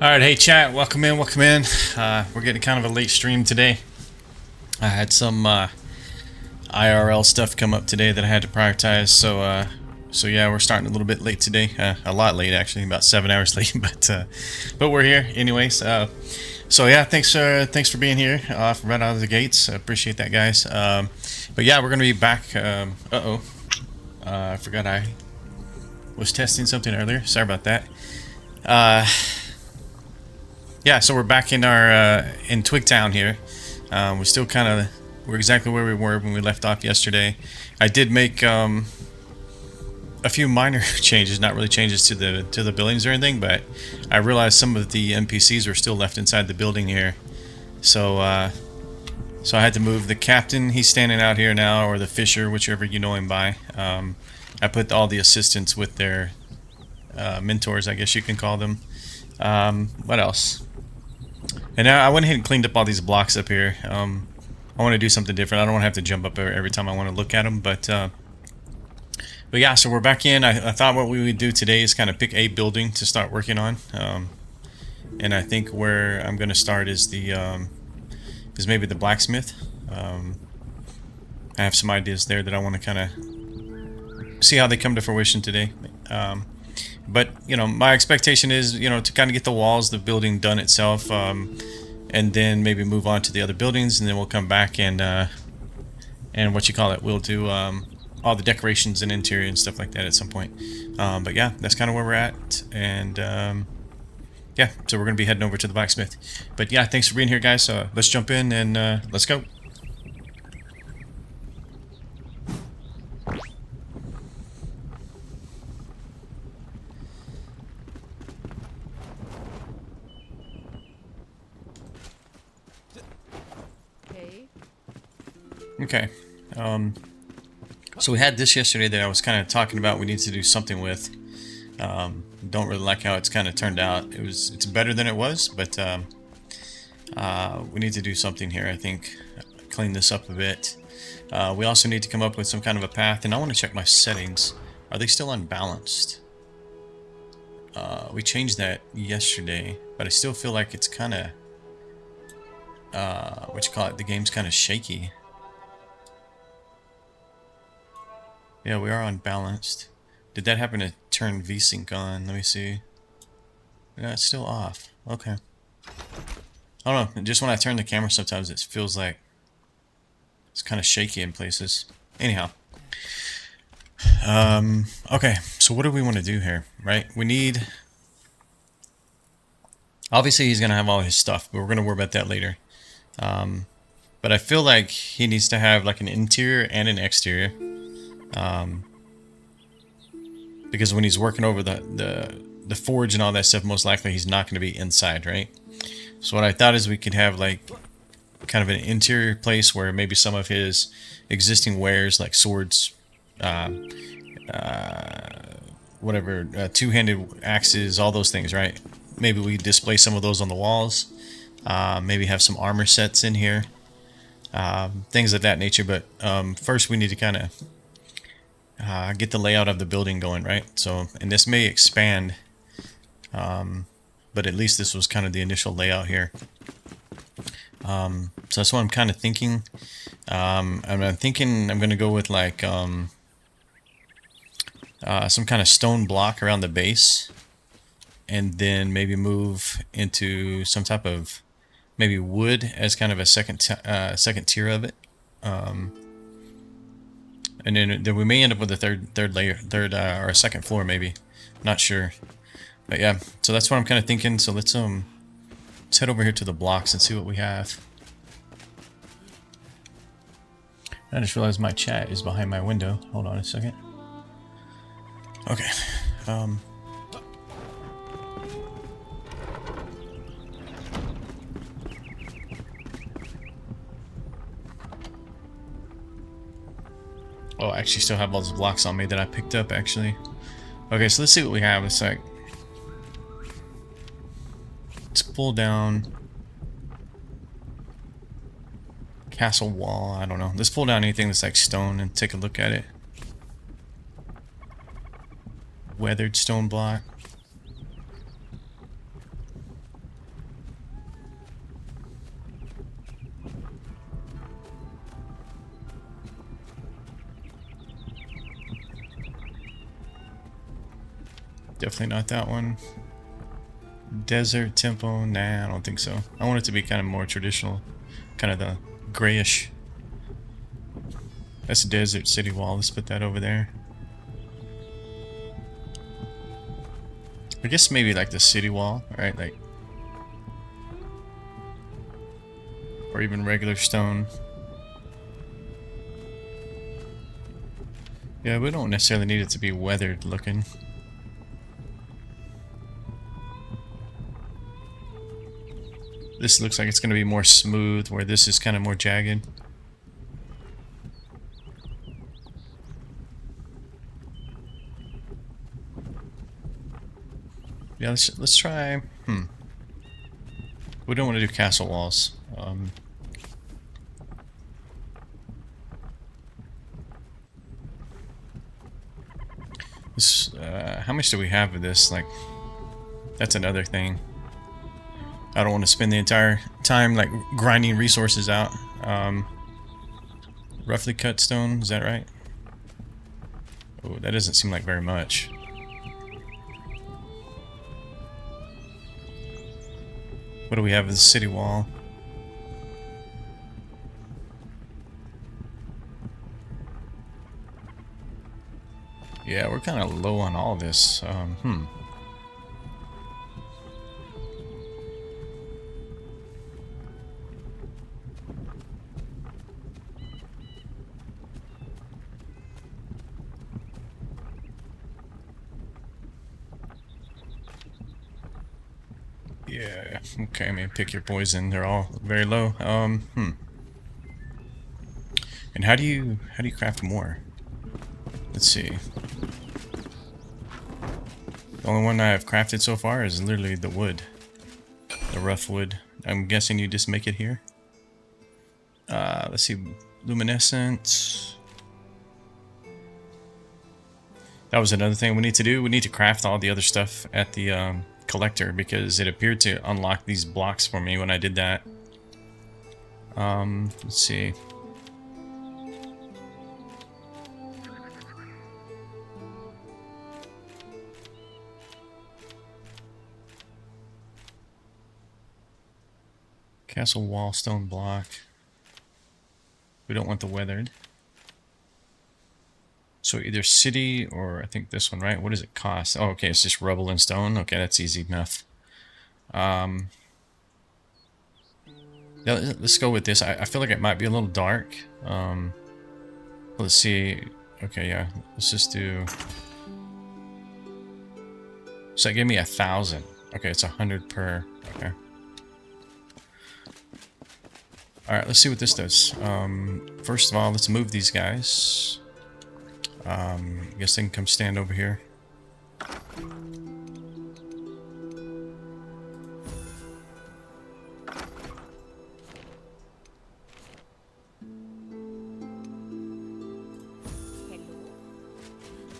Alright, hey chat, welcome in, welcome in. We're getting kind of a late stream today. I had some IRL stuff come up today that I had to prioritize, so yeah, we're starting a little bit late today. A lot late actually, about 7 hours late, but we're here anyways. So yeah, thanks for being here right out of the gates. I appreciate that, guys. But yeah, we're gonna be back. I forgot I was testing something earlier. Sorry about that. Yeah, so we're back in our in Twigtown here. We're exactly where we were when we left off yesterday. I did make a few minor changes, not really changes to the buildings or anything, but I realized some of the NPCs were still left inside the building here. So so I had to move the captain. He's standing out here now, or the fisher, whichever you know him by. I put all the assistants with their mentors, I guess you can call them. What else? And now I went ahead and cleaned up all these blocks up here. I want to do something different. I don't want to have to jump up every time I want to look at them, but yeah, so we're back in. I thought what we would do today is kind of pick a building to start working on. And I think where I'm going to start is maybe the blacksmith. I have some ideas there that I want to kind of see how they come to fruition today. But, you know, my expectation is, you know, to kind of get the walls, the building done itself, and then maybe move on to the other buildings, and then we'll come back and we'll do all the decorations and interior and stuff like that at some point. But yeah, that's kind of where we're at, and yeah, so we're going to be heading over to the blacksmith. But yeah, thanks for being here, guys. So let's jump in and let's go. Okay, so we had this yesterday that I was kind of talking about we need to do something with. Don't really like how it's kind of turned out. It's better than it was, but we need to do something here, I think. Clean this up a bit. We also need to come up with some kind of a path, and I want to check my settings. Are they still unbalanced? We changed that yesterday, but I still feel like it's kind of, the game's kind of shaky. Yeah, we are unbalanced. Did that happen to turn VSync on? Let me see. Yeah, it's still off. Okay. I don't know. Just when I turn the camera, sometimes it feels like it's kind of shaky in places. Anyhow. Okay. So what do we want to do here, right? We need... Obviously, he's going to have all his stuff, but we're going to worry about that later. But I feel like he needs to have like an interior and an exterior. Because when he's working over the forge and all that stuff, most likely he's not going to be inside, right? So what I thought is we could have like kind of an interior place where maybe some of his existing wares, like swords, whatever, two-handed axes, all those things, right? Maybe we display some of those on the walls. Maybe have some armor sets in here, things of that nature. But first we need to kind of get the layout of the building going, right? So, and this may expand, but at least this was kind of the initial layout here. So that's what I'm kind of thinking. I'm thinking I'm going to go with like some kind of stone block around the base, and then maybe move into some type of maybe wood as kind of a second tier of it. And then we may end up with a third layer, or a second floor maybe. Not sure. But yeah, so that's what I'm kind of thinking. So let's head over here to the blocks and see what we have. I just realized my chat is behind my window. Hold on a second. Okay. Oh, I actually still have all those blocks on me that I picked up, actually. Okay, so let's see what we have. It's like... Let's pull down... Castle wall, I don't know. Let's pull down anything that's like stone and take a look at it. Weathered stone block. Definitely not that one. Desert temple? Nah, I don't think so. I want it to be kind of more traditional. Kind of the grayish. That's a desert city wall. Let's put that over there. I guess maybe like the city wall, right? Like, or even regular stone. Yeah, we don't necessarily need it to be weathered looking. This looks like it's going to be more smooth, where this is kind of more jagged. Yeah, let's try. We don't want to do castle walls. How much do we have of this? Like, that's another thing. I don't want to spend the entire time like grinding resources out. Roughly cut stone, is that right? Oh, that doesn't seem like very much. What do we have as the city wall? Yeah, we're kind of low on all this. Yeah, okay, I mean, pick your poison. They're all very low. And how do you craft more? Let's see. The only one I have crafted so far is literally the wood. The rough wood. I'm guessing you just make it here. Let's see. Luminescent. That was another thing we need to do. We need to craft all the other stuff at the collector, because it appeared to unlock these blocks for me when I did that. Let's see. Castle wall, stone block. We don't want the weathered. So either city or I think this one, right? What does it cost? Oh, okay, it's just rubble and stone. Okay, that's easy enough. Yeah, let's go with this. I feel like it might be a little dark. Let's see. Okay, yeah. Let's just do. So it gave me 1,000. Okay, it's 100 per. Okay. All right, let's see what this does. First of all, let's move these guys. I guess they can come stand over here.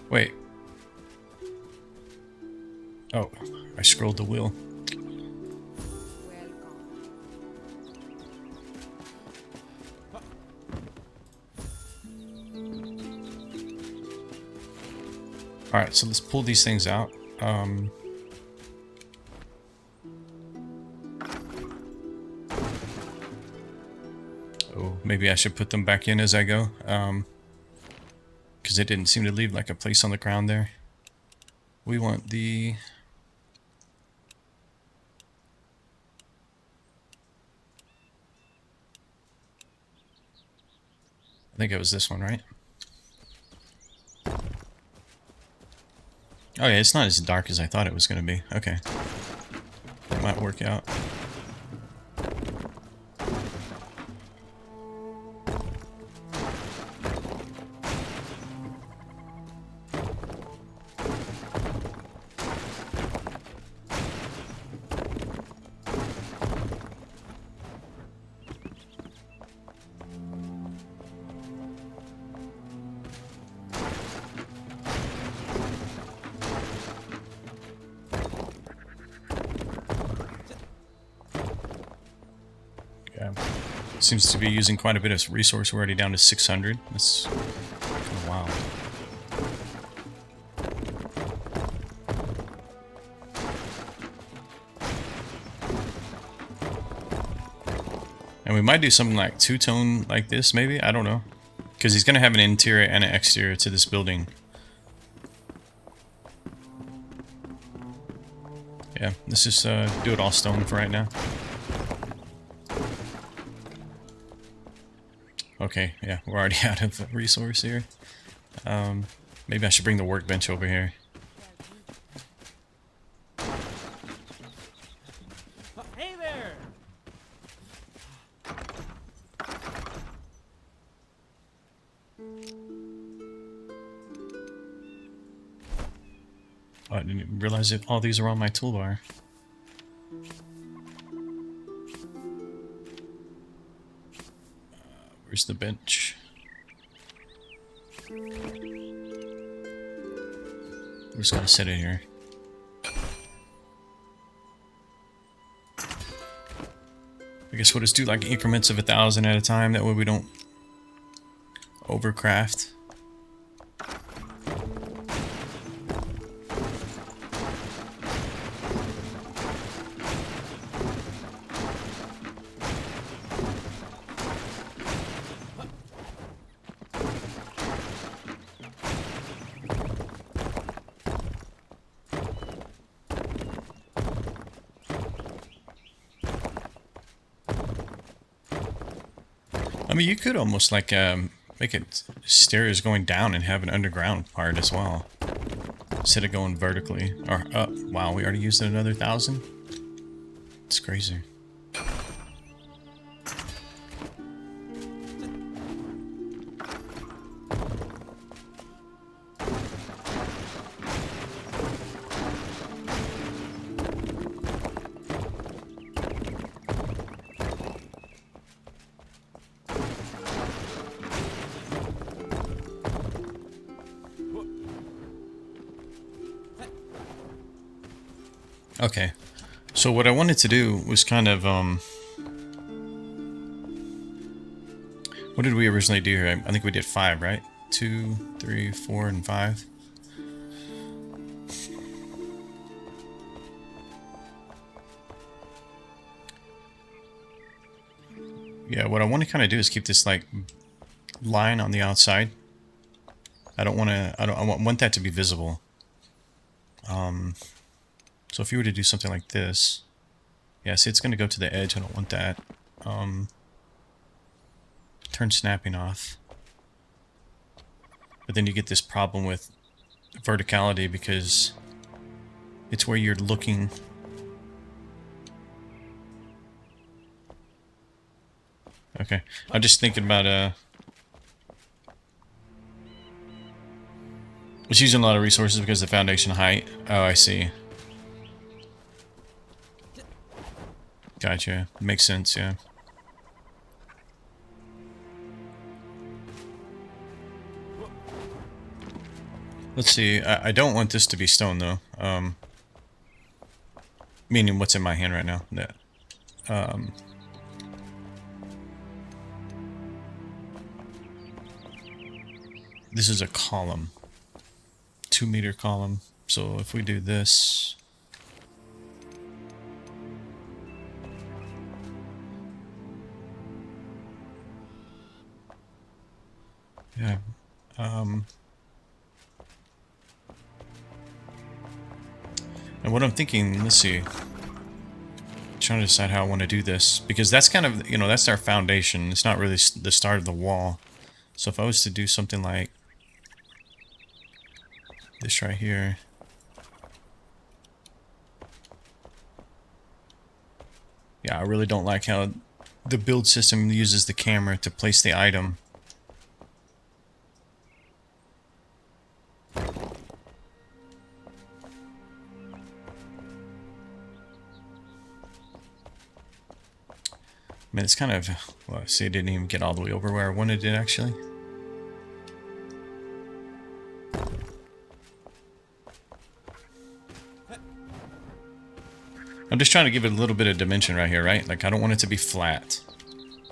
Wait. Oh, I scrolled the wheel. Alright, so let's pull these things out. Oh, maybe I should put them back in as I go. Because it didn't seem to leave like a place on the ground there. We want the... I think it was this one, right? Oh yeah, it's not as dark as I thought it was going to be. Okay. That might work out. Seems to be using quite a bit of resource. We're already down to 600. That's kind of wild. And we might do something like two-tone like this, maybe? I don't know. Because he's going to have an interior and an exterior to this building. Yeah, let's just do it all stone for right now. Okay, yeah, we're already out of resource here. Maybe I should bring the workbench over here. Hey there! Oh, I didn't realize that all these are on my toolbar. Where's the bench? We're just gonna sit it here. I guess we'll just do like increments of 1,000 at a time. That way we don't overcraft. I mean, you could almost like make it stairs going down and have an underground part as well, instead of going vertically or up. Wow, we already used another 1,000. It's crazy. Okay, so what I wanted to do was kind of, what did we originally do here? I think we did 5, right? 2, 3, 4, and 5. Yeah, what I want to kind of do is keep this like line on the outside. I want that to be visible. So if you were to do something like this, yeah, see, it's going to go to the edge. I don't want that. Turn snapping off. But then you get this problem with verticality because it's where you're looking. Okay, I'm just thinking about it's using a lot of resources because of the foundation height. Oh, I see. Gotcha. Makes sense, yeah. Let's see. I don't want this to be stone, though. Meaning what's in my hand right now. That. This is a column. 2-meter column. So if we do this... Yeah. And what I'm thinking, let's see. Trying to decide how I want to do this, because that's kind of, that's our foundation. It's not really the start of the wall. So if I was to do something like this right here. Yeah, I really don't like how the build system uses the camera to place the item. I mean, it's kind of, well, see, it didn't even get all the way over where I wanted it, actually. I'm just trying to give it a little bit of dimension right here, right? Like, I don't want it to be flat.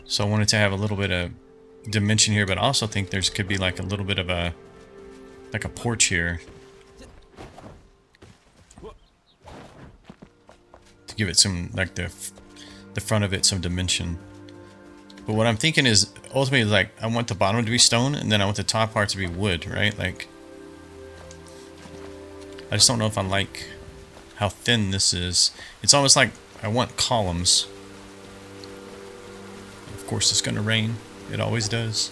So I want it to have a little bit of dimension here, but I also think there's could be like a little bit of a, like a porch here. To give it some, like the front of it some dimension. But what I'm thinking is ultimately, like, I want the bottom to be stone, and then I want the top part to be wood, right? Like, I just don't know if I like how thin this is. It's almost like I want columns. Of course, it's gonna rain. It always does.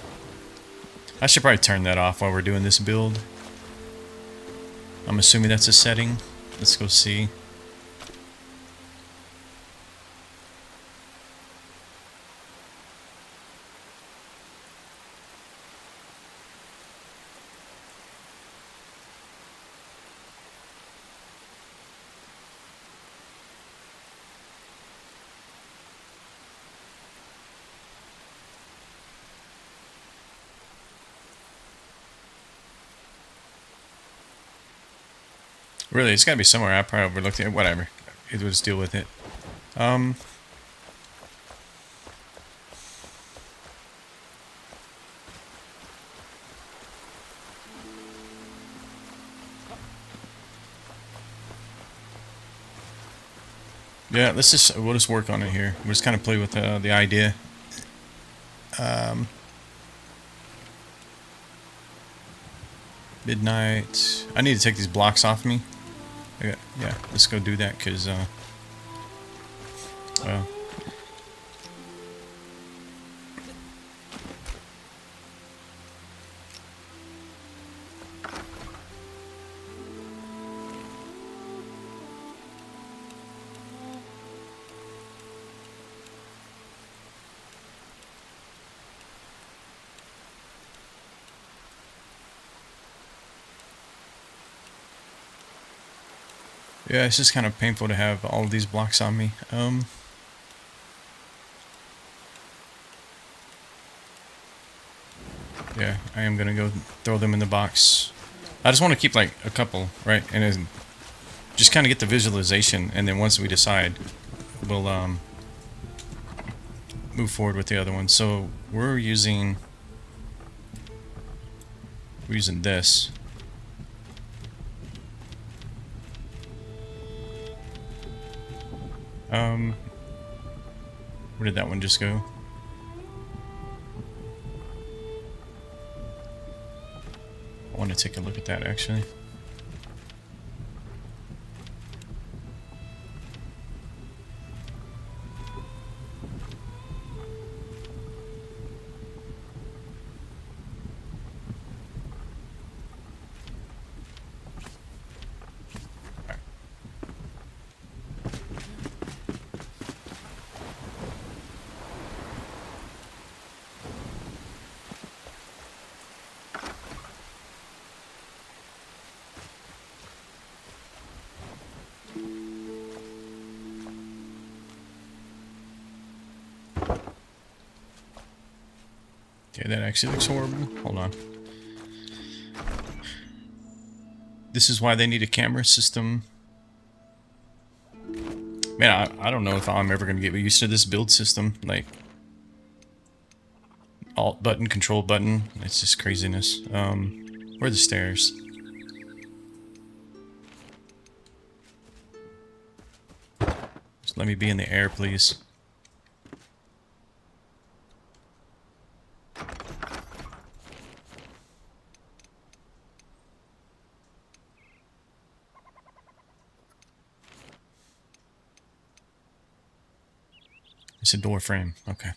I should probably turn that off while we're doing this build. I'm assuming that's a setting. Let's go see. Really, it's gotta be somewhere. I probably overlooked it. Whatever. It would just deal with it. Yeah, we'll just work on it here. We'll just kind of play with the idea. Midnight. I need to take these blocks off me. Yeah, let's go do that, because, well. Yeah, it's just kind of painful to have all of these blocks on me. Yeah, I am gonna go throw them in the box. I just want to keep like a couple, right? And then just kind of get the visualization, and then once we decide, we'll move forward with the other one. So we're using this. Where did that one just go? I want to take a look at that actually. Okay, that actually looks horrible. Hold on. This is why they need a camera system. Man, I don't know if I'm ever going to get used to this build system. Like, Alt button, Control button. It's just craziness. Where are the stairs? Just let me be in the air, please. It's a door frame. Okay.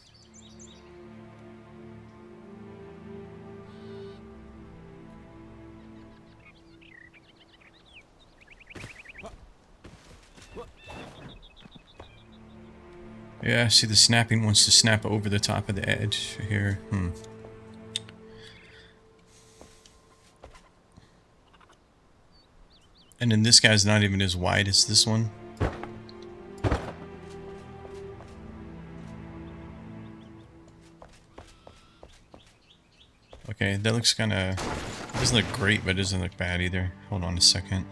Yeah, I see the snapping wants to snap over the top of the edge here. And then this guy's not even as wide as this one. Okay, that looks kind of... doesn't look great, but it doesn't look bad either. Hold on a second.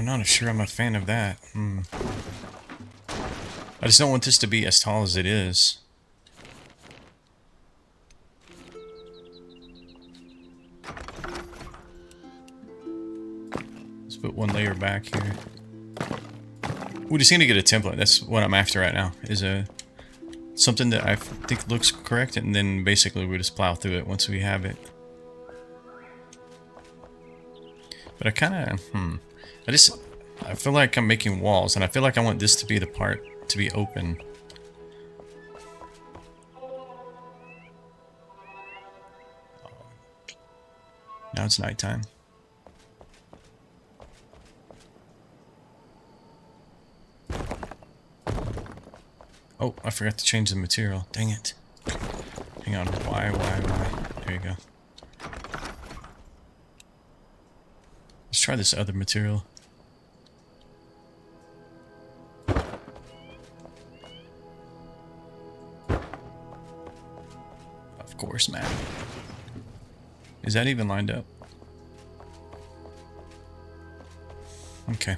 I'm not sure I'm a fan of that. I just don't want this to be as tall as it is. Let's put one layer back here. We just need to get a template. That's what I'm after right now. Is something that I think looks correct, and then basically we just plow through it once we have it. But I kind of, I feel like I'm making walls, and I feel like I want this to be the part to be open. Now it's nighttime. Oh, I forgot to change the material. Dang it. Hang on. Why? There you go. Let's try this other material. Of course, man. Is that even lined up? Okay.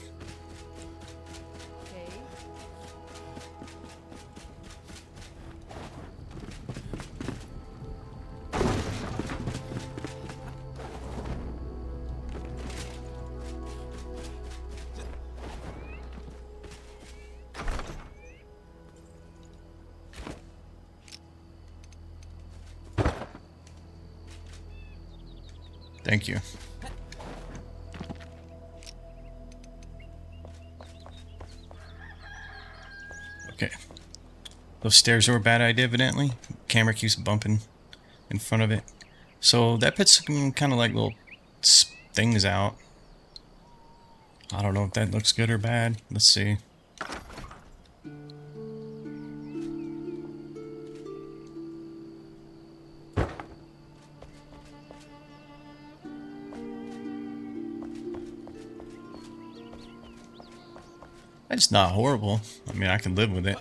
Thank you. Okay. Those stairs were a bad idea, evidently. Camera keeps bumping in front of it. So that puts some kind of like little things out. I don't know if that looks good or bad. Let's see. It's not horrible. I mean, I can live with it.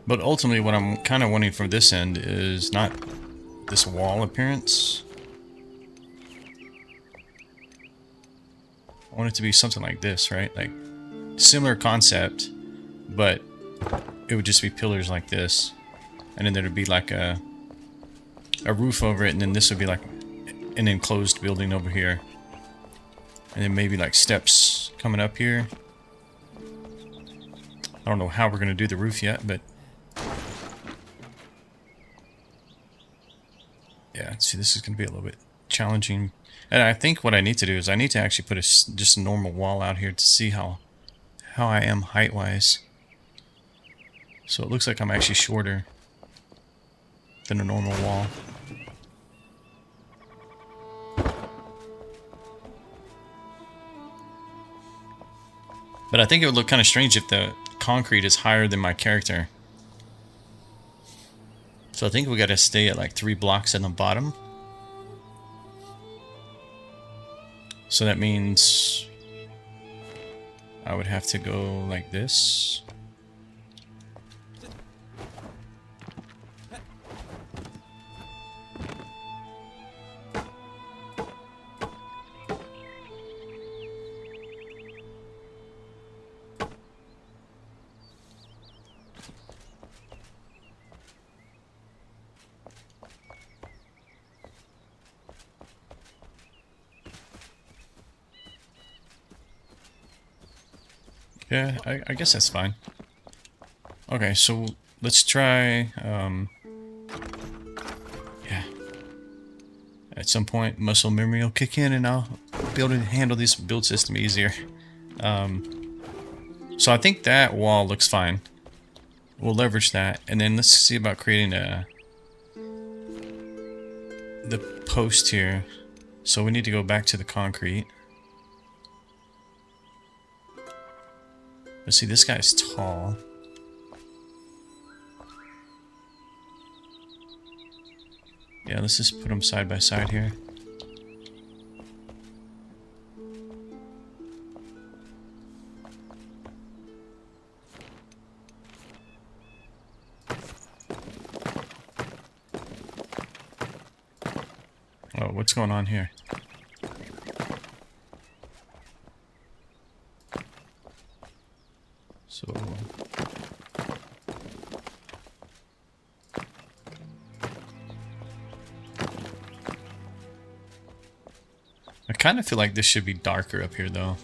But ultimately, what I'm kind of wanting from this end is not this wall appearance. I want it to be something like this, right? Like, similar concept, but it would just be pillars like this. And then there'd be like a roof over it, and then this would be like an enclosed building over here. And then maybe like steps coming up here. I don't know how we're going to do the roof yet, but... yeah, see, this is going to be a little bit challenging. And I think what I need to do is I need to actually put just a normal wall out here to see how I am height-wise. So it looks like I'm actually shorter than a normal wall. But I think it would look kind of strange if the concrete is higher than my character. So I think we got to stay at like 3 blocks in the bottom. So that means I would have to go like this. Yeah, I guess that's fine. Okay, so let's try, yeah. At some point, muscle memory will kick in and I'll be able to handle this build system easier. So I think that wall looks fine. We'll leverage that, and then let's see about creating the post here. So we need to go back to the concrete. Let's see, this guy's tall. Yeah, let's just put them side by side here. Oh, what's going on here? So... I kind of feel like this should be darker up here, though.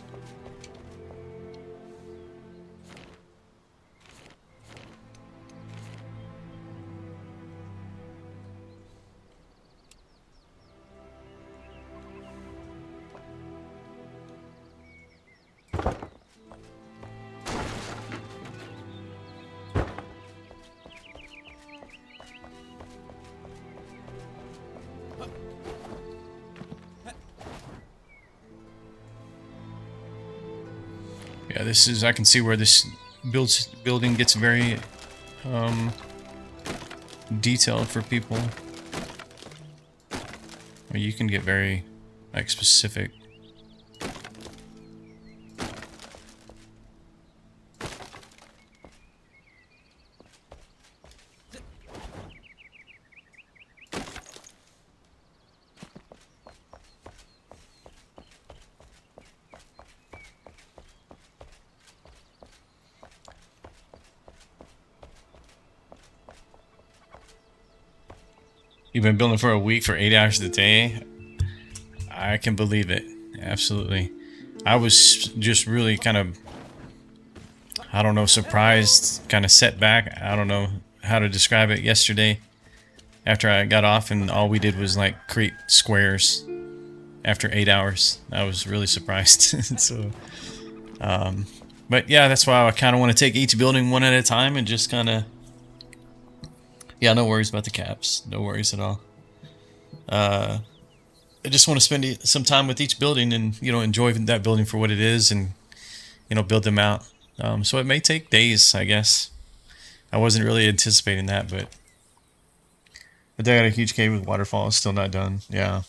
Yeah, this is, I can see where this building gets very detailed for people. Or you can get very like specific. You've been building for a week for 8 hours a day? I can believe it. Absolutely. I was just really kind of, I don't know, surprised, kind of set back. I don't know how to describe it yesterday after I got off, and all we did was like create squares after 8 hours. I was really surprised. So, but yeah, that's why I kind of want to take each building one at a time and just kind of, yeah, no worries about the caps. No worries at all. I just want to spend some time with each building and, you know, enjoy that building for what it is and, you know, build them out. So it may take days, I guess. I wasn't really anticipating that, but they got a huge cave with waterfalls, still not done. Yeah.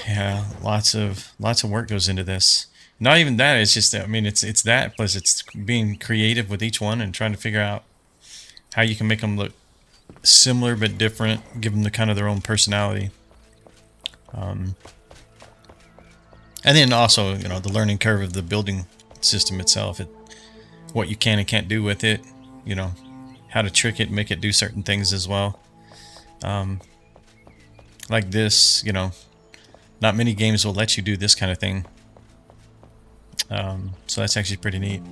Yeah, lots of work goes into this. Not even that, it's just, I mean, it's that, plus it's being creative with each one and trying to figure out how you can make them look similar but different, give them the kind of their own personality. And then also, you know, the learning curve of the building system itself, what you can and can't do with it, you know, how to trick it, make it do certain things as well. Like this, you know, not many games will let you do this kind of thing. So that's actually pretty neat.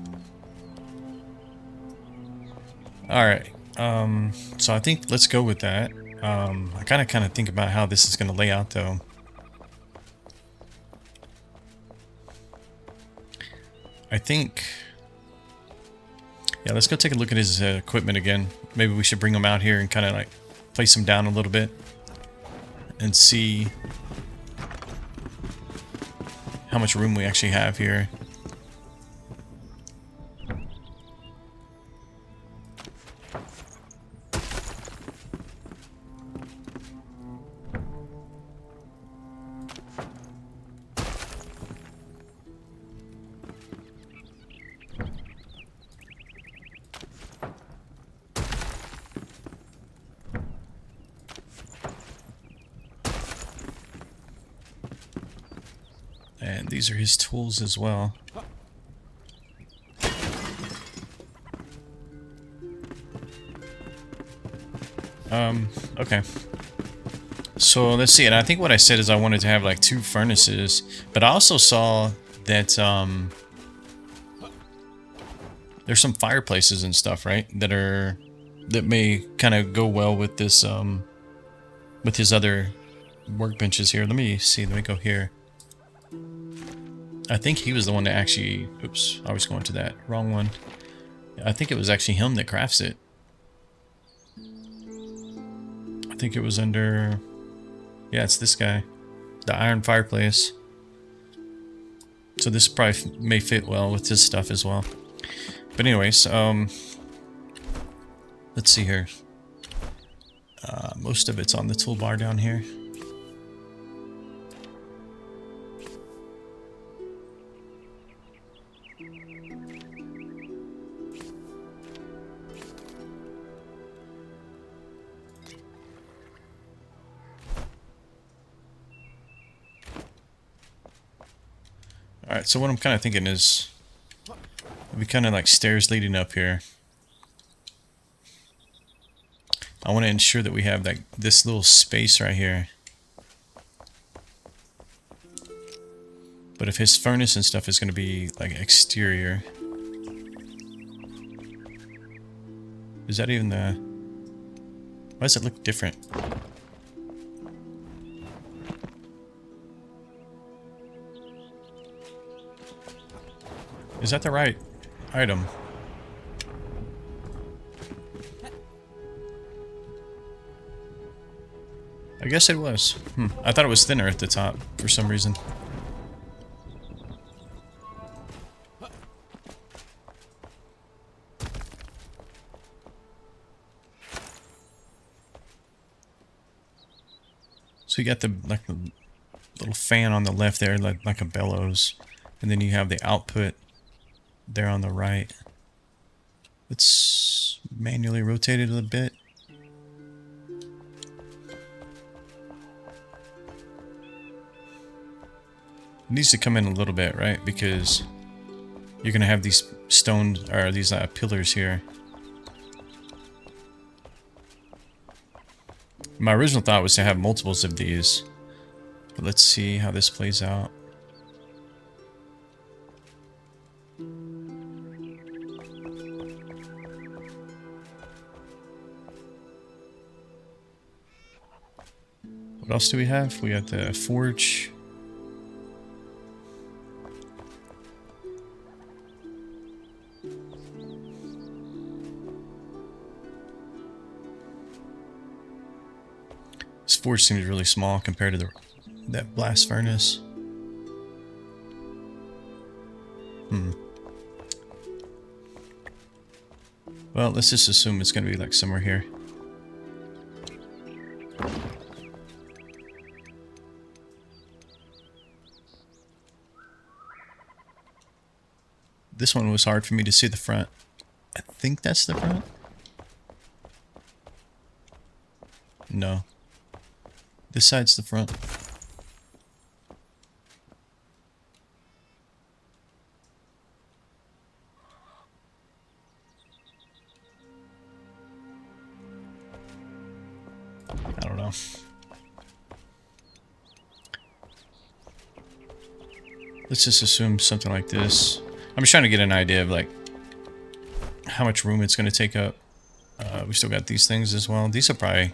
Alright, so I think let's go with that. I gotta kind of think about how this is going to lay out, though. I think, yeah, let's go take a look at his equipment again. Maybe we should bring him out here and kind of like place him down a little bit and see how much room we actually have here. And these are his tools as well. Okay. So let's see, and I think what I said is I wanted to have like 2 furnaces, but I also saw that there's some fireplaces and stuff, right? That may kind of go well with this with his other workbenches here. Let me see, let me go here. I think he was the one that actually, oops, I was going to that wrong one. I think it was actually him that crafts it. I think it was under, yeah, it's this guy, the iron fireplace. So this probably may fit well with his stuff as well. But anyways, let's see here. Most of it's on the toolbar down here. Alright, so what I'm kind of thinking is we kind of like stairs leading up here. I want to ensure that we have like this little space right here. But if his furnace and stuff is going to be like exterior, is that even the... Why does it look different? Is that the right item? I guess it was. I thought it was thinner at the top for some reason. So you got the like the little fan on the left there, like a bellows, and then you have the output there on the right. Let's manually rotate it a bit. It needs to come in a little bit, right? Because you're gonna have these stone or these pillars here. My original thought was to have multiples of these, but let's see how this plays out. What else do we have? We got the forge. This forge seems really small compared to that blast furnace. Well, let's just assume it's gonna be like somewhere here. This one was hard for me to see the front. I think that's the front? No. This side's the front. I don't know. Let's just assume something like this. I'm just trying to get an idea of like how much room it's going to take up. We still got these things as well. These are probably...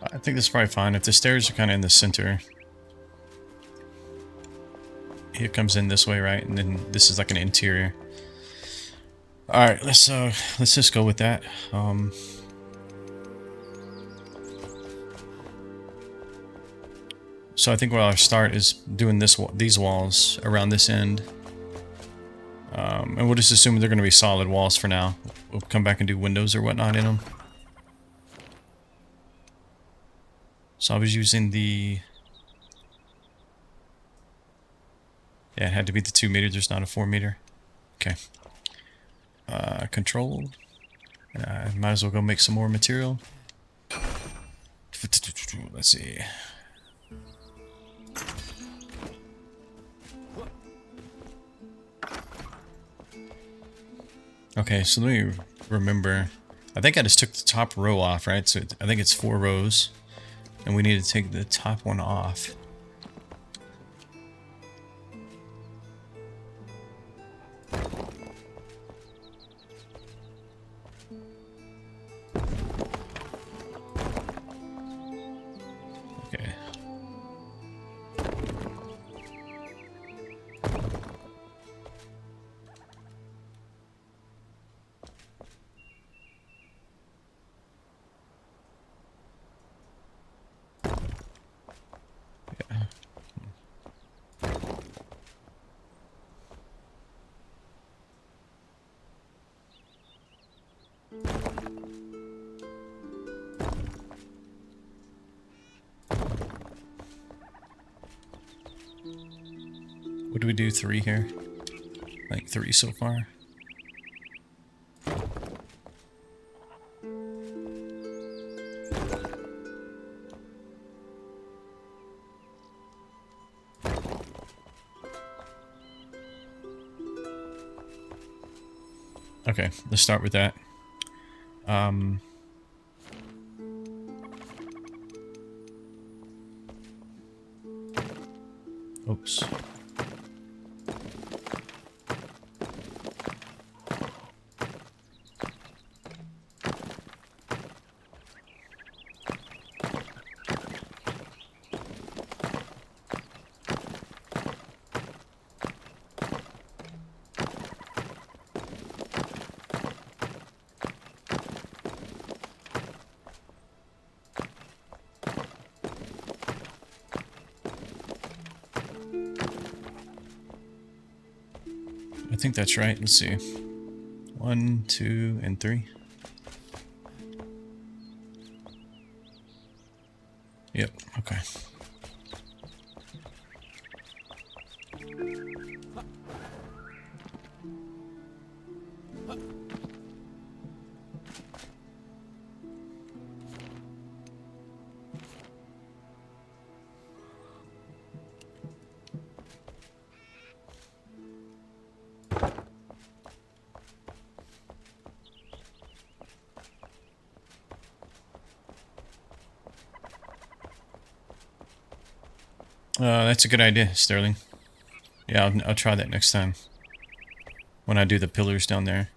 I think this is probably fine. If the stairs are kind of in the center, it comes in this way, right? And then this is like an interior. All right, let's just go with that. So I think what I'll start is doing these walls around this end, and we'll just assume they're going to be solid walls for now. We'll come back and do windows or whatnot in them. So I was using the... Yeah, it had to be the 2 meter. There's not a 4 meter. Okay. Controlled. Might as well go make some more material. Let's see. Okay, so let me remember. I think I just took the top row off, right? So I think it's 4 rows. And we need to take the top one off. Okay. What do we do? 3 here? Like 3 so far. Okay, let's start with that. Oops. I think that's right. Let's see. 1, 2, and 3. Yep, okay. That's a good idea, Sterling. Yeah, I'll try that next time. When I do the pillars down there.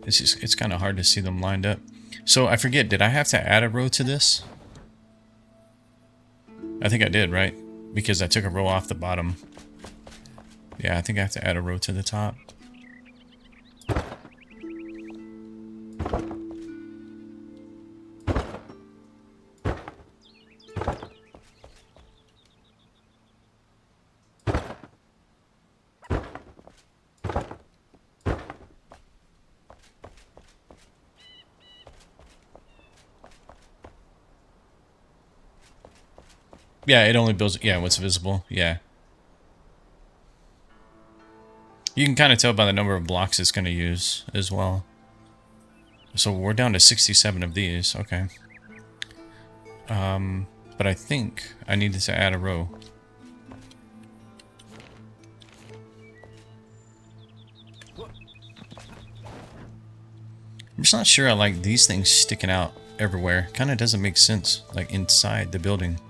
It's kind of hard to see them lined up. So I forget, did I have to add a row to this? I think I did, right? Because I took a row off the bottom. Yeah, I think I have to add a row to the top. Yeah, it only builds, yeah, what's visible, yeah. You can kind of tell by the number of blocks it's going to use as well. So we're down to 67 of these, okay. But I think I needed to add a row. I'm just not sure I like these things sticking out everywhere. Kind of doesn't make sense, like inside the building.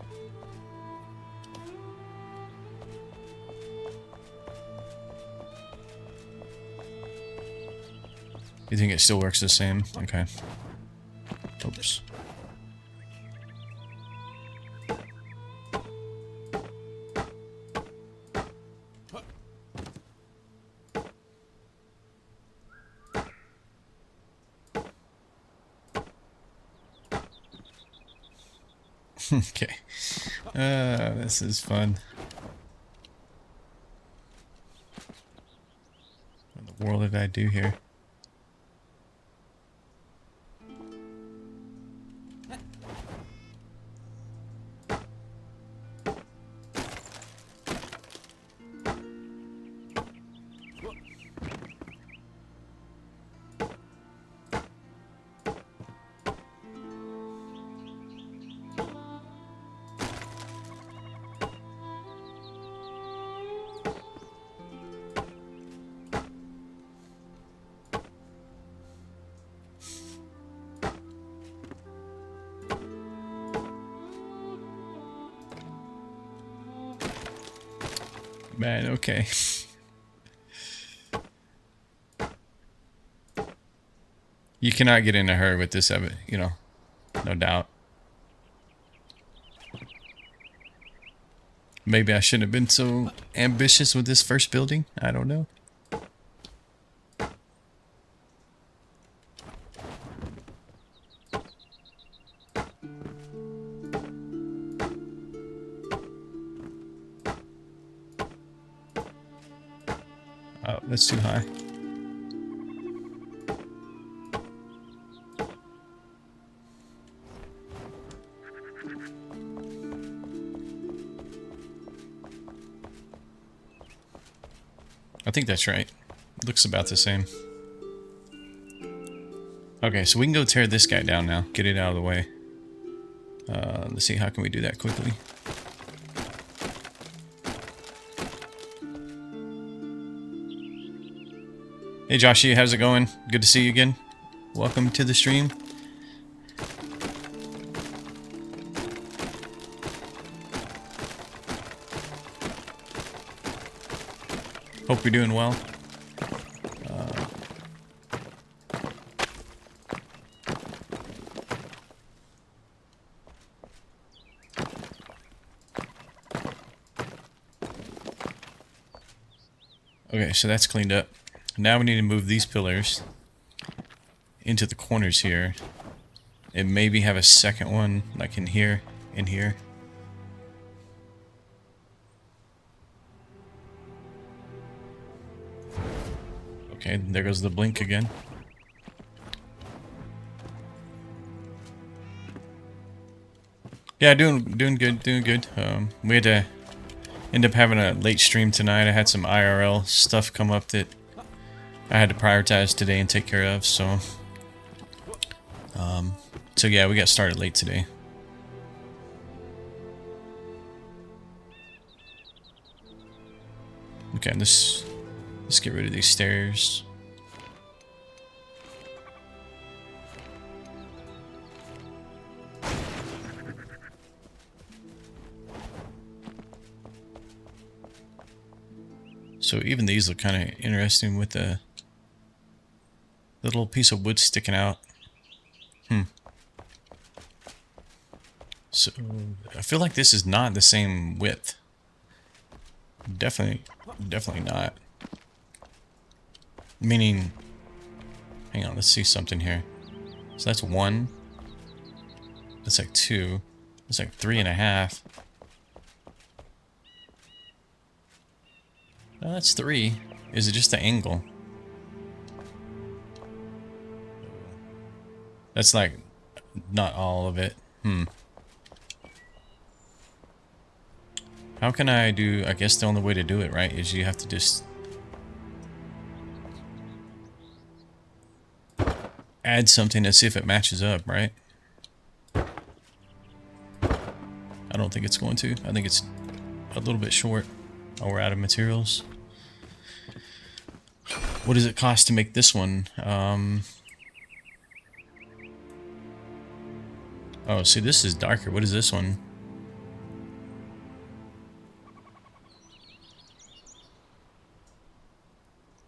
You think it still works the same? Okay. Oops. Okay. This is fun. What in the world did I do here? Man, okay. You cannot get in a hurry with this, you know, no doubt. Maybe I shouldn't have been so ambitious with this first building. I don't know. That's too high. I think that's right. Looks about the same. Okay, so we can go tear this guy down now. Get it out of the way. Let's see, how can we do that quickly? Hey Joshy, how's it going? Good to see you again. Welcome to the stream. Hope you're doing well. Okay, so that's cleaned up. Now we need to move these pillars into the corners here. And maybe have a second one like in here, in here. Okay, there goes the blink again. Yeah, doing good. We had to end up having a late stream tonight. I had some IRL stuff come up that I had to prioritize today and take care of, so yeah, we got started late today. Okay, let's get rid of these stairs. So even these look kind of interesting with the little piece of wood sticking out. So I feel like this is not the same width. Definitely not. Meaning, hang on, let's see something here. So that's 1. That's like 2. That's like 3.5. No, that's 3. Is it just the angle? That's like not all of it. How can I do... I guess the only way to do it, right, is you have to just add something to see if it matches up, right? I don't think it's going to. I think it's a little bit short. Oh, we're out of materials. What does it cost to make this one? Oh, see, this is darker. What is this one?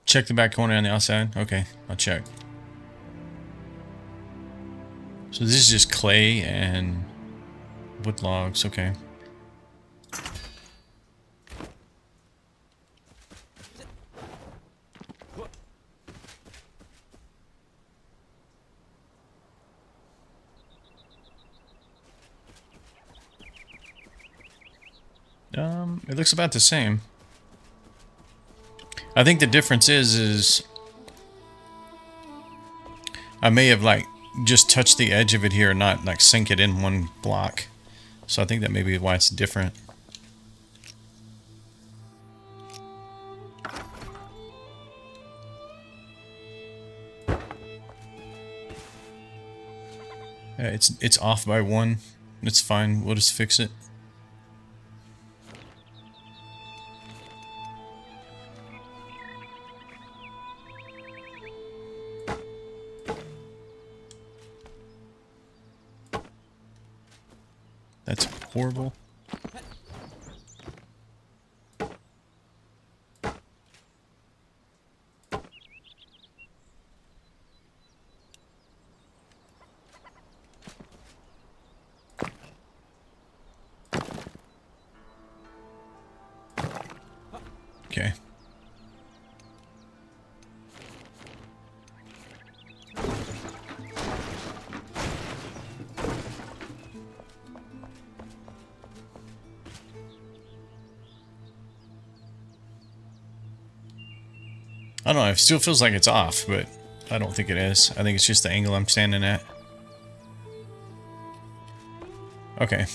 Check the back corner on the outside. Okay, I'll check. So this is just clay and wood logs. Okay. It looks about the same. I think the difference is I may have like just touched the edge of it here and not like sink it in one block. So I think that may be why it's different. Yeah, it's off by 1. It's fine. We'll just fix it. That's horrible. Okay. I don't know, it still feels like it's off, but I don't think it is. I think it's just the angle I'm standing at. Okay.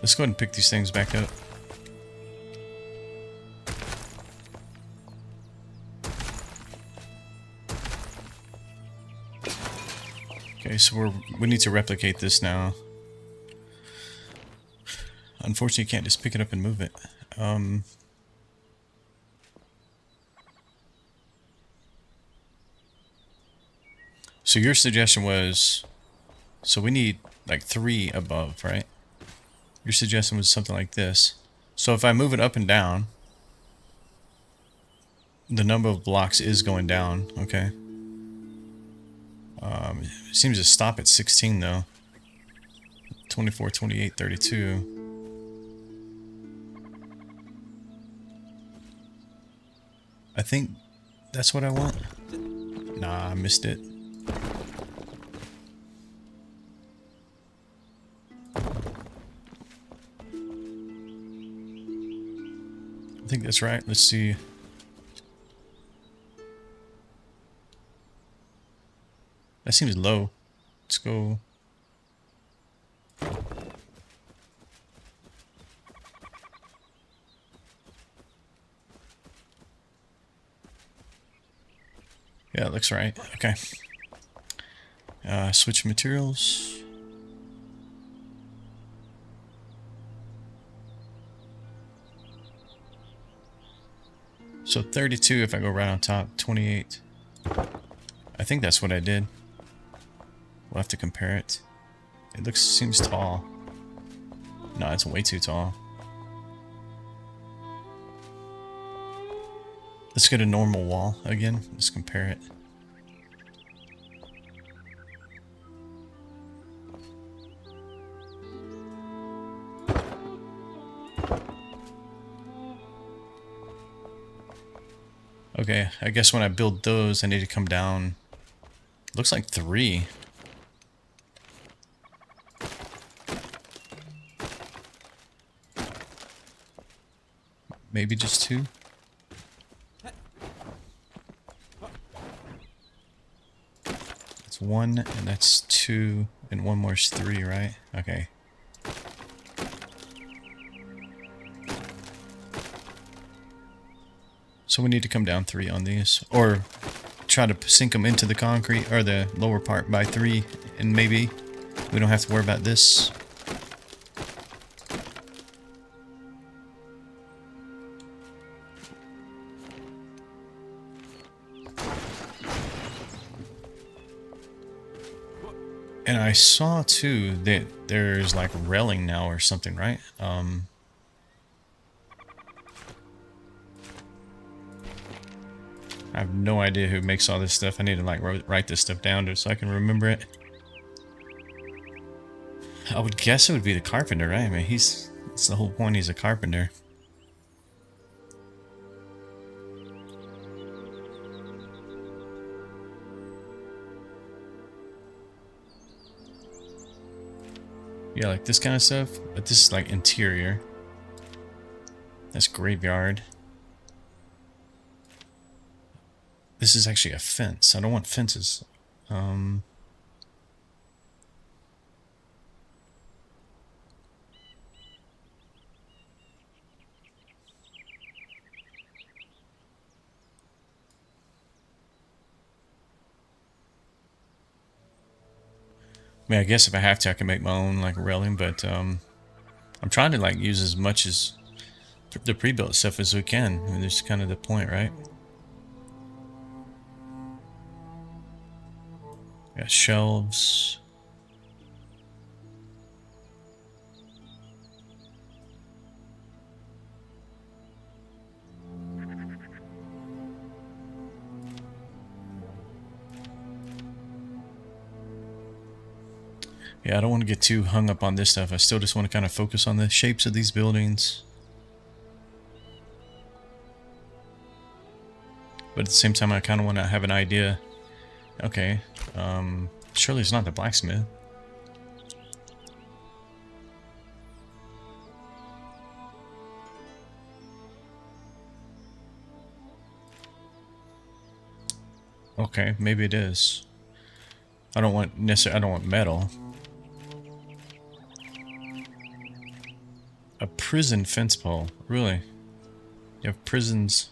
Let's go ahead and pick these things back up. Okay, so we need to replicate this now. Unfortunately, you can't just pick it up and move it. So your suggestion was, so we need like 3 above, right? Your suggestion was something like this. So if I move it up and down, the number of blocks is going down, okay? It seems to stop at 16 though. 24, 28, 32. I think that's what I want. Nah, I missed it. I think that's right. Let's see. That seems low. Let's go. Yeah, it looks right. Okay. Switch materials. So 32 if I go right on top, 28. I think that's what I did. We'll have to compare it. It seems tall. No, it's way too tall. Let's get a normal wall again. Let's compare it. Okay, I guess when I build those, I need to come down. Looks like 3. Maybe just 2. That's 1, and that's 2, and 1 more is 3, right? Okay. So we need to come down 3 on these, or try to sink them into the concrete, or the lower part by 3, and maybe we don't have to worry about this. And I saw too that there's like railing now or something, right? I have no idea who makes all this stuff. I need to like write this stuff down so I can remember it. I would guess it would be the carpenter, right? I mean, that's the whole point. He's a carpenter. Yeah, like this kind of stuff. But this is like interior. That's graveyard. This is actually a fence. I don't want fences. I mean, I guess if I have to, I can make my own like railing, but I'm trying to like use as much as the pre-built stuff as we can. I mean, that's kind of the point, right? Got shelves. Yeah, I don't want to get too hung up on this stuff. I still just want to kind of focus on the shapes of these buildings. But at the same time, I kind of want to have an idea. Okay, surely it's not the blacksmith. Okay, maybe it is. I don't want metal. A prison fence pole. Really? You have prisons.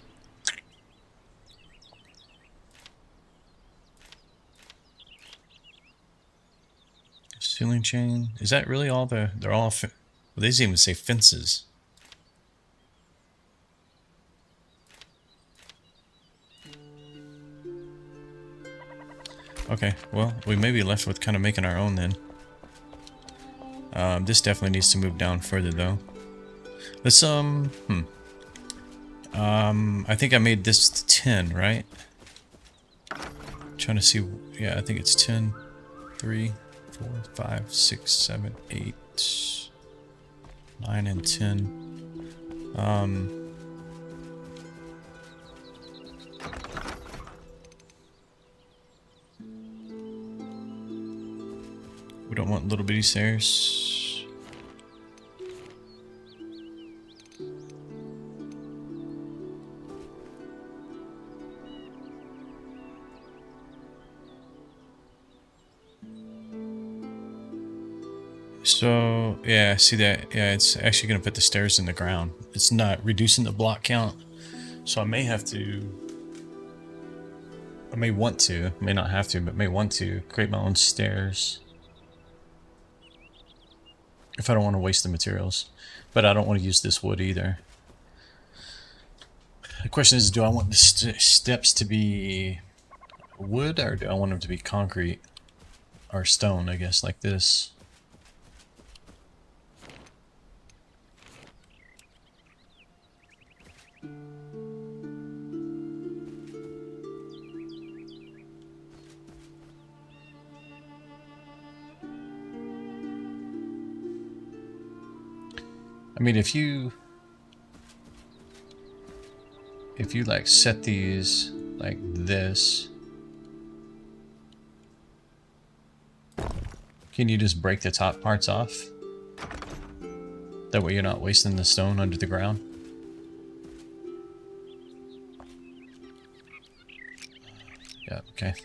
Ceiling chain. Is that really all the... They're all... Well, they didn't even say fences. Okay, well, we may be left with kind of making our own then. This definitely needs to move down further though. Let's, I think I made this to 10, right? Trying to see, yeah, I think it's 10, 3, 4, 5, 6, 7, 8, 9, and 10. We don't want little bitty stairs. So, yeah, see that? Yeah, it's actually going to put the stairs in the ground. It's not reducing the block count. So I may have to... I may want to. May not have to, but may want to create my own stairs. If I don't want to waste the materials. But I don't want to use this wood either. The question is, do I want the steps to be wood, or do I want them to be concrete? Or stone, I guess, like this. I mean, if you like set these like this, can you just break the top parts off? That way you're not wasting the stone under the ground. Yeah, okay.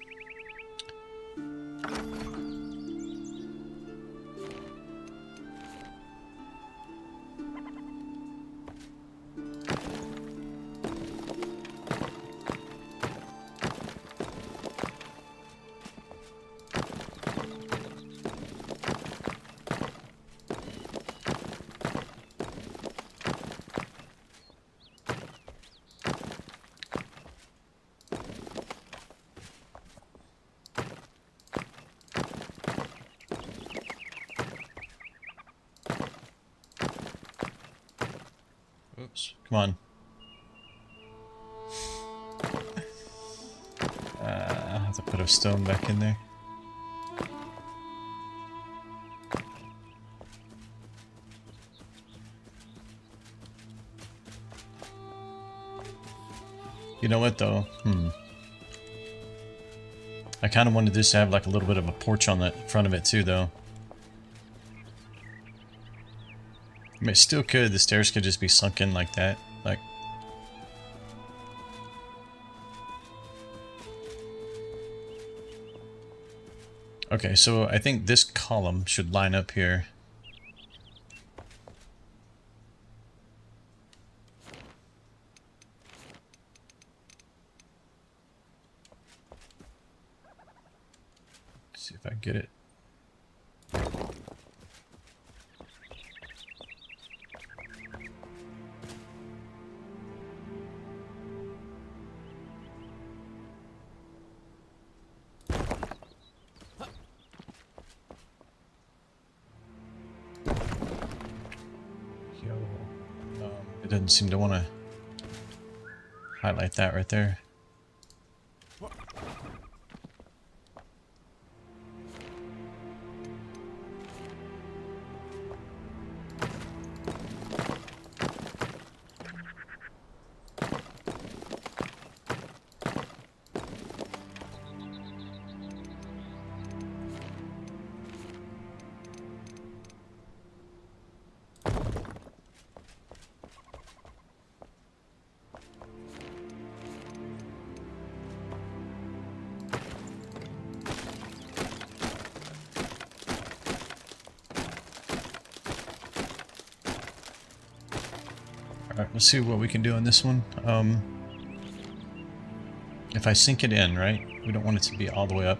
Oops, come on. I have to put a stone back in there. You know what though? I kind of wanted this to have like a little bit of a porch on the front of it too though. I mean, it still could. The stairs could just be sunk in like that. Like... Okay, so I think this column should line up here. Let's see if I can get it. It doesn't seem to want to highlight that right there. Alright, let's see what we can do on this one. If I sink it in, right? We don't want it to be all the way up.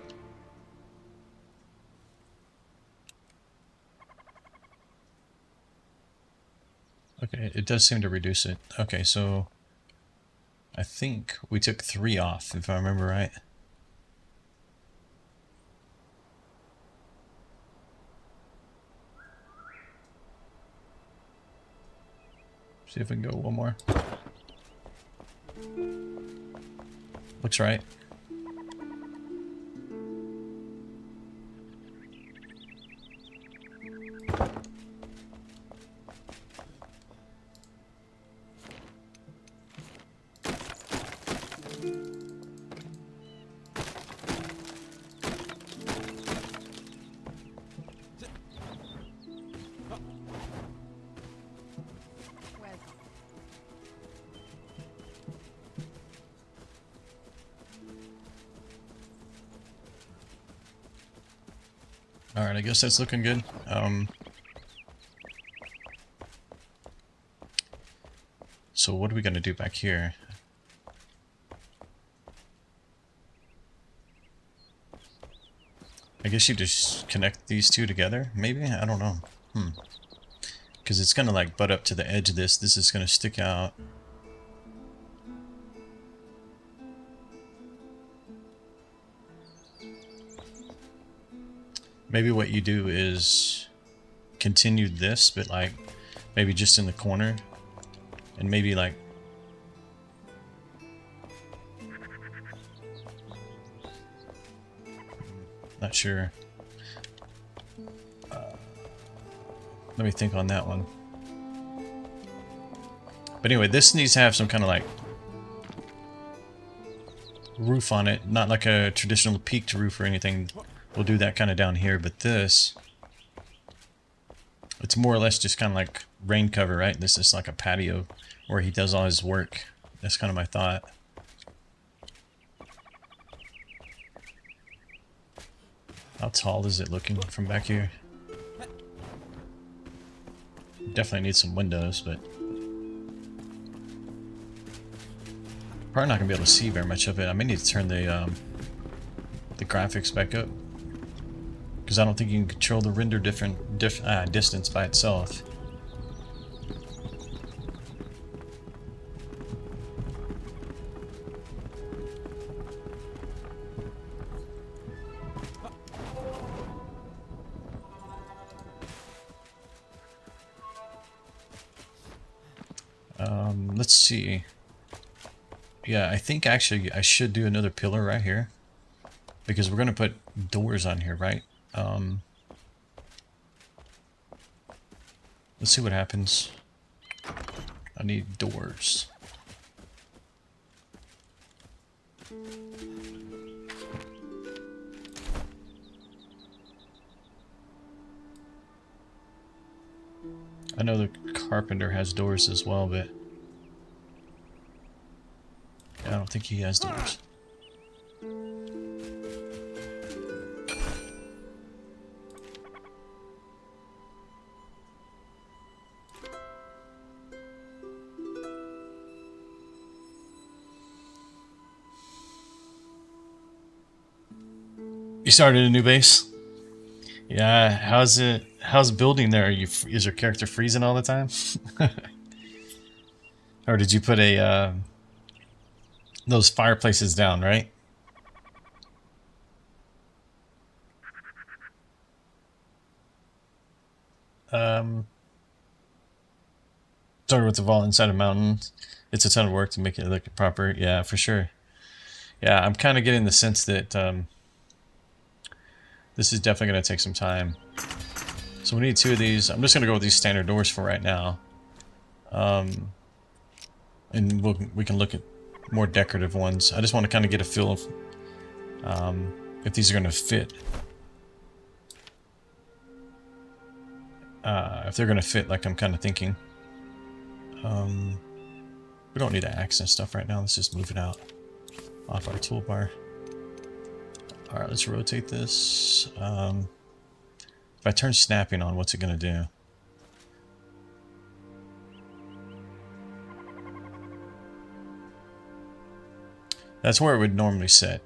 Okay, it does seem to reduce it. Okay, so I think we took 3 off, if I remember right. See if we can go one more. Looks right. Alright, I guess that's looking good. So what are we going to do back here? I guess you just connect these two together, maybe? I don't know. Because it's going to like butt up to the edge of this. This is going to stick out. Maybe what you do is continue this, but like maybe just in the corner, and maybe like not sure. Let me think on that one. But anyway, this needs to have some kind of like roof on it, not like a traditional peaked roof or anything. We'll do that kind of down here, but this, it's more or less just kind of like rain cover, right? This is like a patio where he does all his work. That's kind of my thought. How tall is it looking from back here? Definitely need some windows, but probably not gonna be able to see very much of it. I may need to turn the graphics back up, because I don't think you can control the render distance by itself. Let's see. Yeah, I think actually I should do another pillar right here, because we're going to put doors on here, right? Let's see what happens. I need doors. I know the carpenter has doors as well, but I don't think he has doors. You started a new base? Yeah, how's it? How's building there? Is your character freezing all the time? Or did you put a those fireplaces down, right? Started with the vault inside a mountain. It's a ton of work to make it look proper. Yeah, for sure. Yeah, I'm kind of getting the sense that this is definitely going to take some time. So we need 2 of these. I'm just going to go with these standard doors for right now. And we can look at more decorative ones. I just want to kind of get a feel of if these are going to fit. If they're going to fit like I'm kind of thinking. We don't need to access stuff right now. Let's just move it out off our toolbar. Alright, let's rotate this. If I turn snapping on, what's it going to do? That's where it would normally sit.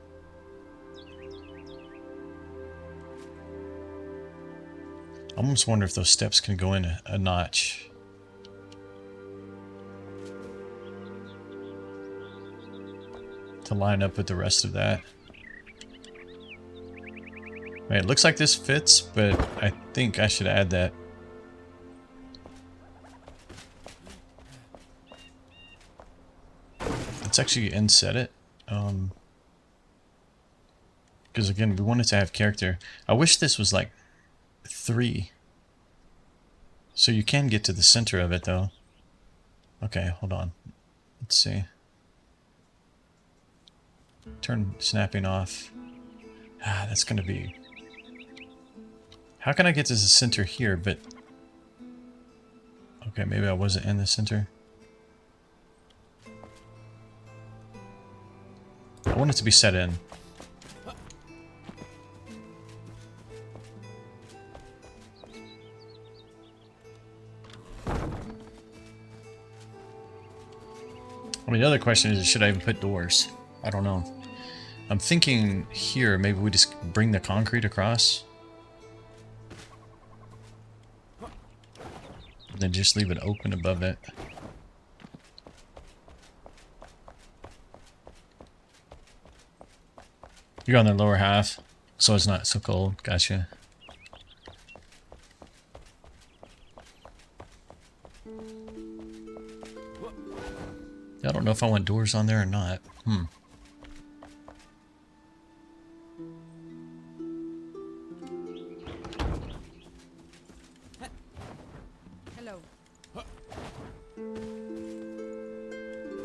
I almost wonder if those steps can go in a notch. To line up with the rest of that. Right, it looks like this fits, but I think I should add that. Let's actually inset it. Because again, we want it to have character. I wish this was like 3. So you can get to the center of it though. Okay, hold on. Let's see. Turn snapping off. Ah, that's gonna be... How can I get to the center here, but... Okay, maybe I wasn't in the center. I want it to be set in. I mean, the other question is, should I even put doors? I don't know. I'm thinking here, maybe we just bring the concrete across. And then just leave it open above it. You're on the lower half, so it's not so cold. Gotcha. I don't know if I want doors on there or not. Hello.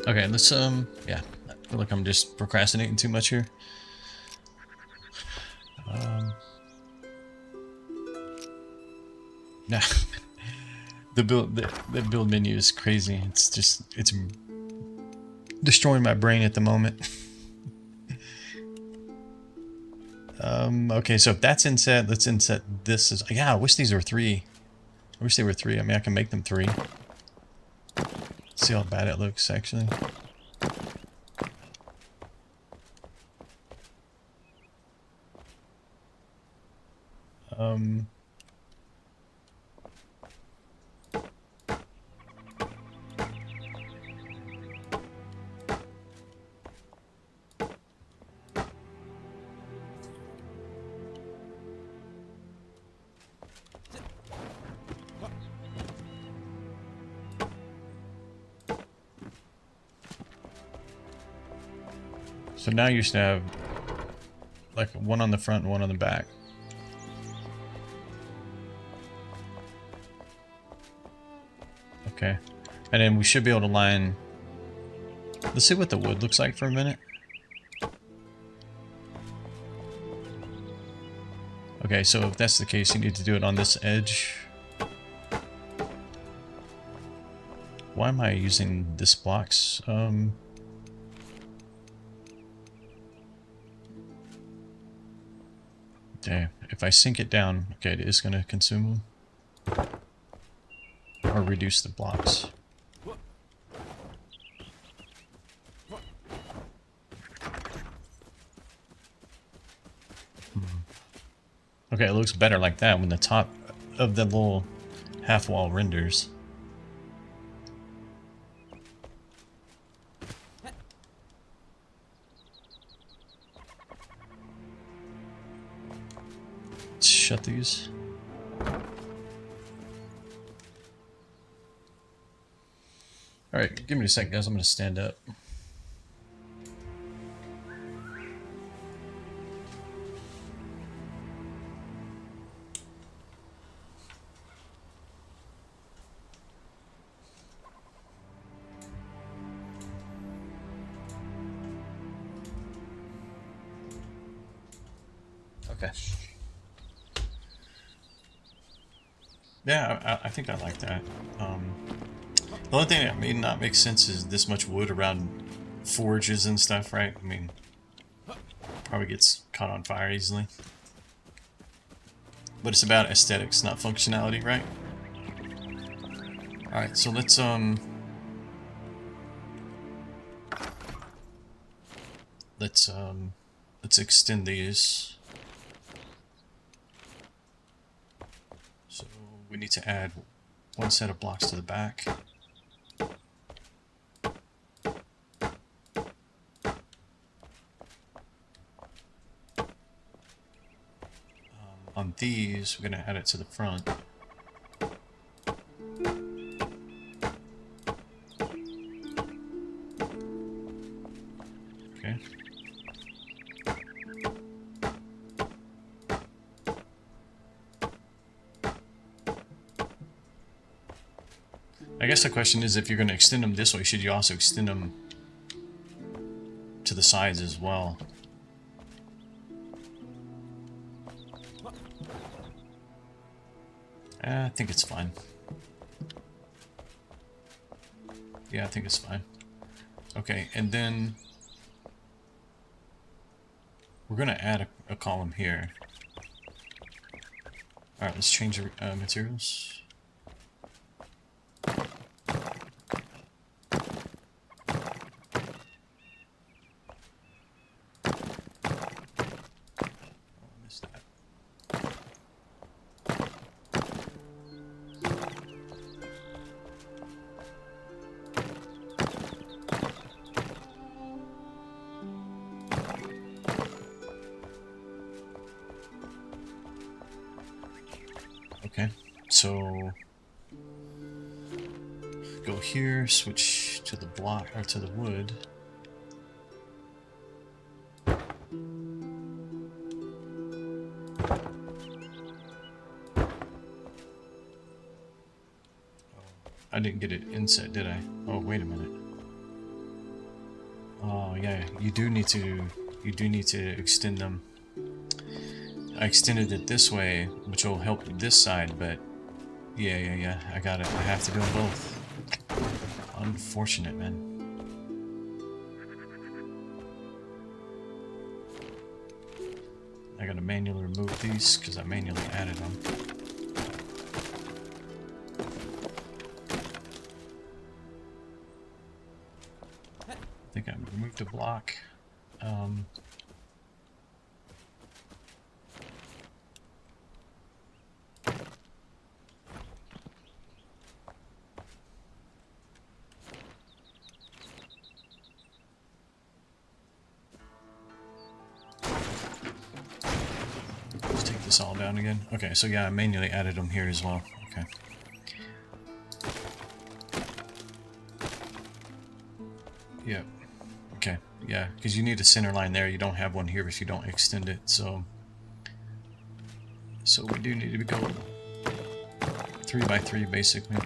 Okay, let's yeah. I feel like I'm just procrastinating too much here. Nah. The build menu is crazy. It's destroying my brain at the moment. Okay, so if that's inset, let's inset this as... Yeah, I wish these were 3. I wish they were 3. I mean, I can make them 3. See how bad it looks, actually. So now you should have like one on the front and one on the back. Okay. And then we should be able to line... Let's see what the wood looks like for a minute. Okay, so if that's the case, you need to do it on this edge. Why am I using this blocks? Okay, if I sink it down, okay, it is going to consume them. Or reduce the blocks. Okay, it looks better like that when the top of the little half wall renders. Let's shut these. Alright, give me a sec, guys. I'm going to stand up. Okay. Yeah, I think I like that. The only thing that may not make sense is this much wood around forges and stuff, right? I mean, probably gets caught on fire easily. But it's about aesthetics, not functionality, right? Alright, so let's let's extend these. So we need to add one set of blocks to the back. On these, we're going to add it to the front. Okay. I guess the question is, if you're going to extend them this way, should you also extend them to the sides as well? I think it's fine. Yeah, I think it's fine. Okay, and then we're going to add a column here. Alright, let's change the materials. Okay, so go here, switch to the block or to the wood. I didn't get it inset, did I? Oh, wait a minute. Oh yeah, you do need to extend them. I extended it this way, which will help this side, but yeah, I got it. I have to do them both. Unfortunate, man. I gotta manually remove these because I manually added them. I think I removed a block. Let's take this all down again. Okay, so yeah, I manually added them here as well. Okay. Yep. Okay, yeah, because you need a center line there. You don't have one here if you don't extend it, so we do need to go 3 by 3 basically.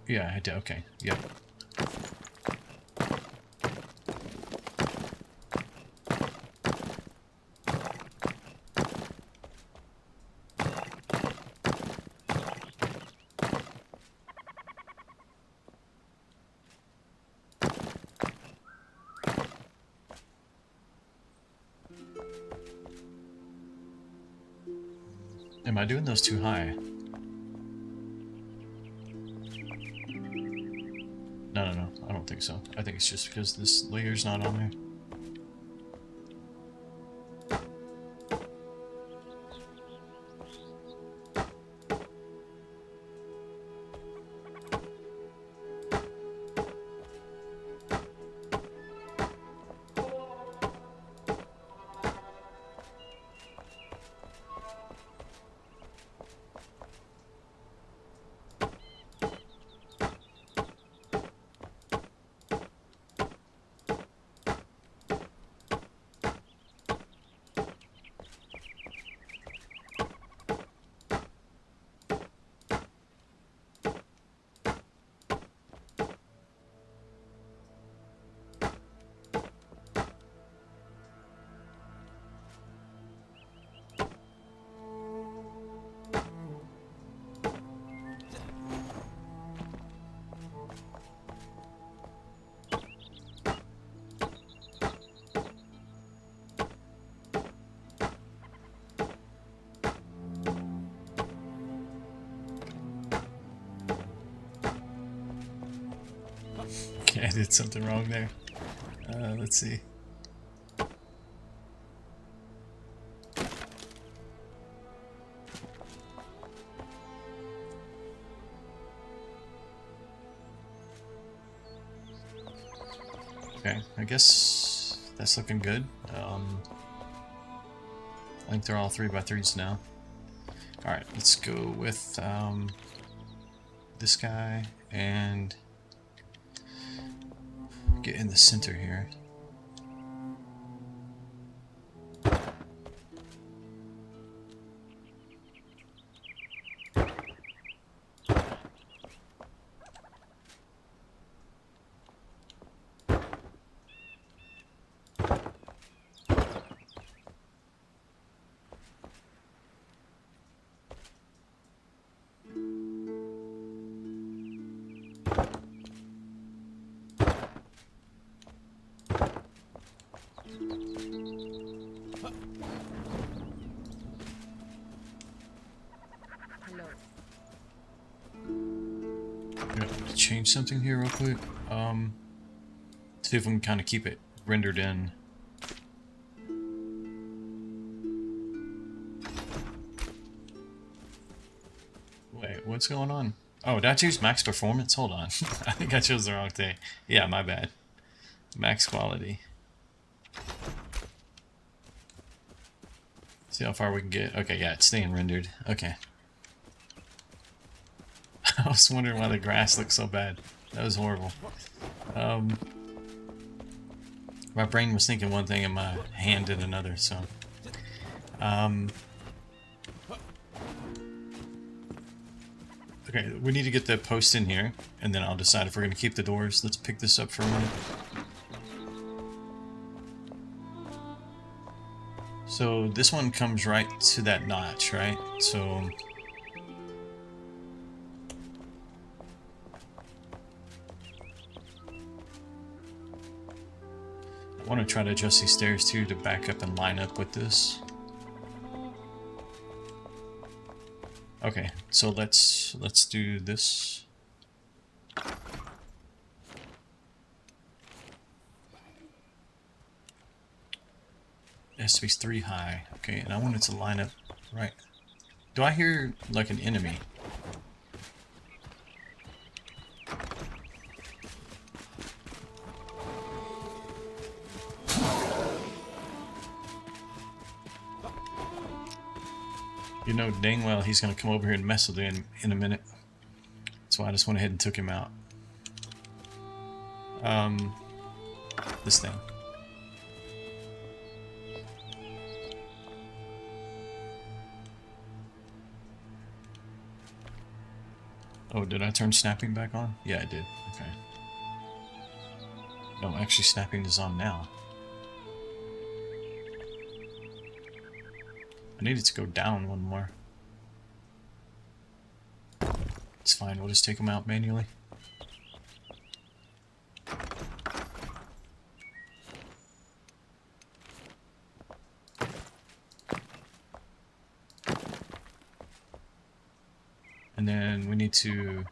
Yeah, I did. Okay, yep. Am I doing those too high? No, I don't think so. I think it's just because this layer's not on there. Okay, I did something wrong there. Let's see. Okay, I guess that's looking good. I think they're all 3x3s now. Alright, let's go with this guy and get in the center here. Hello. Change something here real quick. See if we can kind of keep it rendered in. Wait, what's going on? Oh, did I choose max performance? Hold on. I think I chose the wrong thing. Yeah, my bad. Max quality. See how far we can get. Okay, yeah, it's staying rendered. Okay. I was wondering why the grass looked so bad. That was horrible. My brain was thinking one thing and my hand did another, so. Okay, we need to get the post in here, and then I'll decide if we're going to keep the doors. Let's pick this up for a minute. So this one comes right to that notch, right? So I want to try to adjust these stairs too to back up and line up with this. Okay, so let's do this. It has to be 3 high. Okay, and I want it to line up right. Do I hear like an enemy? You know dang well he's gonna come over here and mess with it in a minute. So I just went ahead and took him out. This thing. Oh, did I turn snapping back on? Yeah, I did. Okay. No, actually snapping is on now. I need it to go down one more. It's fine, we'll just take them out manually. And then we need to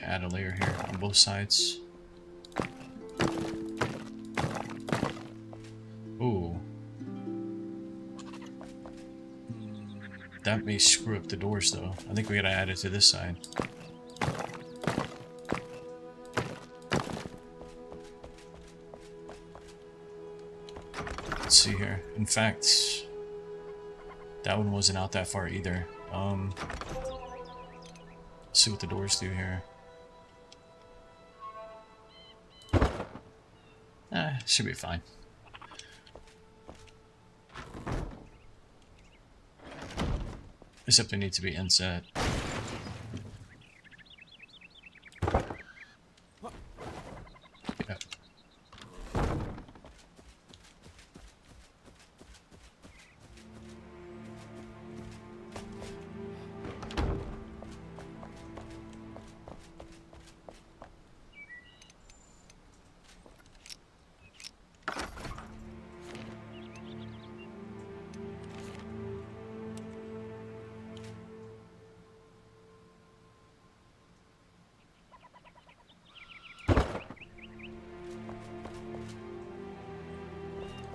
add a layer here on both sides. Ooh. That may screw up the doors though. I think we gotta add it to this side. Let's see here. In fact, that one wasn't out that far either. Let's see what the doors do here. Should be fine. Except they need to be inset. Yeah.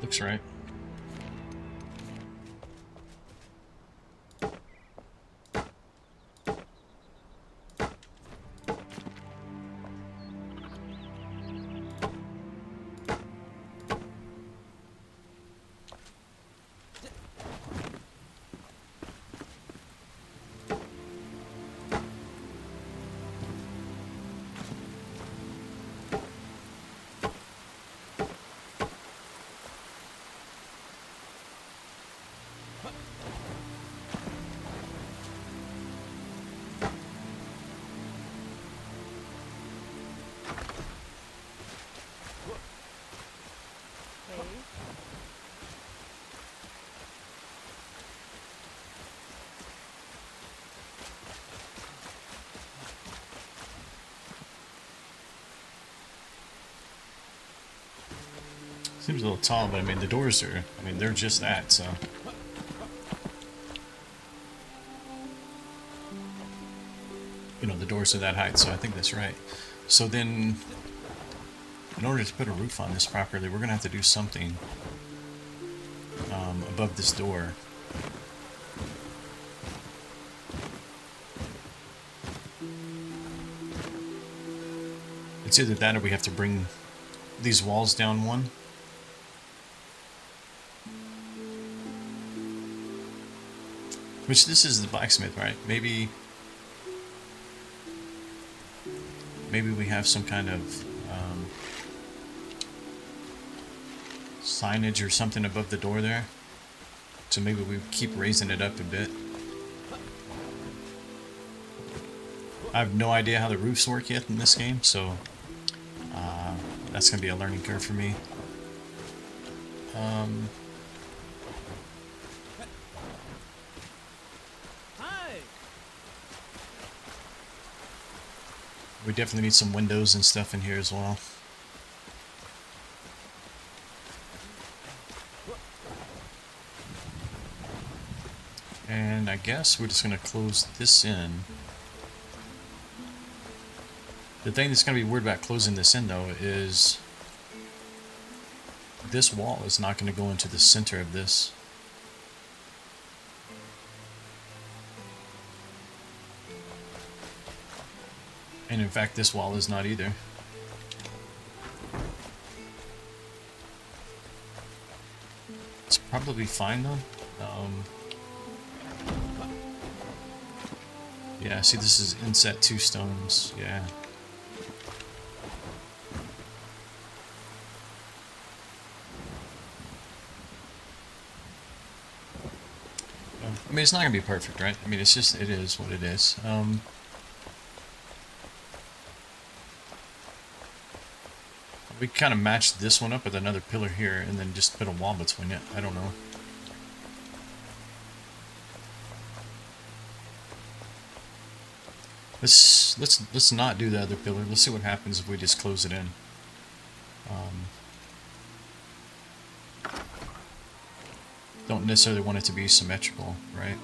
Looks right. Okay. Seems a little tall, but I mean the doors are, I mean they're just that, so. You know, the doors are that height, so I think that's right. So then, in order to put a roof on this properly, we're gonna have to do something above this door. It's either that or we have to bring these walls down one. Which this is the blacksmith, right? Maybe we have some kind of signage or something above the door there. So maybe we keep raising it up a bit. I have no idea how the roofs work yet in this game, so that's going to be a learning curve for me. Hi. We definitely need some windows and stuff in here as well. And I guess we're just going to close this in. The thing that's going to be weird about closing this in, though, is this wall is not going to go into the center of this. And in fact, this wall is not either. It's probably fine, though. Yeah, see, this is inset 2 stones. Yeah. I mean, it's not going to be perfect, right? I mean, it's just, it is what it is. We kind of match this one up with another pillar here and then just put a wall between it. I don't know. Let's not do the other pillar. Let's see what happens if we just close it in. Don't necessarily want it to be symmetrical, right?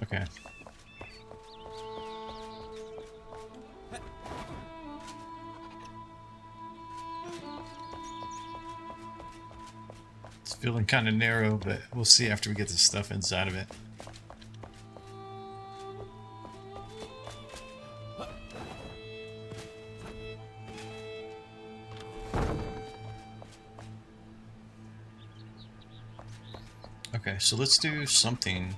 Okay. It's feeling kind of narrow, but we'll see after we get the stuff inside of it. Okay, so let's do something.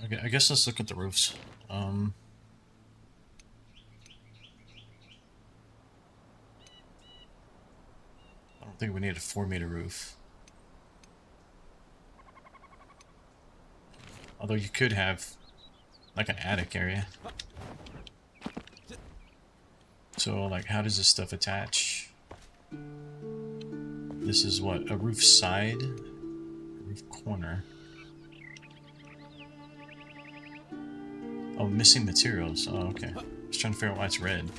Okay, I guess let's look at the roofs. don't think we need a 4-meter roof. Although you could have like an attic area. So like how does this stuff attach? This is what? A roof side? A roof corner. Oh, missing materials. Oh, okay. I was trying to figure out why it's red.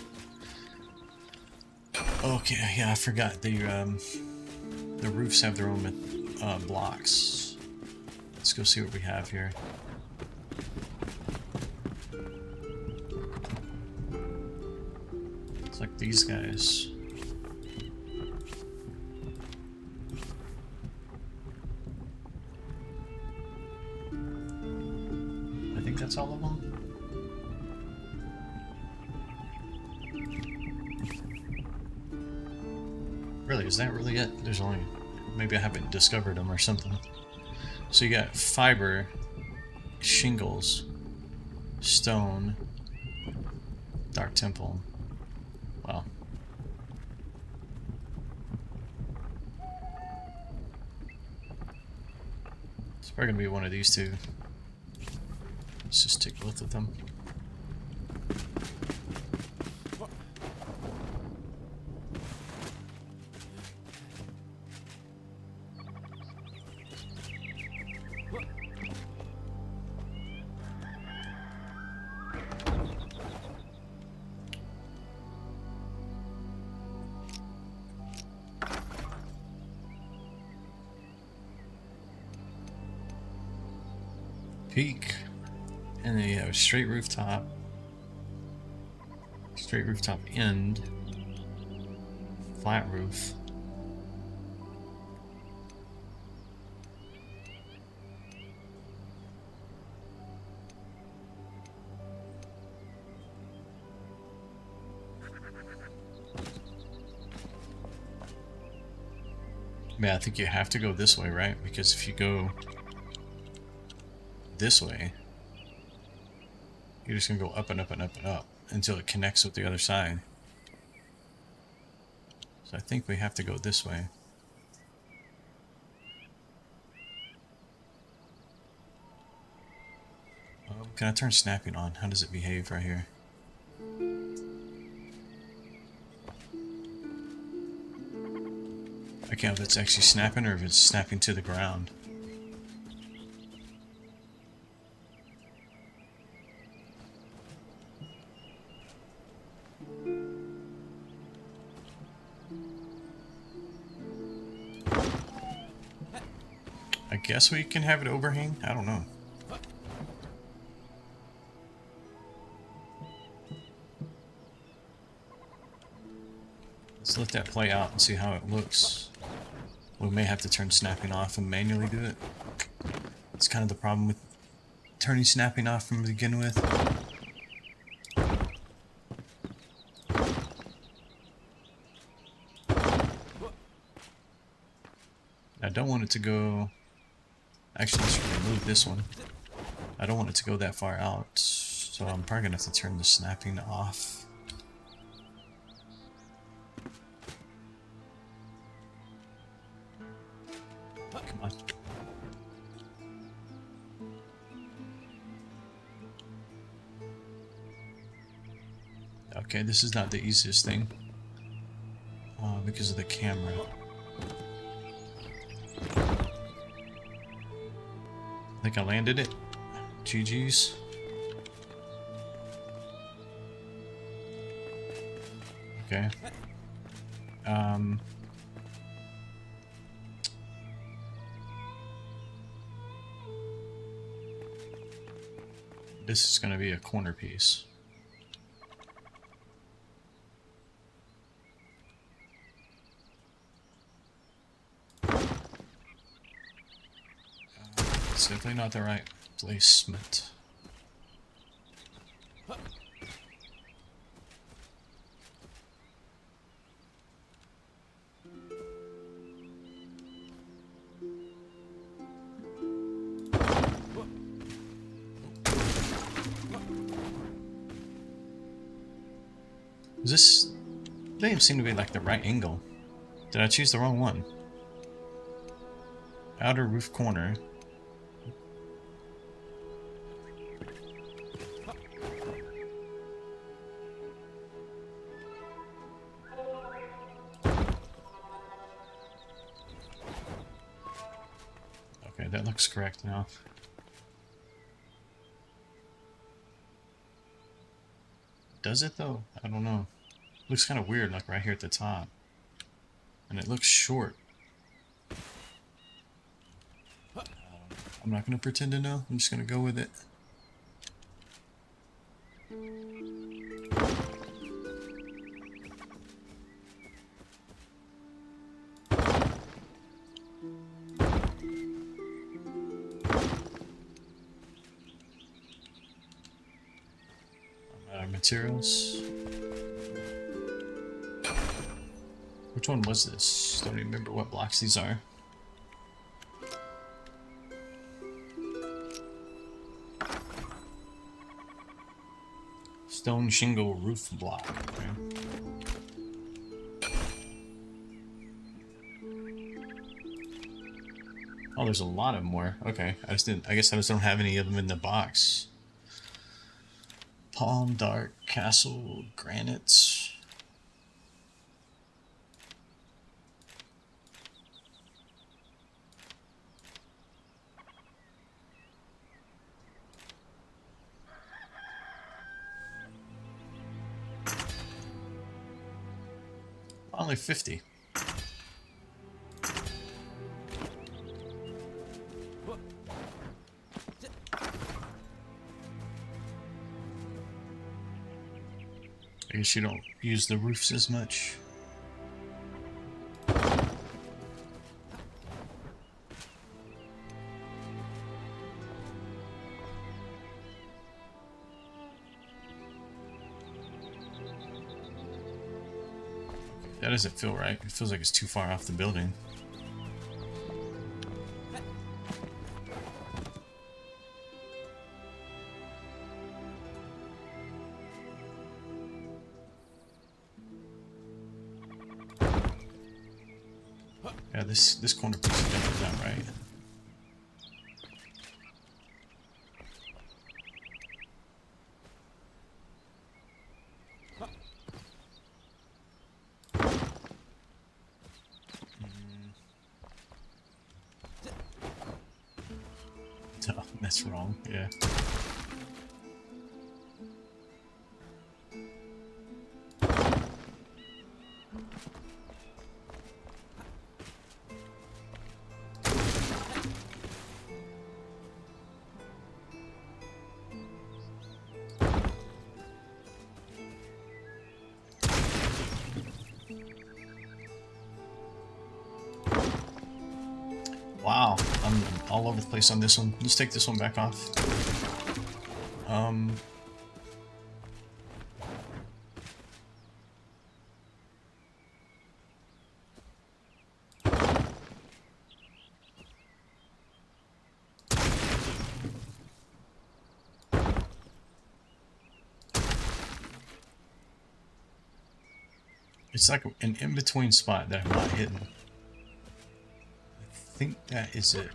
Okay, yeah, I forgot. The roofs have their own blocks. Let's go see what we have here. It's like these guys. I think that's all of them. Really, is that really it? There's only... Maybe I haven't discovered them or something. So you got fiber, shingles, stone, dark temple. Wow. It's probably gonna be one of these two. Let's just take both of them. Peak, and then you have a straight rooftop end, flat roof. Yeah, I think you have to go this way, right? Because if you go this way, you're just gonna go up and up and up and up until it connects with the other side. So I think we have to go this way. Can I turn snapping on? How does it behave right here? I can't know if it's actually snapping or if it's snapping to the ground. I guess we can have it overhang? I don't know. Let's let that play out and see how it looks. We may have to turn snapping off and manually do it. It's kind of the problem with turning snapping off from the begin with. I don't want it to go... Actually, let's remove this one. I don't want it to go that far out, so I'm probably gonna have to turn the snapping off. Come on. Okay, this is not the easiest thing because of the camera. I think I landed it. GG's. Okay. This is going to be a corner piece. It's definitely not the right placement. Is this... They don't seem to be like the right angle. Did I choose the wrong one? Outer roof corner. Okay, that looks correct now. Does it though? I don't know. Looks kind of weird, like right here at the top. And it looks short. I'm not going to pretend to know. I'm just going to go with it. I'm out of materials. Which one was this? Don't even remember what blocks these are. Stone shingle roof block. Okay. Oh, there's a lot of more. Okay, I guess I just don't have any of them in the box. Palm, dark, castle, granite. Only 50. I guess you don't use the roofs as much. That doesn't feel right. It feels like it's too far off the building. Yeah, this corner piece is definitely not right. No, that's wrong. Yeah. Wow, I'm all over the place on this one. Let's take this one back off. It's like an in-between spot that I'm not hitting. I think that is it.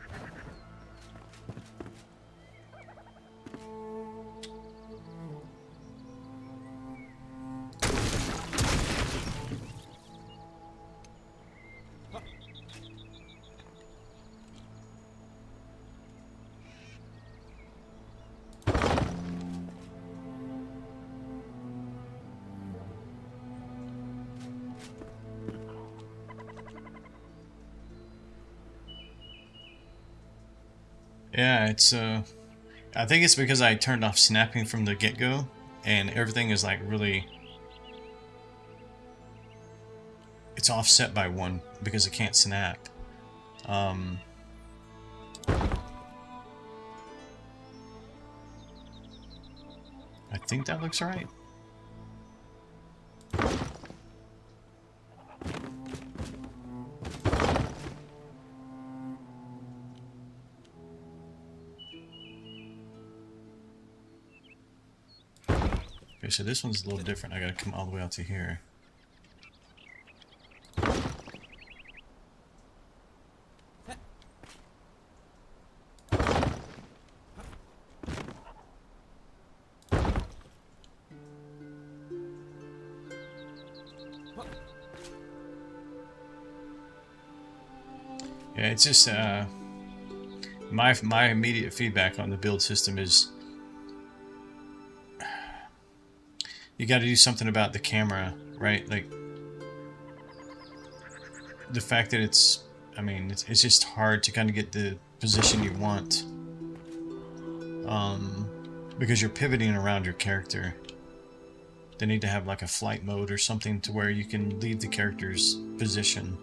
Yeah, it's I think it's because I turned off snapping from the get-go and everything is like really, it's offset by 1 because it can't snap. I think that looks right. Okay, so this one's a little different. I gotta come all the way out to here. Yeah, it's just my immediate feedback on the build system is you got to do something about the camera, right? Like the fact that I mean, it's just hard to kind of get the position you want, because you're pivoting around your character. They need to have like a flight mode or something to where you can leave the character's position.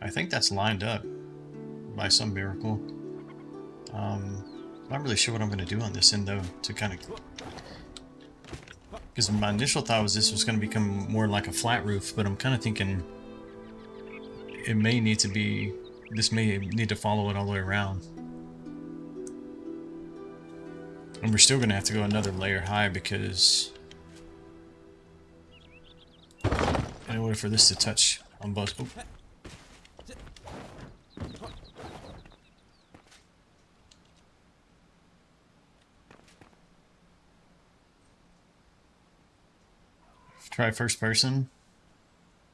I think that's lined up by some miracle. I'm not really sure what I'm going to do on this end though, to kind of, because my initial thought was this was going to become more like a flat roof, but I'm kind of thinking it may need to be, this may need to follow it all the way around. And we're still going to have to go another layer high because in order for this to touch on both. Oh. Try first person.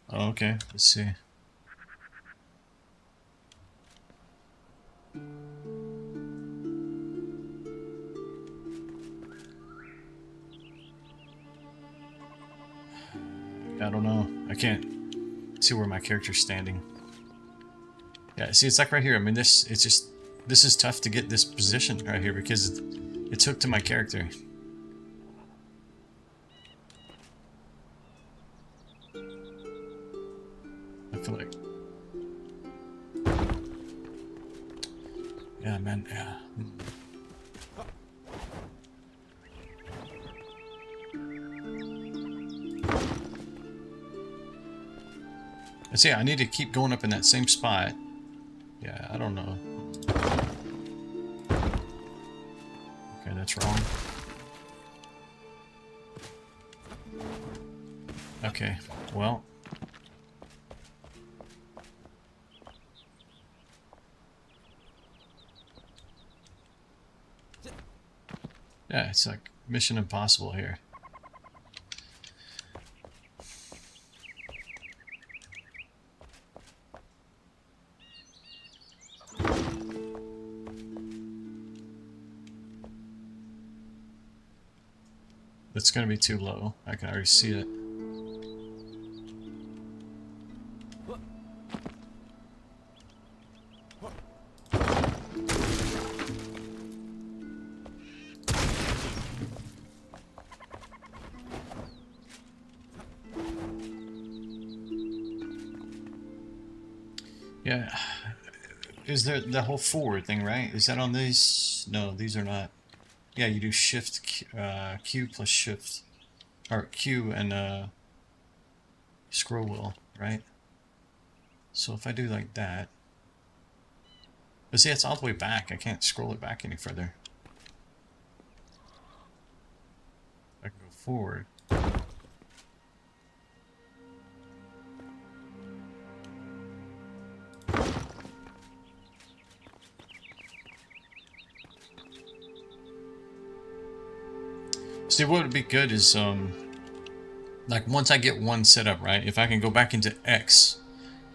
Oh, okay, let's see. I don't know. I can't see where my character's standing. Yeah, see, it's like right here. I mean, this is tough to get this position right here because it's hooked to my character. I feel like, yeah, man, yeah. And see, I need to keep going up in that same spot. Yeah, I don't know. Okay, that's wrong. Okay, well. Yeah, it's like Mission Impossible here. It's going to be too low. I can already see it. Yeah. Is there the whole forward thing, right? Is that on these? No, these are not. Yeah, you do shift, Q plus shift. Or Q and scroll wheel, right? So if I do like that. But see, it's all the way back. I can't scroll it back any further. I can go forward. See, what would be good is, like once I get one set up, right? If I can go back into X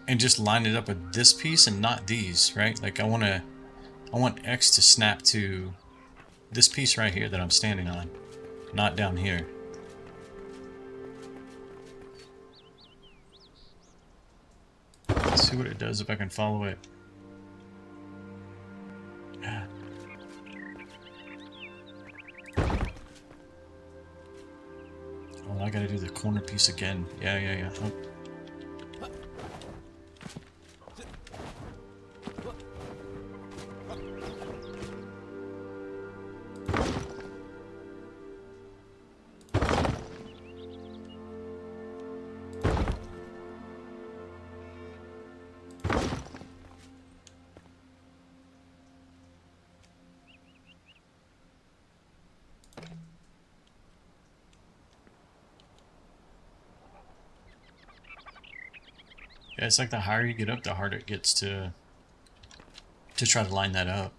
and just line it up with this piece and not these, right? Like I want X to snap to this piece right here that I'm standing on, not down here. Let's see what it does if I can follow it. Yeah. Oh, I gotta do the corner piece again. Yeah. Oh. Yeah, it's like the higher you get up, the harder it gets to try to line that up.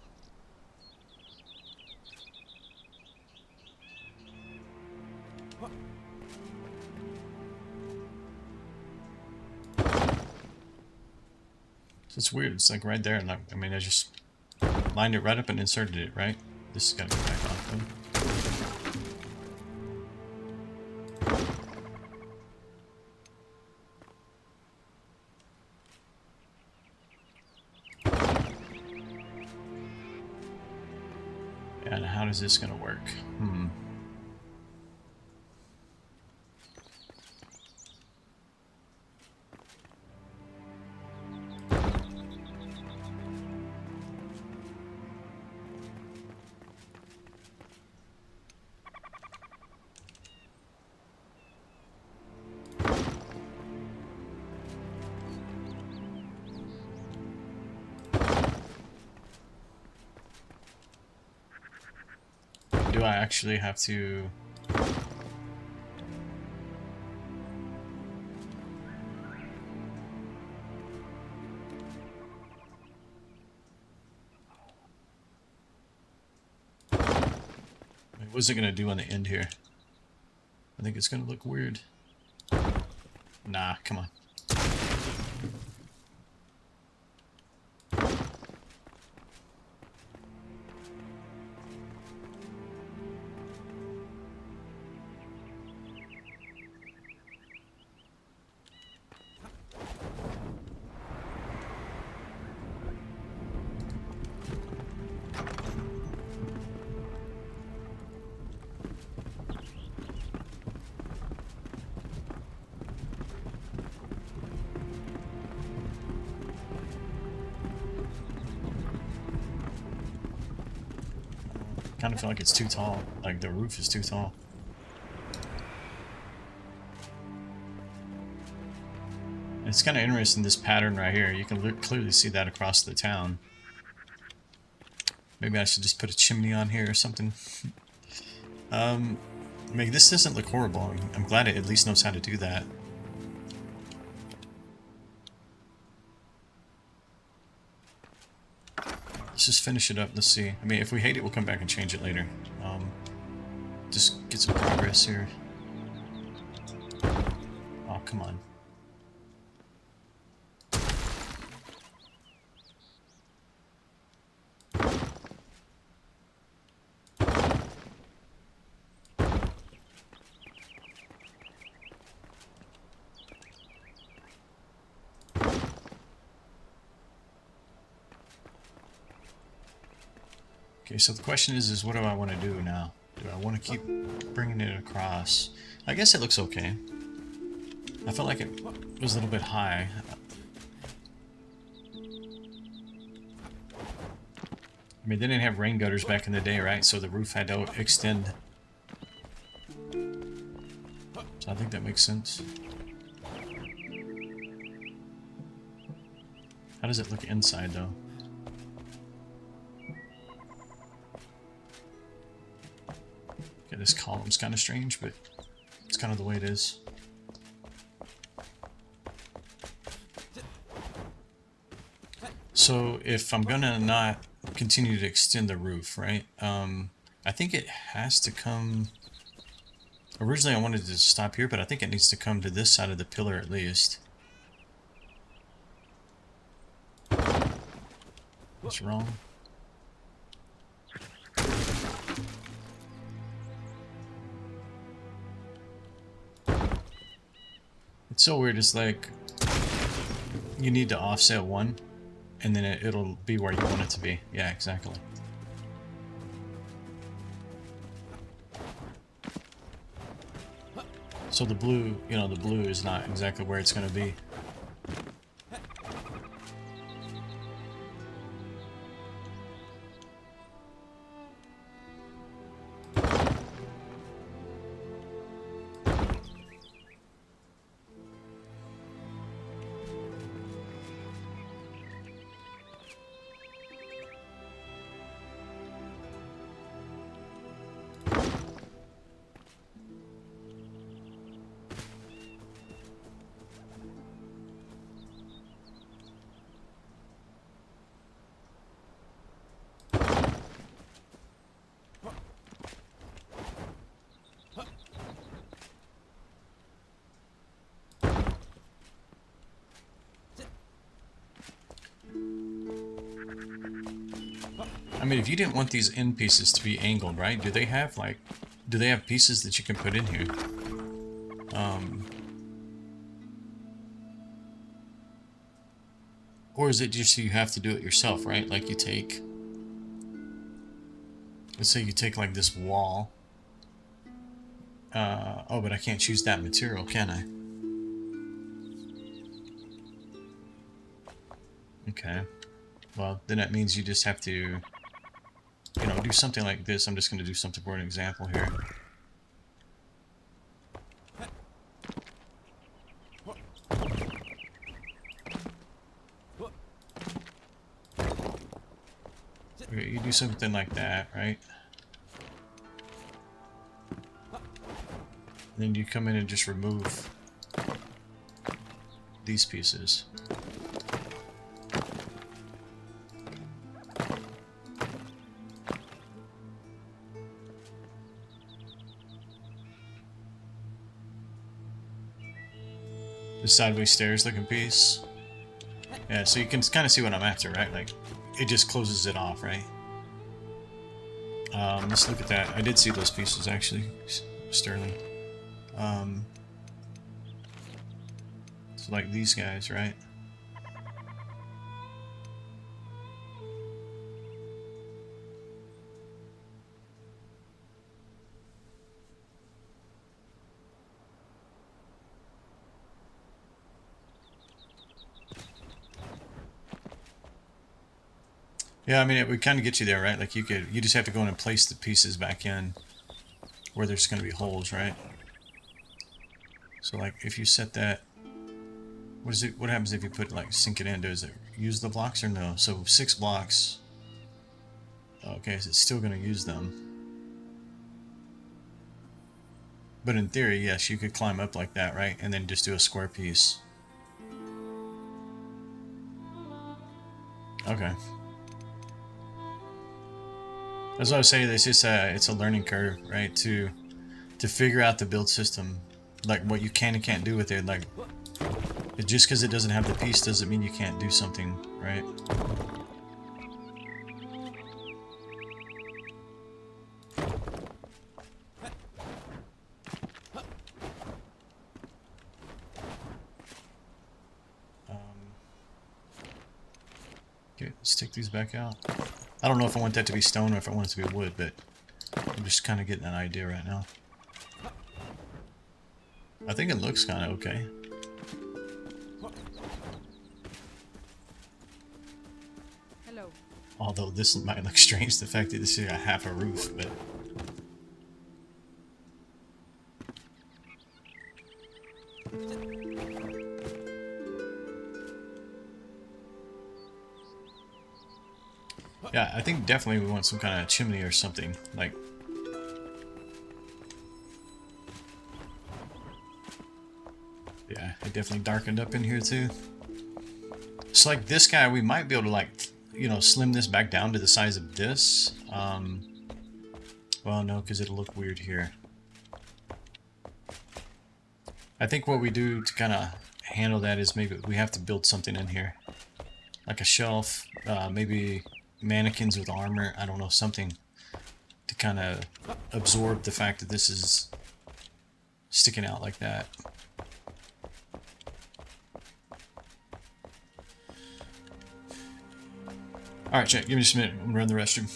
So it's weird. It's like right there, and I mean, I just lined it right up and inserted it, right? This has got to go back off, though. And how is this going to work? Do I actually have to... What's it going to do on the end here? I think it's going to look weird. Nah, come on. Kind of feel like it's too tall. Like the roof is too tall. It's kind of interesting, this pattern right here. You can clearly see that across the town. Maybe I should just put a chimney on here or something. I mean, this doesn't look horrible. I'm glad it at least knows how to do that. Let's just finish it up. Let's see. I mean, if we hate it, we'll come back and change it later. Just get some progress here. Oh, come on. Okay, so the question is what do I want to do now? Do I want to keep bringing it across? I guess it looks okay. I felt like it was a little bit high. I mean, they didn't have rain gutters back in the day, right? So the roof had to extend. So I think that makes sense. How does it look inside, though? Okay, this column's kind of strange, but it's kind of the way it is. So if I'm gonna not continue to extend the roof, right? I think it has to come... Originally I wanted to stop here, but I think it needs to come to this side of the pillar at least. What's wrong? It's so weird. It's like you need to offset one, and then it'll be where you want it to be. Yeah, exactly. So the blue, you know, the blue is not exactly where it's going to be. mean, if you didn't want these end pieces to be angled, right? Do they have pieces that you can put in here? Or is it just you have to do it yourself, right? Like you take, let's say you take like this wall. Oh, but I can't choose that material, can I? Okay. Well, then that means you just have to, you know, do something like this. I'm just going to do something for an example here. Okay, you do something like that, right? Then you come in and just remove these pieces. The sideways stairs looking piece. Yeah, so you can kind of see what I'm after, right? Like, it just closes it off, right? Let's look at that. I did see those pieces, actually, Sterling. So like these guys, right? Yeah, I mean, it would kind of get you there, right? Like you just have to go in and place the pieces back in where there's going to be holes, right? So like if you set that, what happens if you put like sink it in? Does it use the blocks or no? So 6 blocks. Okay, so it's still going to use them. But in theory, yes, you could climb up like that, right? And then just do a square piece. Okay. As I was saying, it's a learning curve, right? To figure out the build system, like what you can and can't do with it. Like, just because it doesn't have the piece doesn't mean you can't do something, right? Okay, let's take these back out. I don't know if I want that to be stone or if I want it to be wood, but I'm just kind of getting an idea right now. I think it looks kind of okay. Hello. Although this might look strange, the fact that this is got half a roof, but... Yeah, I think definitely we want some kind of chimney or something, like... Yeah, it definitely darkened up in here too. So like this guy, we might be able to like, you know, slim this back down to the size of this. Well, no, because it'll look weird here. I think what we do to kind of handle that is maybe we have to build something in here. Like a shelf, maybe mannequins with armor, I don't know, something to kind of absorb the fact that this is sticking out like that. Alright, chat, give me just a minute. I'm gonna run the restroom.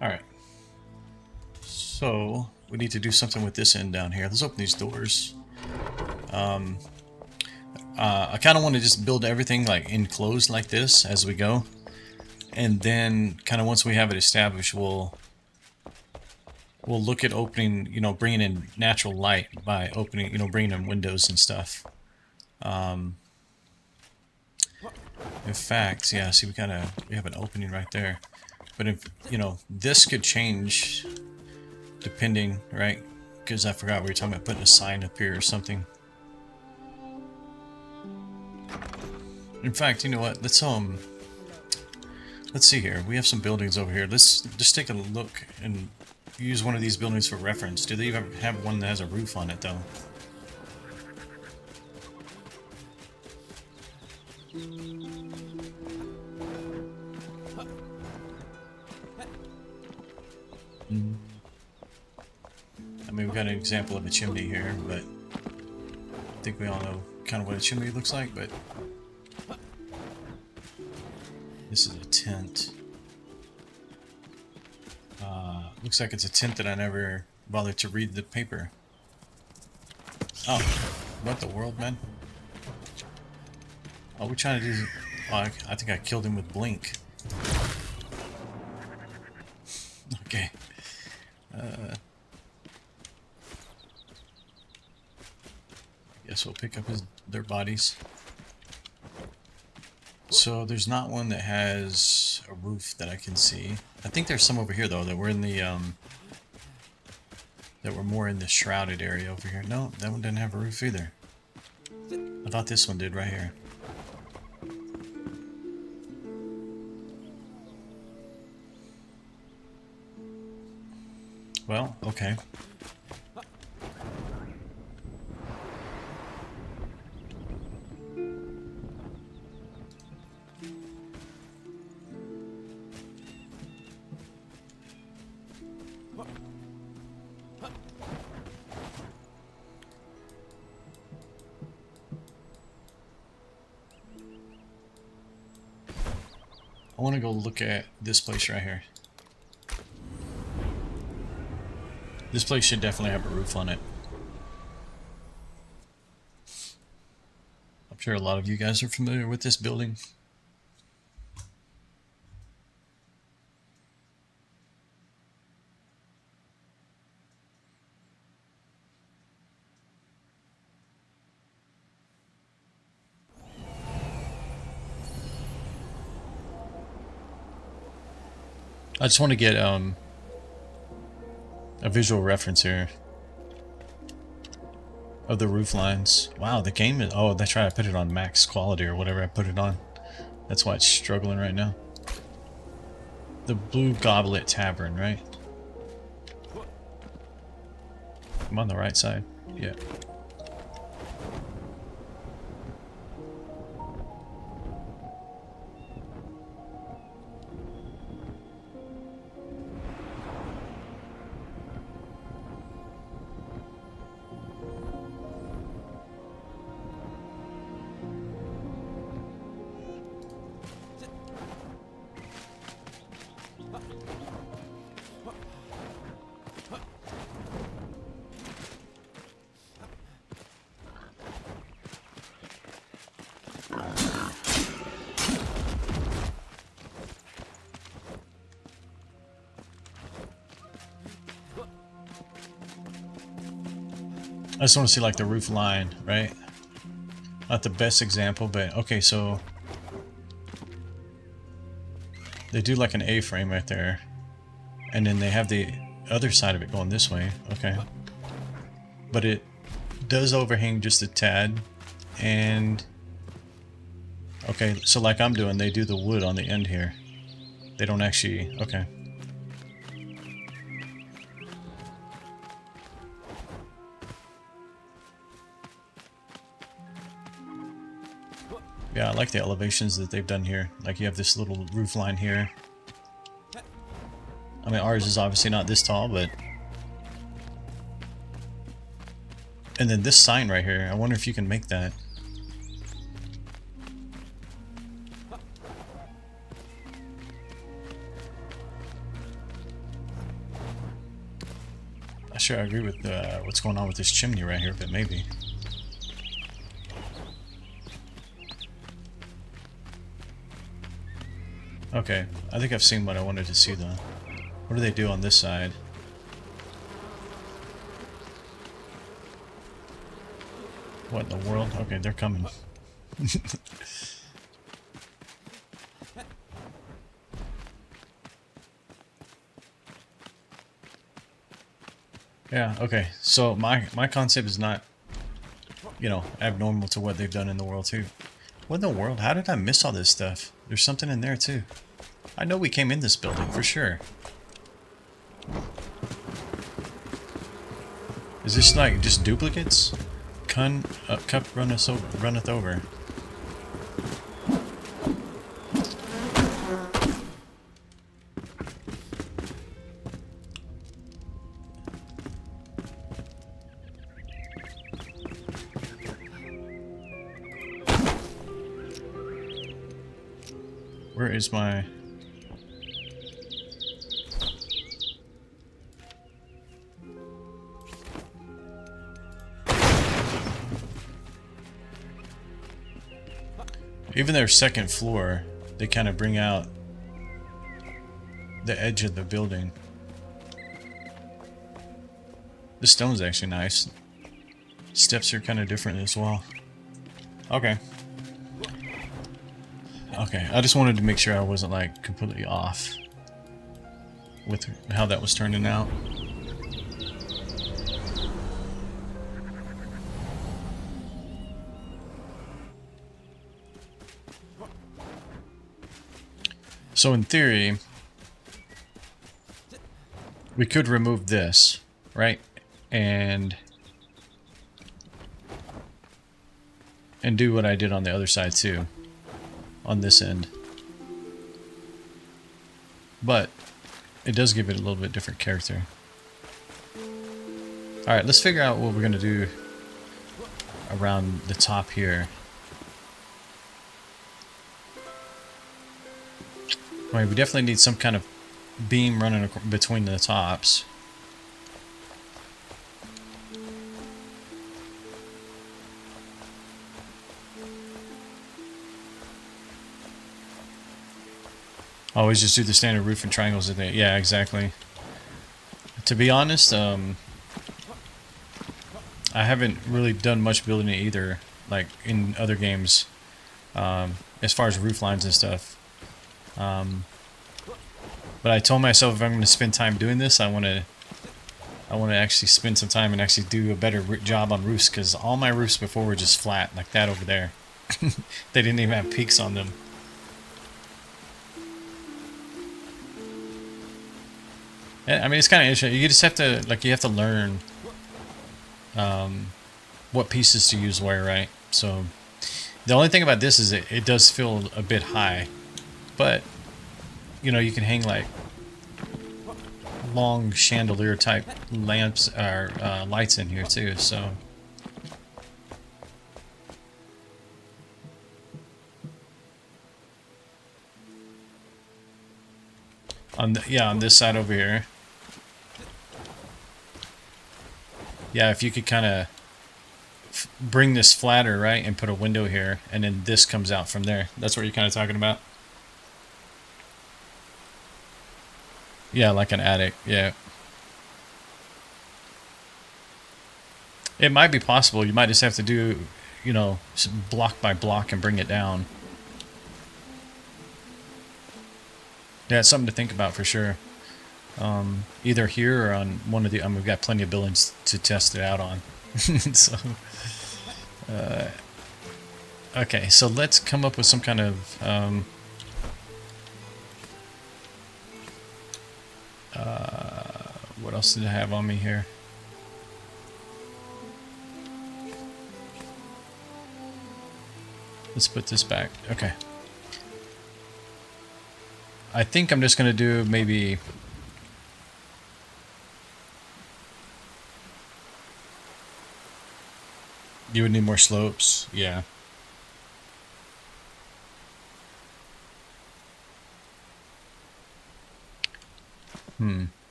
Alright. So, we need to do something with this end down here. Let's open these doors. I kind of want to just build everything like enclosed like this as we go. And then kind of once we have it established, we'll look at opening, you know, bringing in natural light by opening, you know, bringing in windows and stuff. In fact, yeah, see, we have an opening right there. But if, you know, this could change depending, right? Because I forgot we were talking about putting a sign up here or something. In fact, you know what? Let's see here. We have some buildings over here. Let's just take a look and use one of these buildings for reference. Do they even have one that has a roof on it, though? I mean, we've got an example of a chimney here, but I think we all know kind of what a chimney looks like, but this is a tent. Looks like it's a tent that I never bothered to read the paper. Oh, what the world, man? Oh, we're trying to do... Oh, I think I killed him with Blink. Okay. Guess we'll pick up their bodies. So there's not one that has a roof that I can see. I think there's some over here though that were in the that were more in the shrouded area over here. No, that one didn't have a roof either. I thought this one did right here. Well, okay. I want to go look at this place right here. This place should definitely have a roof on it. I'm sure a lot of you guys are familiar with this building. I just want to get a visual reference here of the roof lines. Wow, the game is... Oh, that's right, I put it on max quality or whatever I put it on. That's why it's struggling right now. The Blue Goblet Tavern, right? I'm on the right side. Yeah. I just want to see like the roof line, right? Not the best example, but okay, so they do like an A-frame right there, and then they have the other side of it going this way. Okay, but it does overhang just a tad, and okay, so like I'm doing, they do the wood on the end here. They don't actually... Okay. Yeah, I like the elevations that they've done here. Like you have this little roof line here. I mean, ours is obviously not this tall, but... And then this sign right here, I wonder if you can make that. sure I agree with what's going on with this chimney right here, but maybe. Okay, I think I've seen what I wanted to see though. What do they do on this side? What in the world? Okay, they're coming. Yeah, okay. So my concept is not, you know, abnormal to what they've done in the world too. What in the world? How did I miss all this stuff? There's something in there too. I know we came in this building for sure. Is this like just duplicates? Cup runneth over. Where is my... Even their second floor, they kind of bring out the edge of the building. The stone's actually nice. Steps are kind of different as well. Okay. Okay, I just wanted to make sure I wasn't like completely off with how that was turning out. So in theory, we could remove this, right? And do what I did on the other side too, on this end. But it does give it a little bit different character. Alright, let's figure out what we're going to do around the top here. Right, we definitely need some kind of beam running between the tops. Always just do the standard roof and triangles. Yeah, exactly. To be honest, I haven't really done much building it either, like in other games, as far as roof lines and stuff. But I told myself if I'm going to spend time doing this, I want to actually spend some time and actually do a better job on roofs, because all my roofs before were just flat, like that over there. They didn't even have peaks on them. I mean, it's kind of interesting. You just have to, like, you have to learn what pieces to use where, right? So the only thing about this is it does feel a bit high, but you know, you can hang like long chandelier type lamps or lights in here too. So on this side over here. Yeah, if you could kind of bring this flatter, right, and put a window here, and then this comes out from there. That's what you're kind of talking about. Yeah, like an attic, yeah. It might be possible. You might just have to do, you know, block by block and bring it down. Yeah, it's something to think about for sure. Either here or on one of the... we've got plenty of buildings to test it out on. So, okay, so let's come up with some kind of... what else did I have on me here? Let's put this back. Okay. I think I'm just going to do maybe... You would need more slopes, yeah.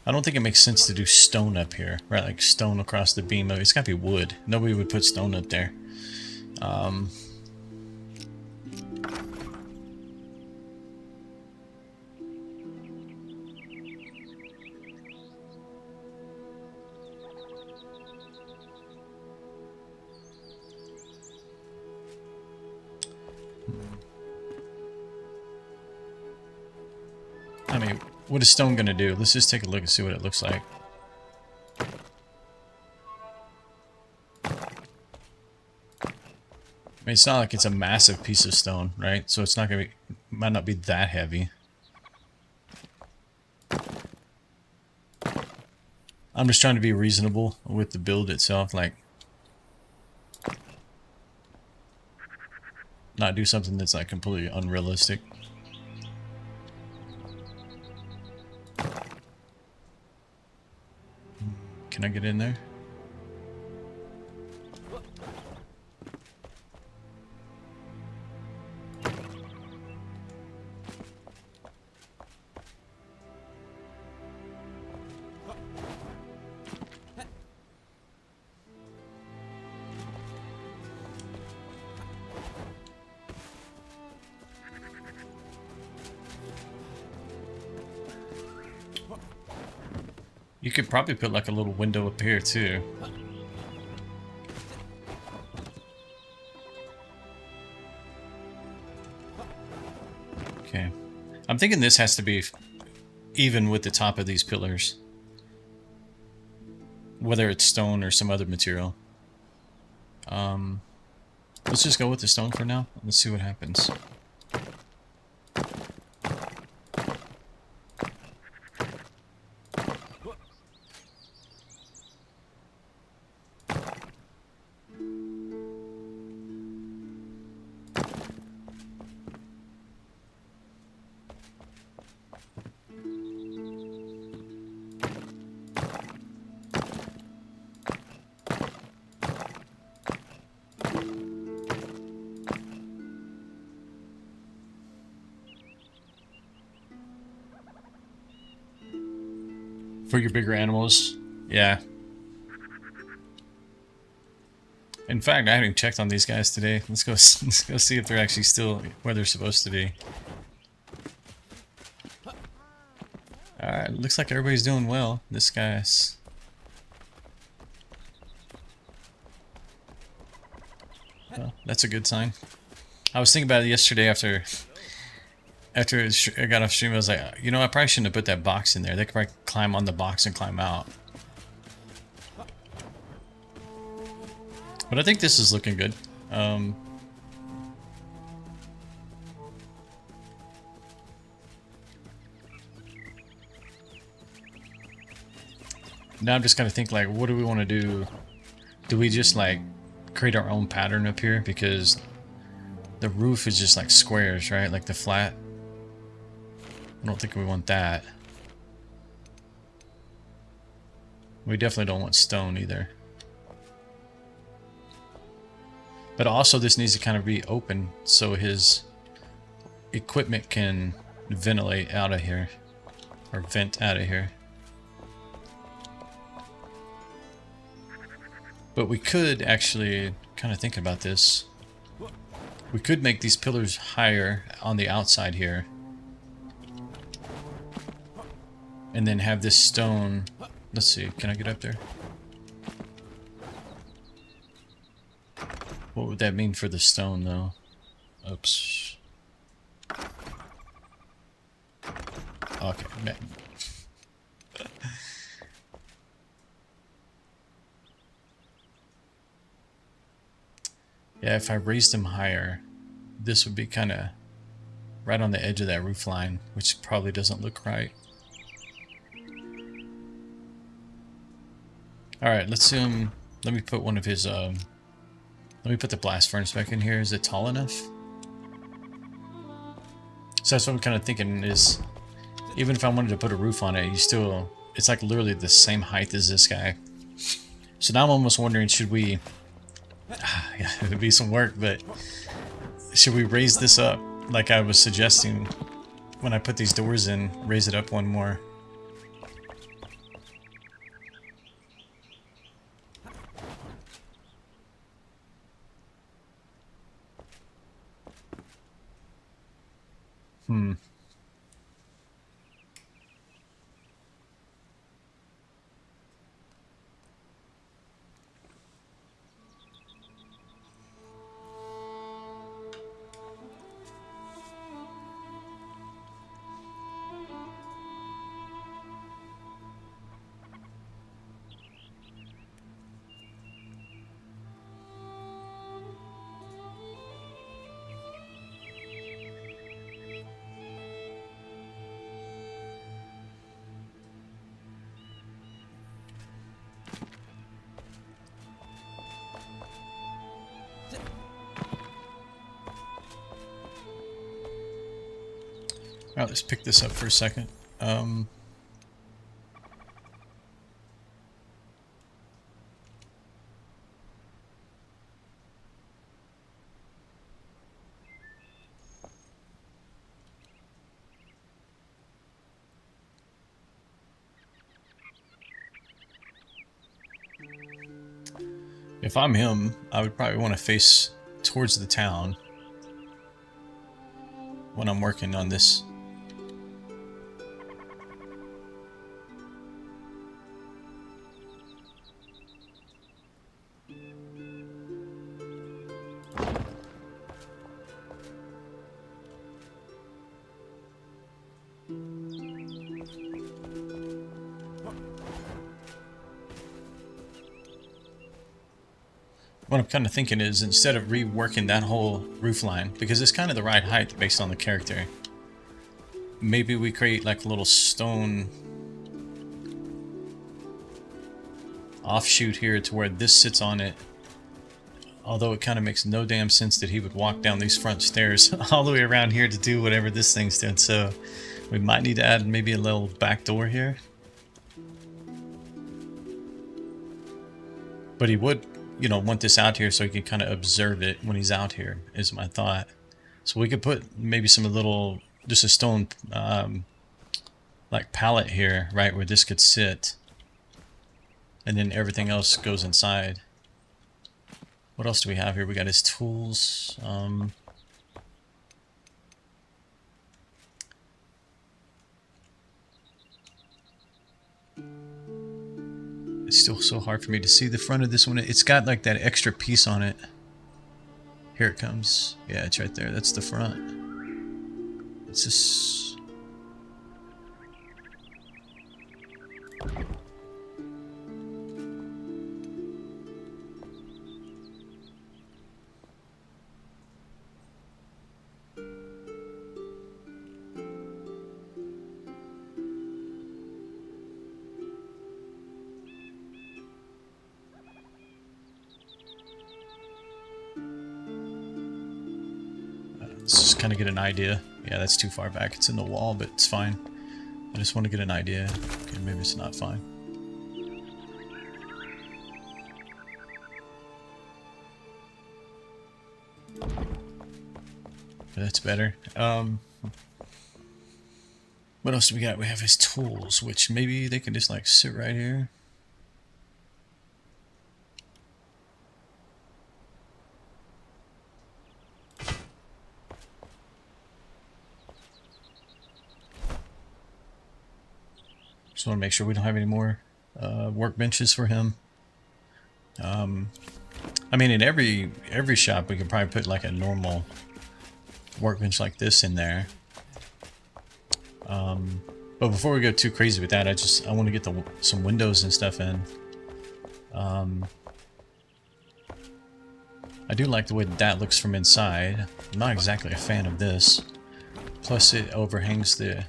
I don't think it makes sense to do stone up here, right? Like stone across the beam. It's got to be wood. Nobody would put stone up there. I mean, what is stone going to do? Let's just take a look and see what it looks like. I mean, it's not like it's a massive piece of stone, right? So it's not going to be, might not be that heavy. I'm just trying to be reasonable with the build itself, like not do something that's like completely unrealistic. Can I get in there? You could probably put like a little window up here too. Okay. I'm thinking this has to be even with the top of these pillars. Whether it's stone or some other material. Let's just go with the stone for now. Let's see what happens. For your bigger animals, yeah. In fact, I haven't checked on these guys today. Let's go see if they're actually still where they're supposed to be. Alright, looks like everybody's doing well. This guy's... Well, that's a good sign. I was thinking about it yesterday after I got off stream. I was like, you know, I probably shouldn't have put that box in there. They could probably climb on the box and climb out. But I think this is looking good. Now I'm just kind of think like, what do we want to do? Do we just like create our own pattern up here? Because the roof is just like squares, right? Like the flat. I don't think we want that. We definitely don't want stone either. But also this needs to kind of be open so his equipment can ventilate out of here. Or vent out of here. But we could actually, kind of think about this. We could make these pillars higher on the outside here. And then have this stone... Let's see, can I get up there? What would that mean for the stone, though? Oops. Okay, man. Yeah, if I raised them higher, this would be kind of right on the edge of that roof line, which probably doesn't look right. Alright, let's let me put one of his, let me put the blast furnace back in here. Is it tall enough? So that's what I'm kind of thinking is, even if I wanted to put a roof on it, it's like literally the same height as this guy. So now I'm almost wondering, should we, yeah, it'd be some work, but should we raise this up like I was suggesting when I put these doors in, raise it up one more? Alright, let's pick this up for a second. If I'm him, I would probably want to face towards the town when I'm working on this. What I'm kind of thinking is, instead of reworking that whole roof line, because it's kind of the right height based on the character, maybe we create like a little stone offshoot here to where this sits on it. Although it kind of makes no damn sense that he would walk down these front stairs all the way around here to do whatever this thing's doing. So we might need to add maybe a little back door here. But he would, you know, want this out here so he can kind of observe it when he's out here, is my thought. So we could put maybe some little, just a stone like pallet here, right, where this could sit. And then everything else goes inside. What else do we have here? We got his tools. It's still so hard for me to see the front of this one. It's got like that extra piece on it. Here it comes. Yeah, it's right there. That's the front. It's just... Let's just kind of get an idea. Yeah, that's too far back. It's in the wall, but it's fine. I just want to get an idea. Okay, maybe it's not fine. Okay, that's better. What else do we got? We have his tools, which maybe they can just like sit right here. Just want to make sure we don't have any more workbenches for him. I mean, in every shop we can probably put like a normal workbench like this in there. But before we go too crazy with that, I want to get some windows and stuff in. I do like the way that looks from inside. I'm not exactly a fan of this. Plus it overhangs the...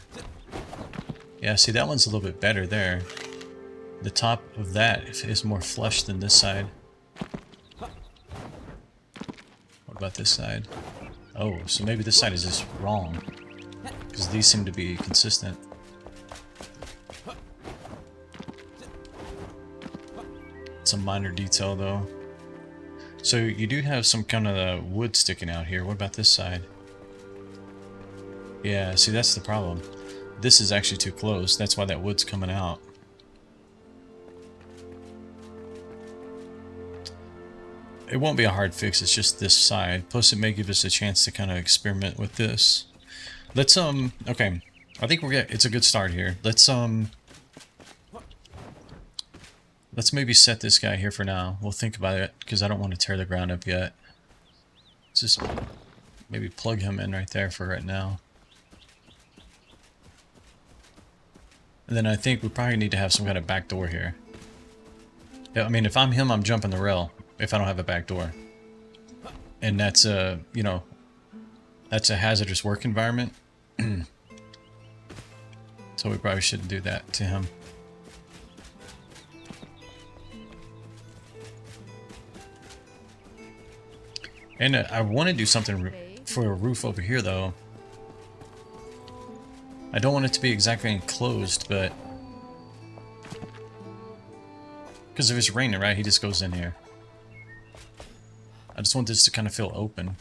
Yeah, see, that one's a little bit better there. The top of that is more flush than this side. What about this side? Oh, so maybe this side is just wrong. Because these seem to be consistent. It's a minor detail, though. So you do have some kind of wood sticking out here. What about this side? Yeah, see, that's the problem. This is actually too close. That's why that wood's coming out. It won't be a hard fix. It's just this side. Plus, it may give us a chance to kind of experiment with this. Let's okay. I think it's a good start here. Let's maybe set this guy here for now. We'll think about it because I don't want to tear the ground up yet. Let's just maybe plug him in right there for right now. And then I think we probably need to have some kind of back door here. Yeah, I mean, if I'm him, I'm jumping the rail if I don't have a back door. And that's a, you know, that's a hazardous work environment. So we probably shouldn't do that to him. And I want to do something for a roof over here, though. I don't want it to be exactly enclosed, but... because if it's raining, right, he just goes in here. I just want this to kind of feel open.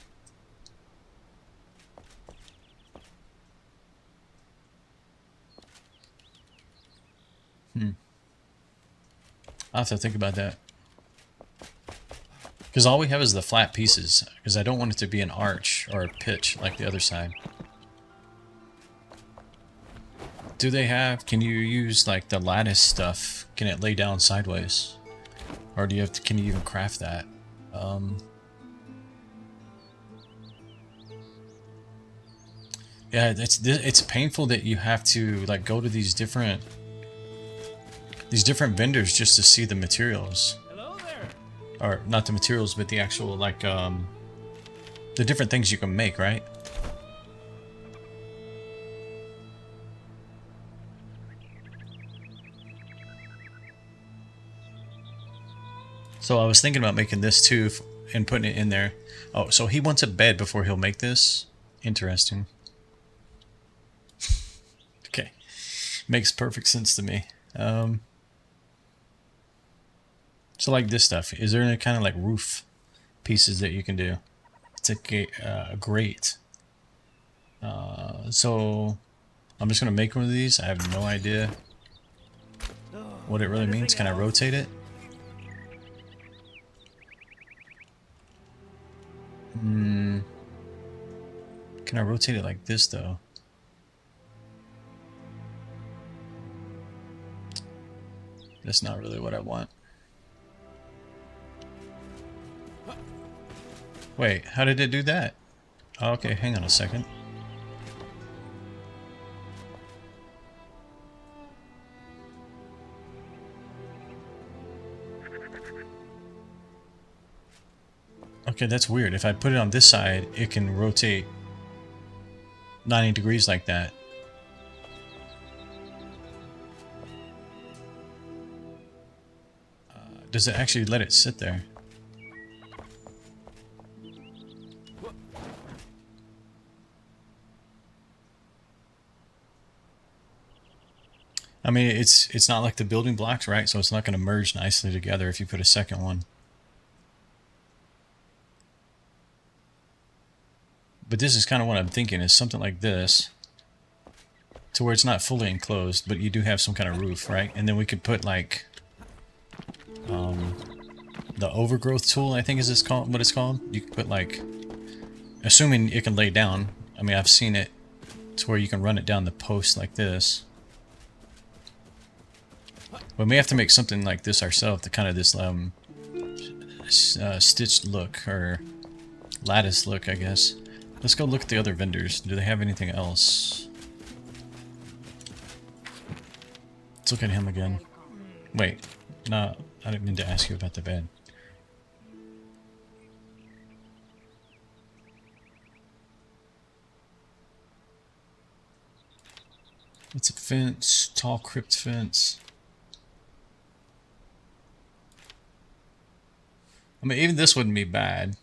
I'll have to think about that. Because all we have is the flat pieces. Because I don't want it to be an arch or a pitch like the other side. Do they have... can you use like the lattice stuff? Can it lay down sideways? Or do you have to... can you even craft that? Yeah, it's painful that you have to like go to these different vendors just to see the materials. Hello there. Or not the materials, but the actual like the different things you can make, right? So I was thinking about making this too and putting it in there. Oh, so he wants a bed before he'll make this? Interesting. Okay. Makes perfect sense to me. So like this stuff, is there any kind of like roof pieces that you can do? It's a grate. So I'm just gonna make one of these. I have no idea what it really means. Can I rotate it? Can I rotate it like this though? That's not really what I want. Wait, how did it do that? Oh, okay, hang on a second. Okay, that's weird. If I put it on this side, it can rotate 90 degrees like that. Does it actually let it sit there? I mean, it's not like the building blocks, right? So it's not going to merge nicely together if you put a second one. But this is kind of what I'm thinking, is something like this, to where it's not fully enclosed, but you do have some kind of roof, right? And then we could put like the overgrowth tool, I think is this called, what it's called. You could put like, assuming it can lay down. I mean, I've seen it to where you can run it down the post like this. But we have to make something like this ourselves, to kind of this stitched look, or lattice look, I guess. Let's go look at the other vendors. Do they have anything else? Let's look at him again. Wait, no, I didn't mean to ask you about the bed. It's a fence, tall crypt fence. I mean, even this wouldn't be bad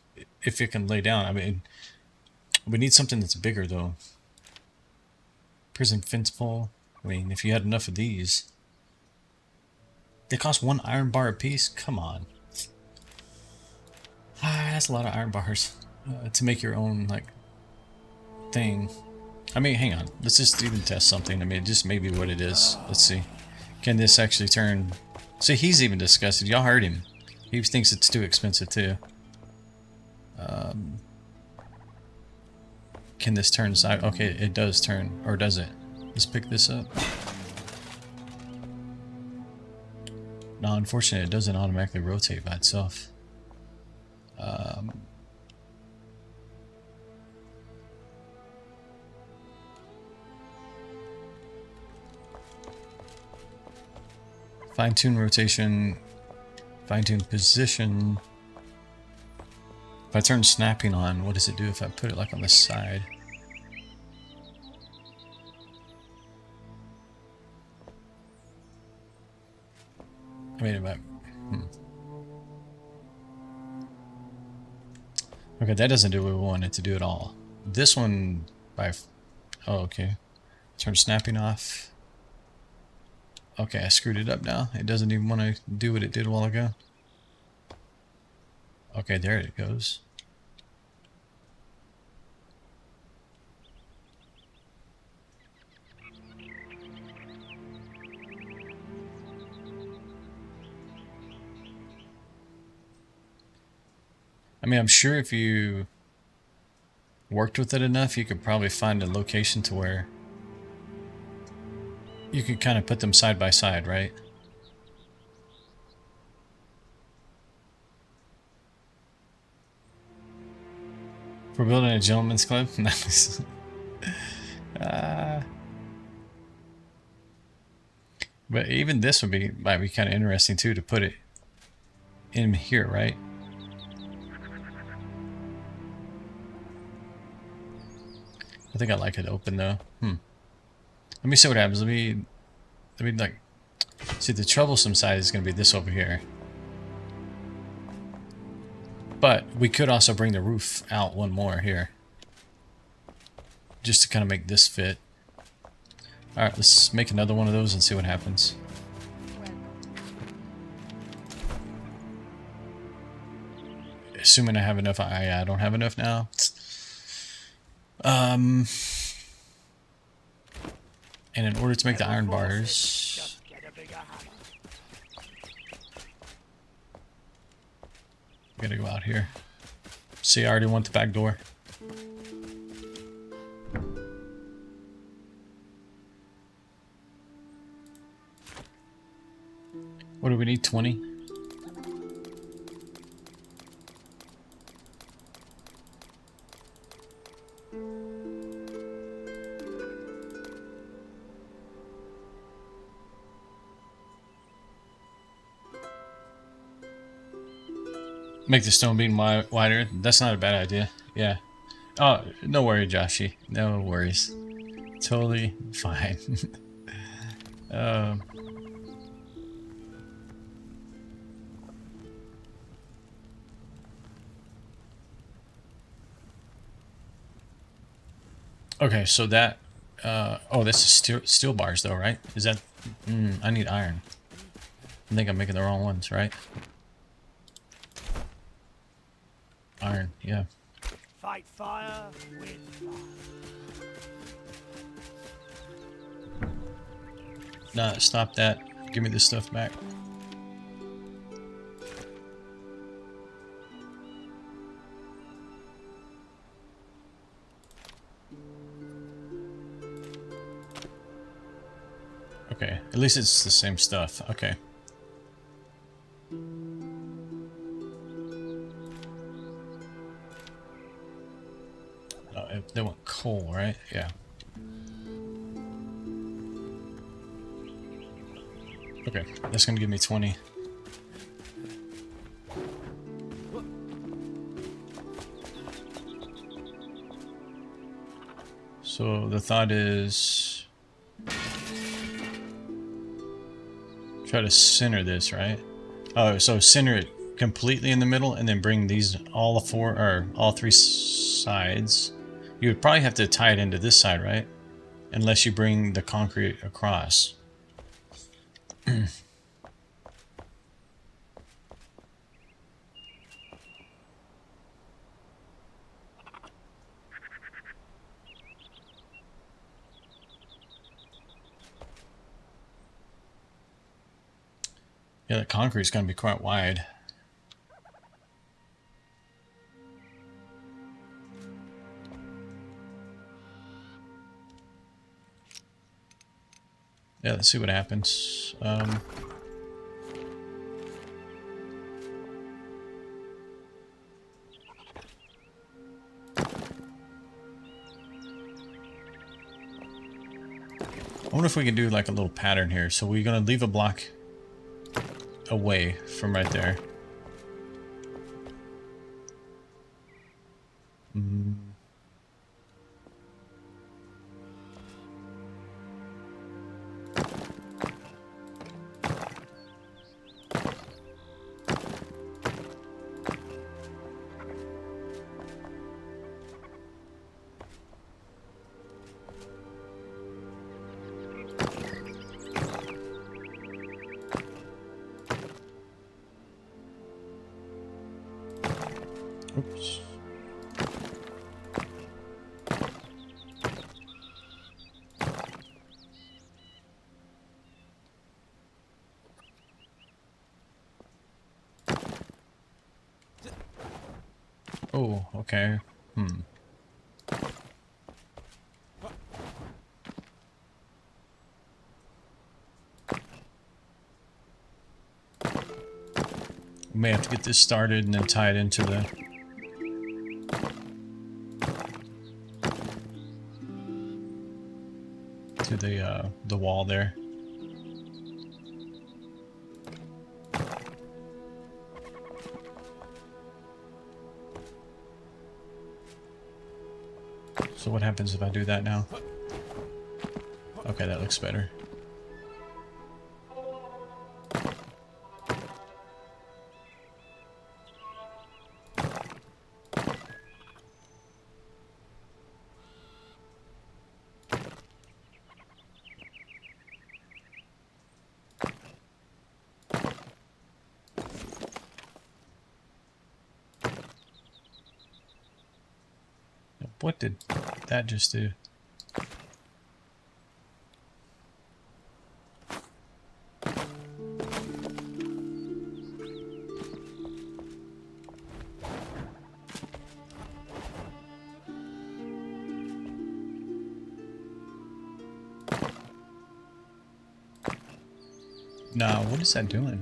if it can lay down. I mean, we need something that's bigger, though. Prison fence pole. I mean, if you had enough of these. They cost 1 iron bar a piece? Come on. Ah, that's a lot of iron bars to make your own, like, thing. I mean, hang on. Let's just even test something. I mean, just maybe what it is. Let's see. Can this actually turn... See, he's even disgusted. Y'all heard him. He thinks it's too expensive, too. Can this turn side? Okay, it does turn, or does it? Let's pick this up. No, unfortunately, it doesn't automatically rotate by itself. Fine-tune rotation, fine-tune position. If I turn snapping on, what does it do if I put it like on the side? Wait a minute. Okay, that doesn't do what we want it to do at all. This one, oh, okay. Turn snapping off. Okay, I screwed it up now. It doesn't even want to do what it did a while ago. Okay, there it goes. I mean, I'm sure if you worked with it enough, you could probably find a location to where you could kind of put them side by side, right? We're building a gentleman's club? Nice. But even this might be kind of interesting too, to put it in here, right? I think I like it open though. Let me see what happens. Let me like see, the troublesome side is going to be this over here. But we could also bring the roof out one more here, just to kind of make this fit. All right, let's make another one of those and see what happens. Assuming I have enough. I don't have enough now. And in order to make the iron bars, gotta go out here. See, I already want the back door. What do we need? 20? Make the stone beam wider. That's not a bad idea. Yeah. Oh, no worry, Joshy. No worries. Totally fine. Okay, so that... oh, this is steel bars, though, right? Is that... I need iron. I think I'm making the wrong ones, right? Iron, yeah. Fight fire with fire. Nah, stop that. Give me this stuff back. Okay, at least it's the same stuff. Okay. They want coal, right? Yeah. Okay, that's gonna give me 20. So the thought is try to center this, right? Oh, so center it completely in the middle and then bring these all three sides. You would probably have to tie it into this side, right? Unless you bring the concrete across. Yeah, the concrete's going to be quite wide. Yeah, let's see what happens. I wonder if we can do like a little pattern here. So we're gonna leave a block away from right there. Oops. Oh, okay. We may have to get this started and then tie it into the wall there. So what happens if I do that now? Okay, that looks better. What did that just do? No, what is that doing?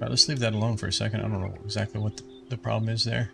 Alright, let's leave that alone for a second. I don't know exactly what the problem is there.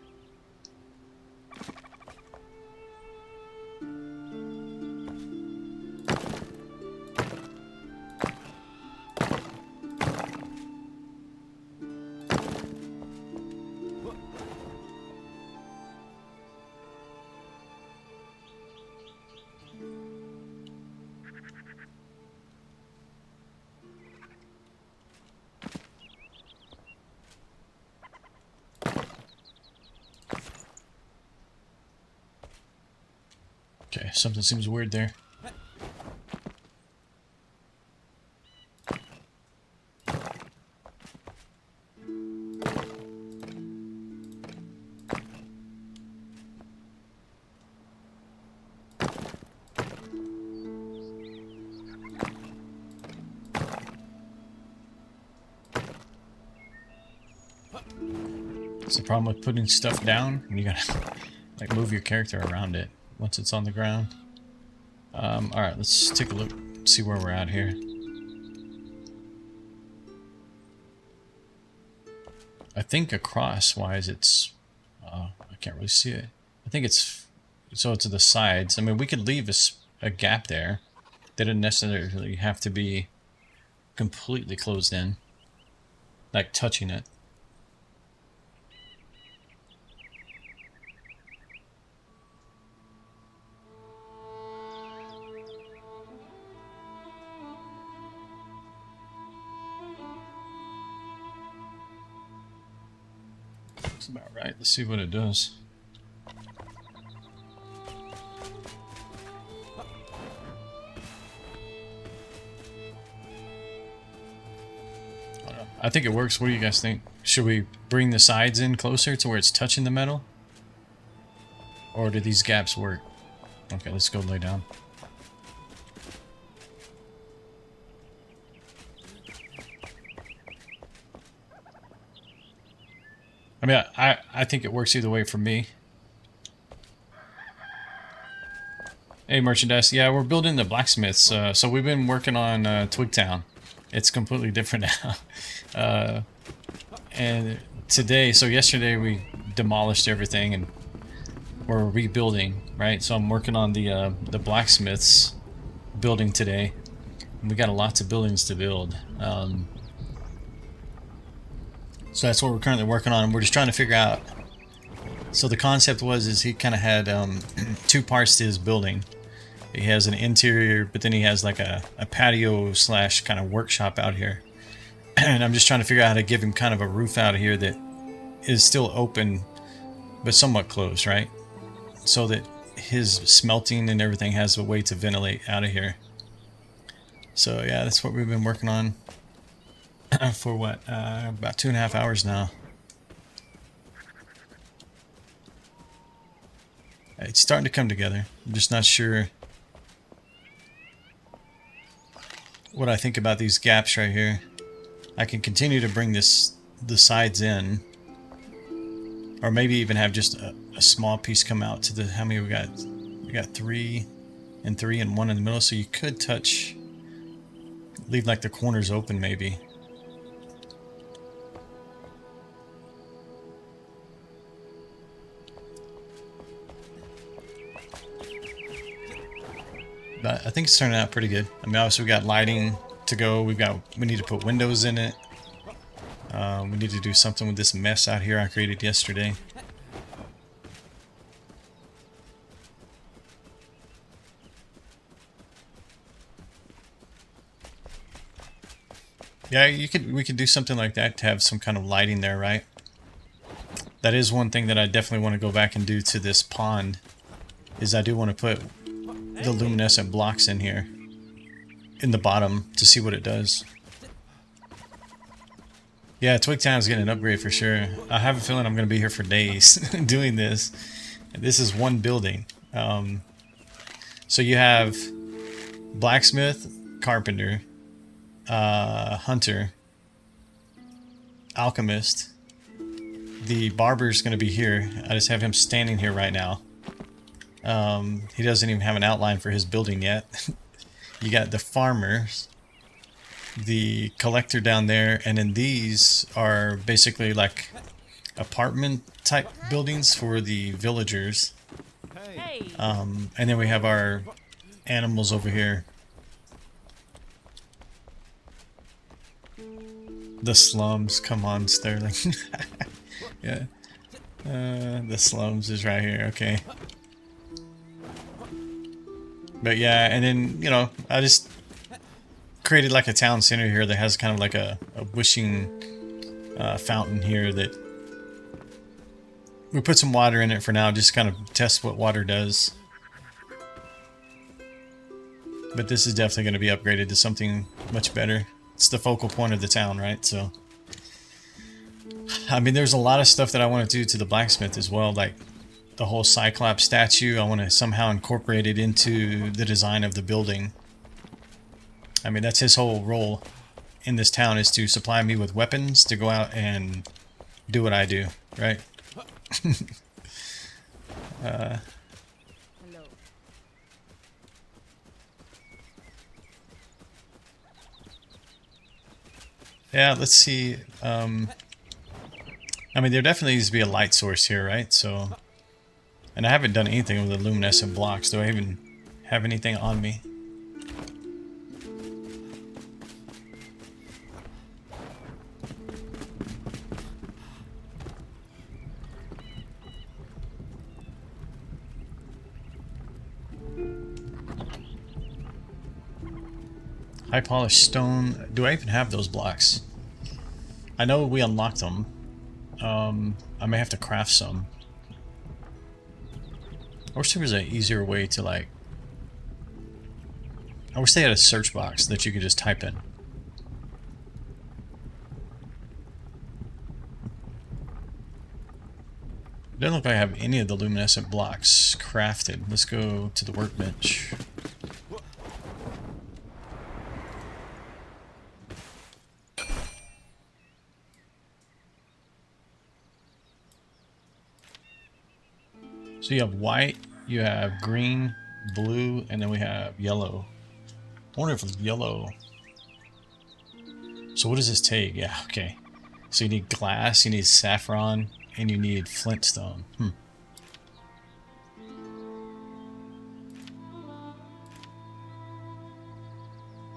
Okay, something seems weird there. It's the problem with putting stuff down. You gotta like move your character around it once it's on the ground. Alright, let's take a look, see where we're at here. I think across-wise it's... I can't really see it. I think it's... So to the sides. I mean, we could leave a gap there. They don't necessarily have to be completely closed in. Like touching it. Looks about right. Let's see what it does. I think it works. What do you guys think? Should we bring the sides in closer to where it's touching the metal? Or do these gaps work? Okay, let's go lay down. mean, I think it works either way for me. Hey, merchandise. Yeah, we're building the blacksmiths. So we've been working on Twigtown. It's completely different now. And today, so yesterday we demolished everything and we're rebuilding, right? So I'm working on the blacksmiths building today. And we got lots of buildings to build. So that's what we're currently working on. We're just trying to figure out. So the concept is he kind of had two parts to his building. He has an interior, but then he has like a patio / kind of workshop out here. And I'm just trying to figure out how to give him kind of a roof out here that is still open, but somewhat closed, right? So that his smelting and everything has a way to ventilate out of here. So yeah, that's what we've been working on for what, about 2.5 hours now. It's starting to come together. I'm just not sure what I think about these gaps right here. I can continue to bring the sides in, or maybe even have just a small piece come out to the, how many we got? We got 3 and 3 and 1 in the middle, so you could leave like the corners open maybe. But I think it's turning out pretty good. I mean, obviously we got lighting to go. We need to put windows in it. We need to do something with this mess out here I created yesterday. Yeah, we could do something like that to have some kind of lighting there, right? That is one thing that I definitely want to go back and do to this pond, is I do want to put the luminescent blocks in here in the bottom to see what it does. Yeah, Twigtown's getting an upgrade for sure. I have a feeling I'm going to be here for days doing this. This is one building. So you have blacksmith, carpenter, hunter, alchemist. The barber's going to be here. I just have him standing here right now. He doesn't even have an outline for his building yet. You got the farmers, the collector down there, and then these are basically like apartment type buildings for the villagers. And then we have our animals over here. The slums, come on, Sterling. Yeah. The slums is right here, okay. But yeah, and then, you know, I just created like a town center here that has kind of like a wishing fountain here that we put some water in it for now, just kind of test what water does. But this is definitely going to be upgraded to something much better. It's the focal point of the town, right? So, I mean, there's a lot of stuff that I want to do to the blacksmith as well, like the whole Cyclops statue. I want to somehow incorporate it into the design of the building. I mean, that's his whole role in this town, is to supply me with weapons to go out and do what I do, right? Hello. Yeah, let's see. I mean, there definitely needs to be a light source here, right? So, and I haven't done anything with the luminescent blocks. Do I even have anything on me? High polished stone. Do I even have those blocks? I know we unlocked them. I may have to craft some. I wish there was an easier way to, like... I wish they had a search box that you could just type in. It doesn't look like I have any of the luminescent blocks crafted. Let's go to the workbench. So you have white, you have green, blue, and then we have yellow. I wonder if it's yellow. So what does this take? Yeah, okay. So you need glass, you need saffron, and you need flintstone.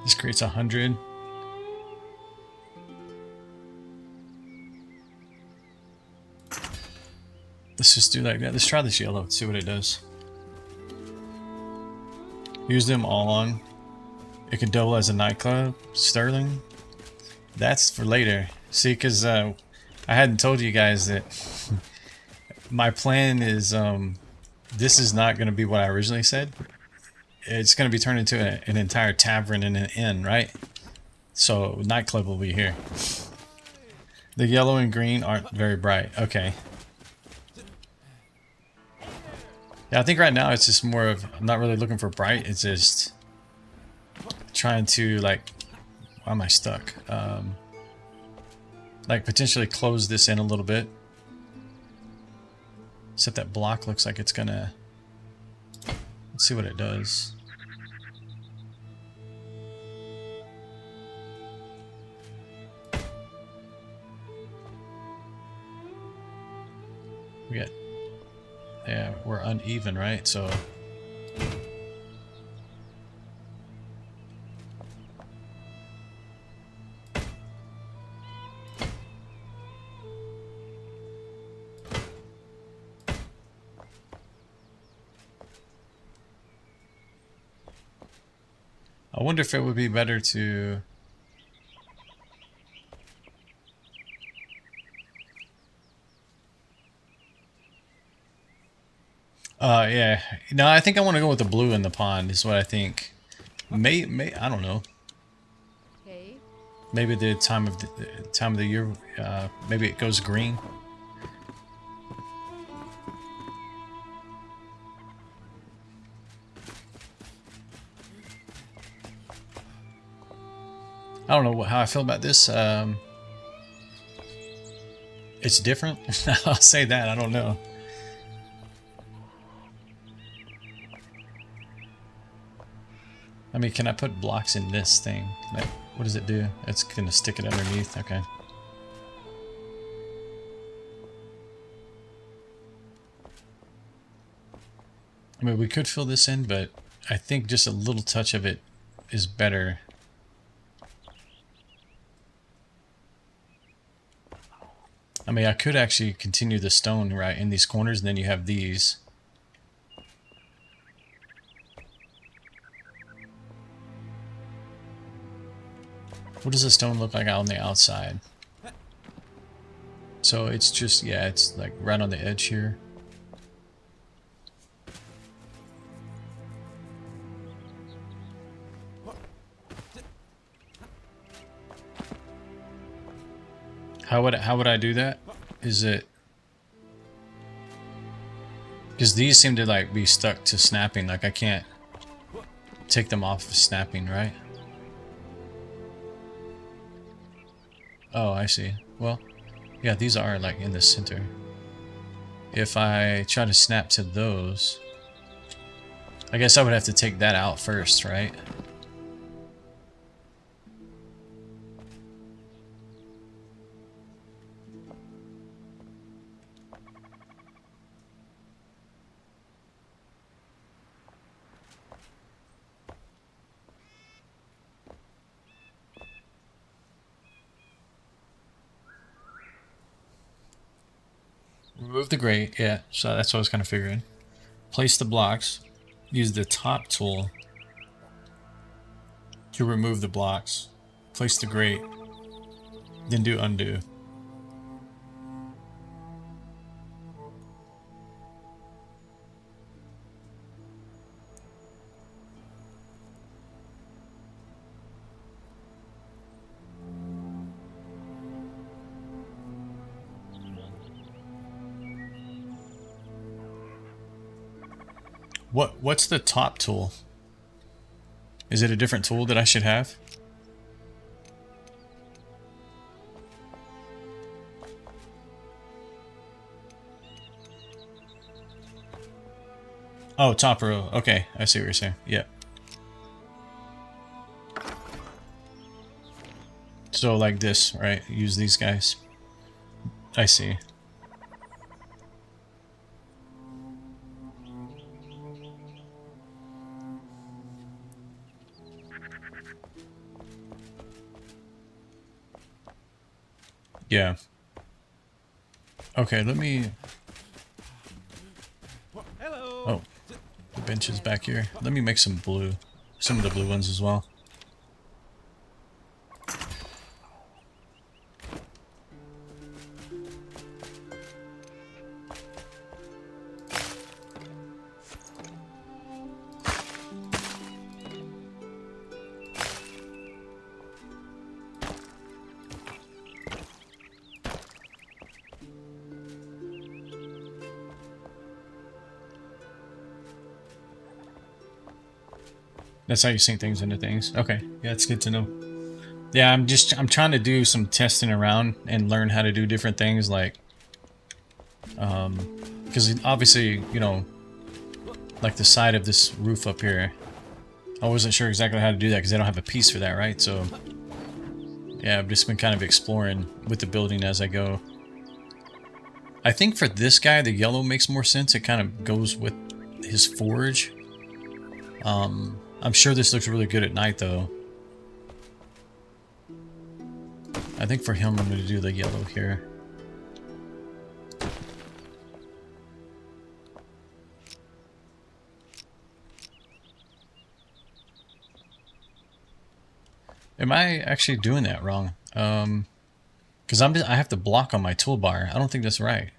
This creates 100. Let's just do like that. Let's try this yellow, see what it does. Use them all on. It can double as a nightclub. Sterling. That's for later. See, because I hadn't told you guys that my plan is this is not going to be what I originally said. It's going to be turned into an entire tavern and an inn, right? So nightclub will be here. The yellow and green aren't very bright. Okay. Yeah, I think right now it's just more of, I'm not really looking for bright. It's just trying to like, why am I stuck? Like potentially close this in a little bit. Except that block looks like it's gonna, let's see what it does. We got, yeah, we're uneven, right? So I wonder if it would be better to yeah. No, I think I want to go with the blue in the pond is what I think. May I don't know. Okay. Maybe the time of the year maybe it goes green. I don't know how I feel about this. It's different. I'll say that. I don't know. I mean, can I put blocks in this thing? Like, what does it do? It's gonna stick it underneath. Okay. I mean, we could fill this in, but I think just a little touch of it is better. I mean, I could actually continue the stone right in these corners, and then you have these. What does the stone look like on the outside? So it's just, yeah, it's like right on the edge here. How would I do that? Is it, because these seem to like be stuck to snapping, like I can't take them off of snapping, right? Oh, I see. Well, yeah, these are like in the center. If I try to snap to those, I guess I would have to take that out first, right? Remove the grate, yeah, so that's what I was kind of figuring. Place the blocks. Use the top tool to remove the blocks. Place the grate. Then do undo. What's the top tool? Is it a different tool that I should have? Oh, top row. Okay, I see what you're saying. Yeah. So like this, right? Use these guys. I see. Yeah. Okay, let me... Hello. Oh, the bench is back here. Let me make some blue. Some of the blue ones as well. That's how you sync things into things. Okay, yeah, it's good to know. Yeah, I'm trying to do some testing around and learn how to do different things, like, because obviously, you know, like the side of this roof up here, I wasn't sure exactly how to do that because I don't have a piece for that, right? So, yeah, I've just been kind of exploring with the building as I go. I think for this guy, the yellow makes more sense. It kind of goes with his forge. I'm sure this looks really good at night, though. I think for him, I'm going to do the yellow here. Am I actually doing that wrong? Because I have to block on my toolbar. I don't think that's right.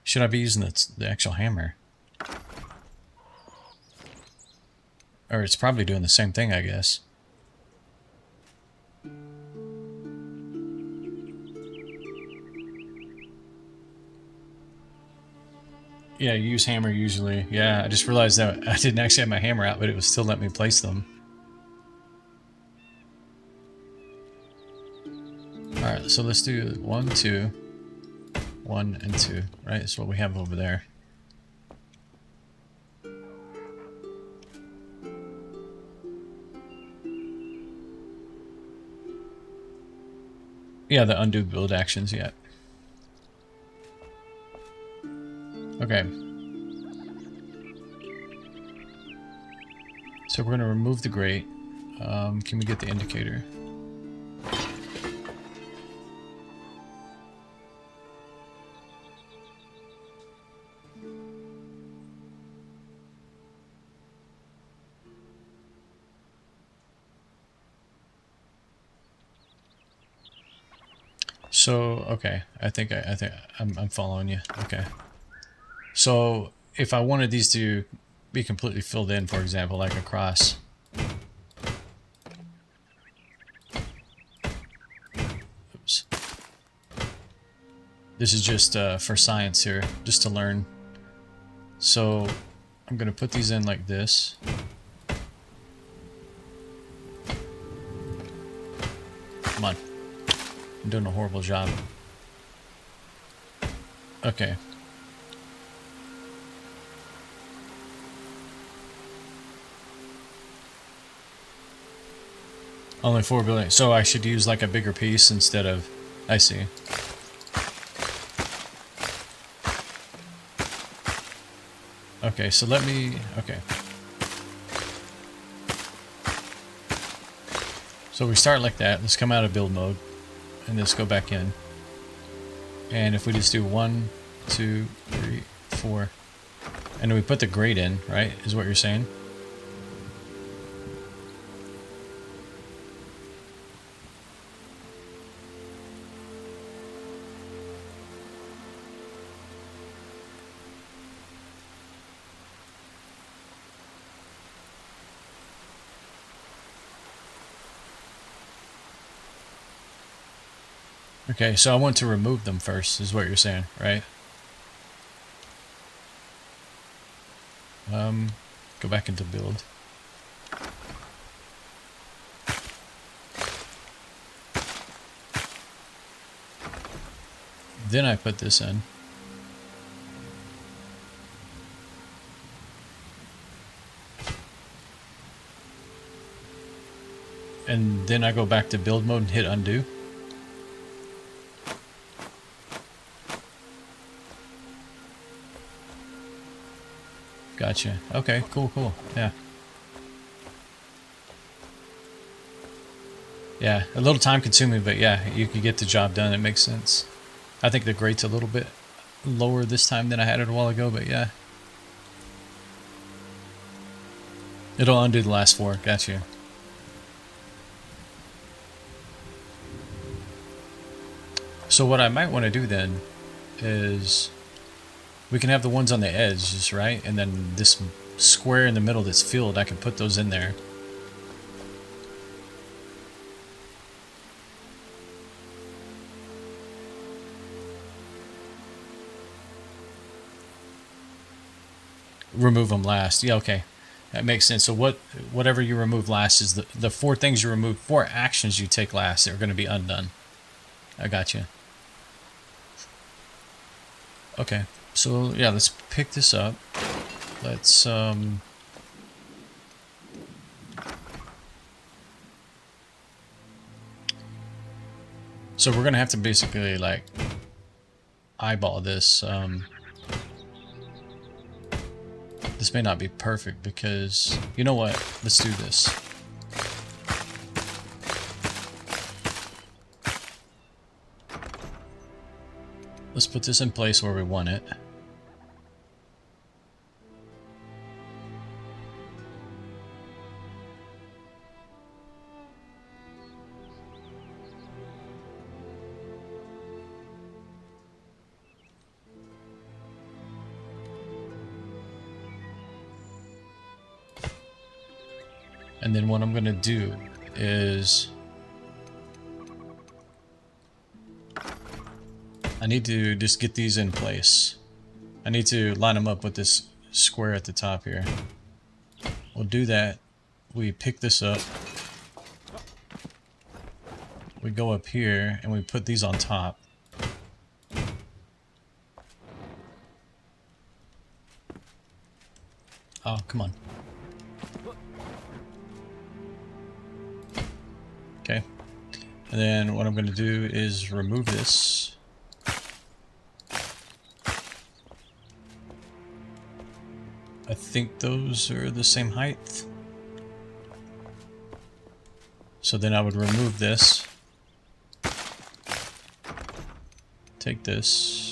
Should I be using the actual hammer? Or it's probably doing the same thing, I guess. Yeah, use hammer usually. Yeah, I just realized that I didn't actually have my hammer out, but it was still letting me place them. Alright, so let's do 1, 2, 1, and 2, right? That's what we have over there. Yeah, the undo build actions, yeah. Okay. So we're going to remove the grate. Can we get the indicator? So, okay, I think I'm following you. Okay. So, if I wanted these to be completely filled in, for example, like across. Oops. This is just for science here, just to learn. So, I'm going to put these in like this. Come on. I'm doing a horrible job. Okay. Only 4 billion. So I should use like a bigger piece instead of... I see. Okay, so let me... Okay. So we start like that. Let's come out of build mode. And let's go back in. And if we just do 1, 2, 3, 4... And we put the grate in, right? Is what you're saying? Okay, so I want to remove them first, is what you're saying, right? Go back into build. Then I put this in. And then I go back to build mode and hit undo. Gotcha. Okay, cool, cool. Yeah. Yeah, a little time consuming, but yeah, you can get the job done. It makes sense. I think the grate's a little bit lower this time than I had it a while ago, but yeah. It'll undo the last 4. Gotcha. So what I might want to do then is we can have the ones on the edges, right? And then this square in the middle that's filled, I can put those in there. Remove them last. Yeah, okay. That makes sense. So whatever you remove last is the 4 things you remove, 4 actions you take last are going to be undone. I got you. Okay. So yeah, let's pick this up. Let's So we're going to have to basically like eyeball this. This may not be perfect because, you know what? Let's do this. Let's put this in place where we want it. And then what I'm going to do is I need to just get these in place. I need to line them up with this square at the top here. We'll do that. We pick this up. We go up here and we put these on top. Oh, come on. Okay. And then what I'm going to do is remove this. I think those are the same height. So then I would remove this. Take this.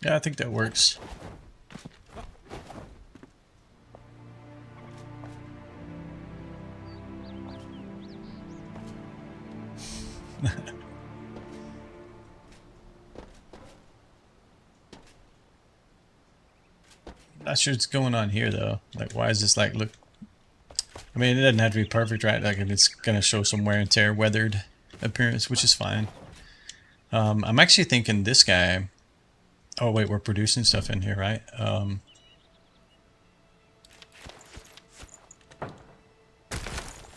Yeah, I think that works. Not sure what's going on here though. Like, why is this like look? I mean, it doesn't have to be perfect, right? Like, it's gonna show some wear and tear, weathered appearance, which is fine. I'm actually thinking this guy. Oh wait, we're producing stuff in here, right? I'm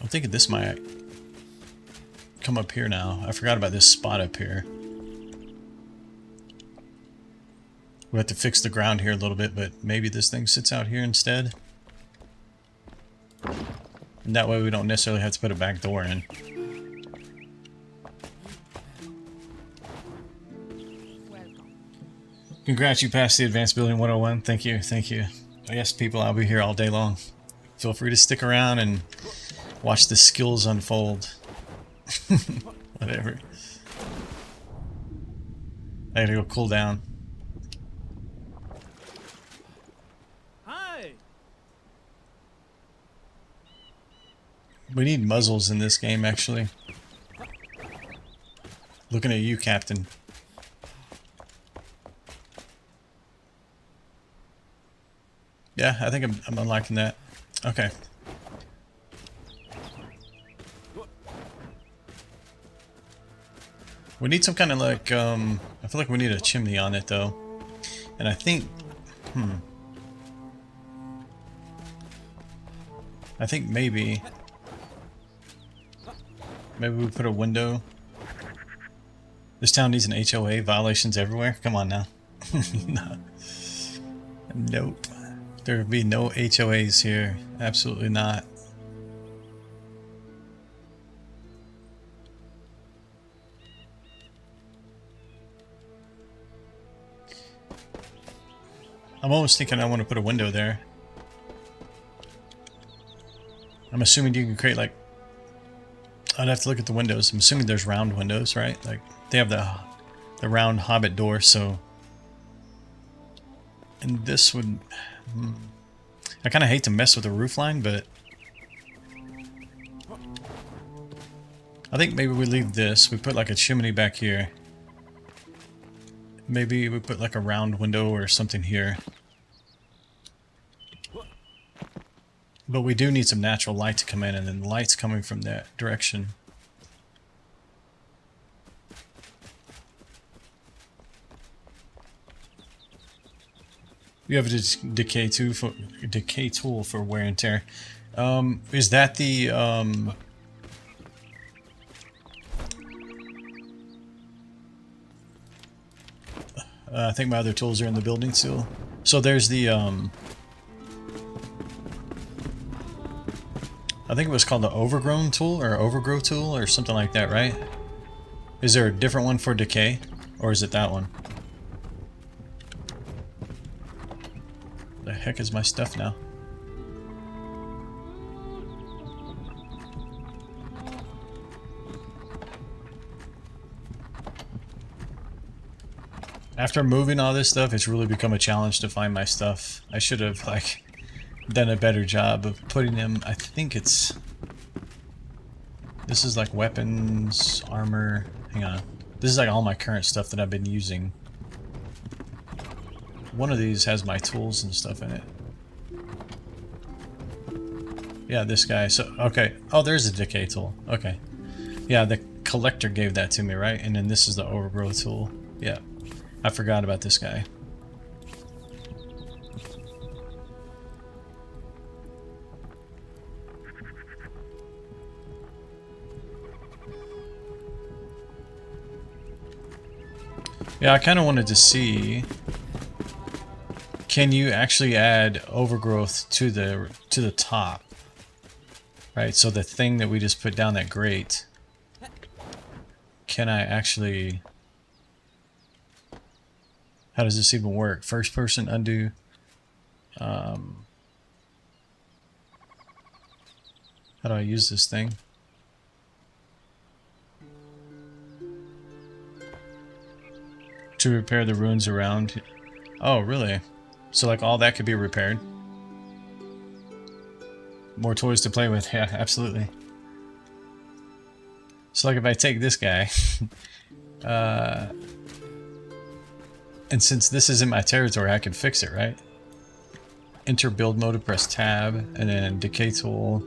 thinking this might come up here now. I forgot about this spot up here. We have to fix the ground here a little bit, but maybe this thing sits out here instead. And that way we don't necessarily have to put a back door in. Congrats, you passed the Advanced Building 101. Thank you, thank you. Yes, people, I'll be here all day long. Feel free to stick around and watch the skills unfold. Whatever. I gotta go cool down. Hi. We need muzzles in this game, actually. Looking at you, Captain. Yeah, I think I'm liking that. Okay. We need some kind of like, I feel like we need a chimney on it though. And I think, I think maybe we put a window. This town needs an HOA, violations everywhere. Come on now. No. Nope. There would be no HOAs here. Absolutely not. I'm almost thinking I want to put a window there. I'm assuming you can create like... I'd have to look at the windows. I'm assuming there's round windows, right? Like they have the round hobbit door, so... And this would... I kind of hate to mess with the roof line, but... I think maybe we leave this. We put like a chimney back here. Maybe we put like a round window or something here. But we do need some natural light to come in, and then the light's coming from that direction. You have a decay tool for wear and tear. Is that the I think my other tools are in the building still. So there's the I think it was called the overgrown tool or overgrow tool or something like that, right? Is there a different one for decay, or is it that one? The heck is my stuff now? After moving all this stuff, it's really become a challenge to find my stuff. I should have like done a better job of putting them. I think it's... This is like weapons, armor. Hang on. This is like all my current stuff that I've been using. One of these has my tools and stuff in it. Yeah, this guy. So, okay. Oh, there's a decay tool. Okay. Yeah, the collector gave that to me, right? And then this is the overgrow tool. Yeah. I forgot about this guy. Yeah, I kind of wanted to see, can you actually add overgrowth to the top? Right, so the thing that we just put down, that grate, can I actually... How does this even work? First person undo. How do I use this thing? To repair the ruins around. Oh, really? So like all that could be repaired? More toys to play with. Yeah, absolutely. So like if I take this guy, and since this is in my territory, I can fix it, right? Enter build mode to press tab, and then decay tool.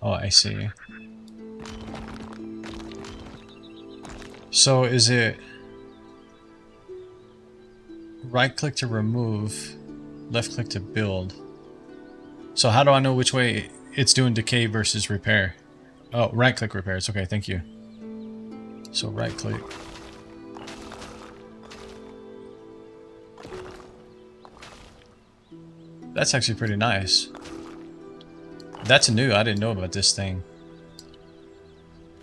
Oh, I see. So is it right click to remove, left click to build? So how do I know which way it's doing decay versus repair? Oh, right click repairs. Okay, thank you. So right click. That's actually pretty nice. That's new. I didn't know about this thing.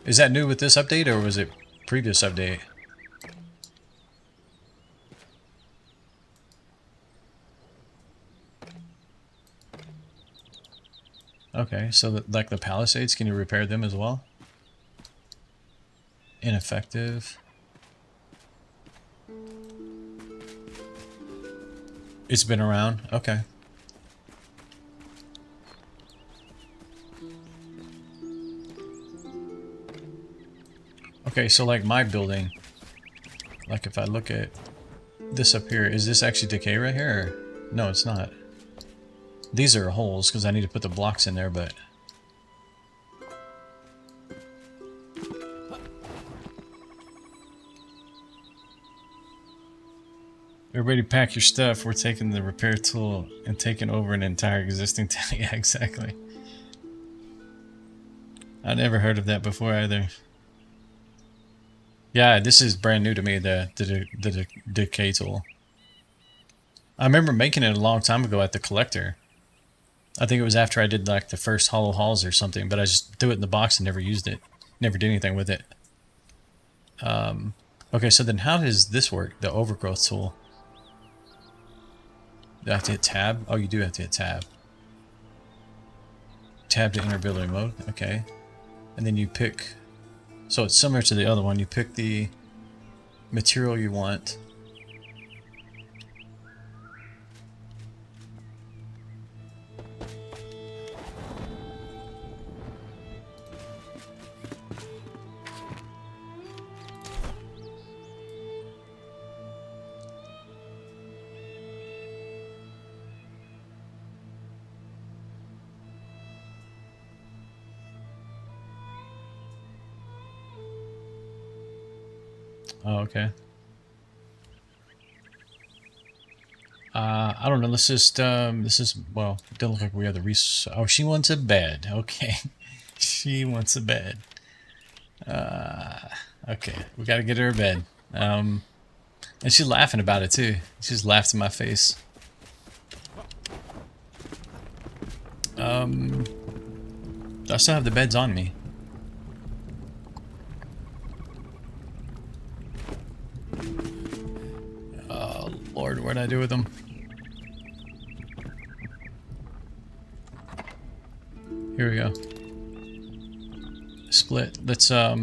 Is that new with this update, or was it previous update? Okay, so like the palisades, can you repair them as well? Ineffective. It's been around. Okay. Okay, so like my building, like if I look at this up here, is this actually decay right here? Or? No, it's not. These are holes because I need to put the blocks in there, but Everybody pack your stuff. We're taking the repair tool and taking over an entire existing town. Yeah, exactly. I never heard of that before either. Yeah, this is brand new to me, the decay tool. I remember making it a long time ago at the collector. I think it was after I did like the first hollow halls or something, but I just threw it in the box and never used it. Never did anything with it. Okay, so then how does this work? The overgrowth tool. Do I have to hit tab? Oh, you do have to hit tab. Tab to enter building mode. Okay. And then you pick... So it's similar to the other one. You pick the material you want. Oh, okay. I don't know. Let's just, this is, well, it doesn't look like we have the resource. Oh, she wants a bed. Okay. She wants a bed. Okay. We gotta get her a bed. And she's laughing about it, too. She just laughed in my face. Do I still have the beds on me? Oh, Lord, what'd I do with them? Here we go. Split. Let's, yeah,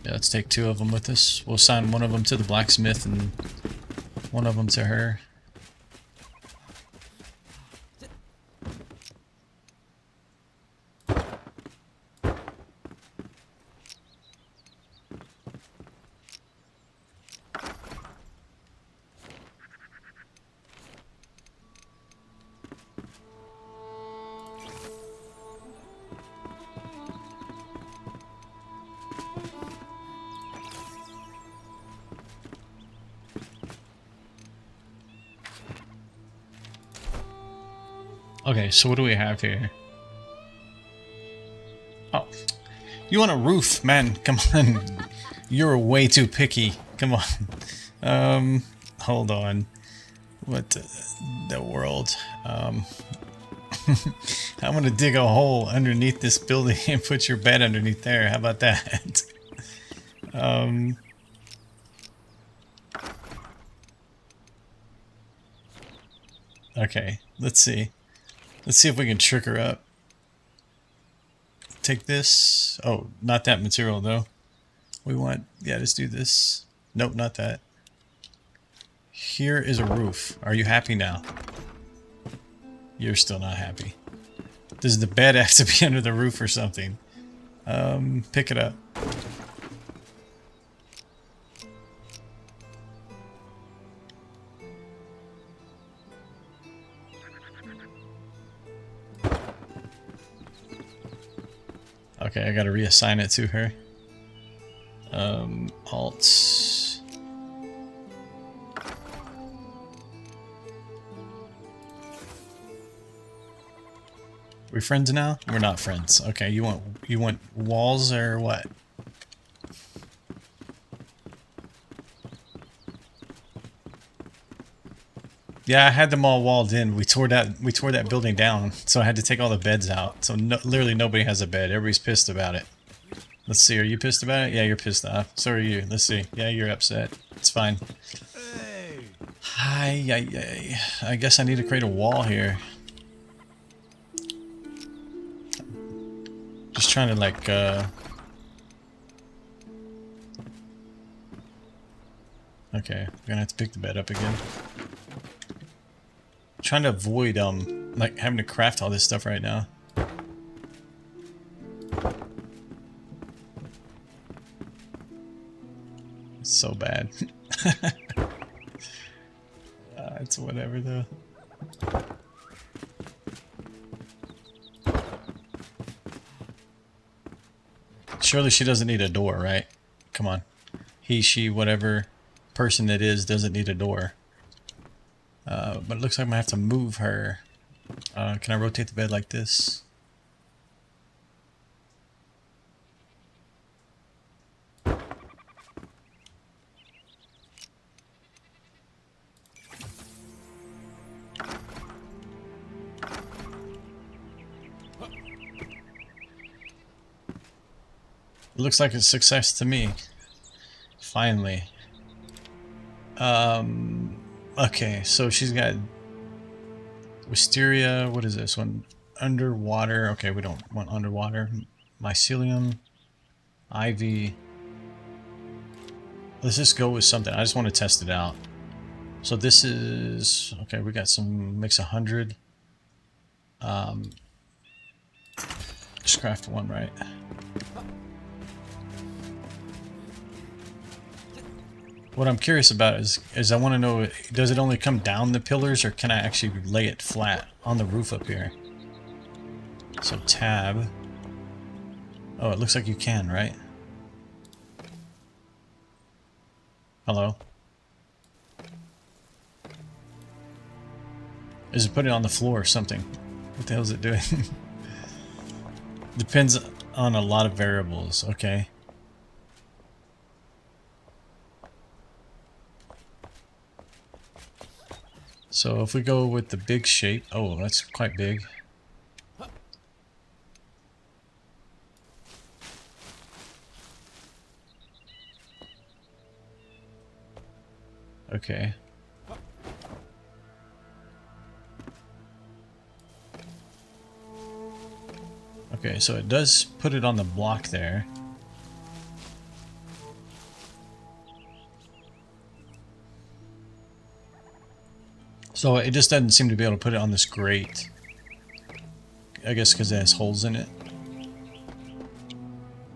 let's take 2 of them with us. We'll assign 1 of them to the blacksmith and 1 of them to her. Okay, so what do we have here? Oh, you want a roof, man? Come on, you're way too picky. Come on. Hold on. What the world? I'm gonna dig a hole underneath this building and put your bed underneath there. How about that? Okay, let's see. Let's see if we can trick her up. Take this. Oh, not that material though. We want, yeah, let's do this. Nope, not that. Here is a roof. Are you happy now? You're still not happy. Does the bed have to be under the roof or something? Pick it up. Okay, I gotta reassign it to her. Alt. We friends now? We're not friends. Okay, you want walls or what? Yeah, I had them all walled in. We tore that building down, so I had to take all the beds out. So literally nobody has a bed. Everybody's pissed about it. Let's see, are you pissed about it? Yeah, you're pissed off. So are you. Let's see. Yeah, you're upset. It's fine. Hi, I guess I need to create a wall here. Just trying to like okay, I'm gonna have to pick the bed up again. Trying to avoid like having to craft all this stuff right now. It's so bad. It's whatever though. Surely she doesn't need a door, right? Come on. He, she, whatever person it is doesn't need a door. But it looks like I'm going to have to move her. Can I rotate the bed like this? It looks like a success to me. Finally. Okay, so she's got Wisteria. What is this one? Underwater. Okay, we don't want underwater. Mycelium. Ivy. Let's just go with something. I just want to test it out. So this is... Okay, we got some... Makes 100. Just craft one, right? What I'm curious about is I want to know, does it only come down the pillars, or can I actually lay it flat on the roof up here? So tab. Oh, it looks like you can, right? Hello? Is it putting it on the floor or something? What the hell is it doing? Depends on a lot of variables, okay. So if we go with the big shape, oh, that's quite big. Okay. Okay, so it does put it on the block there. So it just doesn't seem to be able to put it on this grate. I guess because it has holes in it.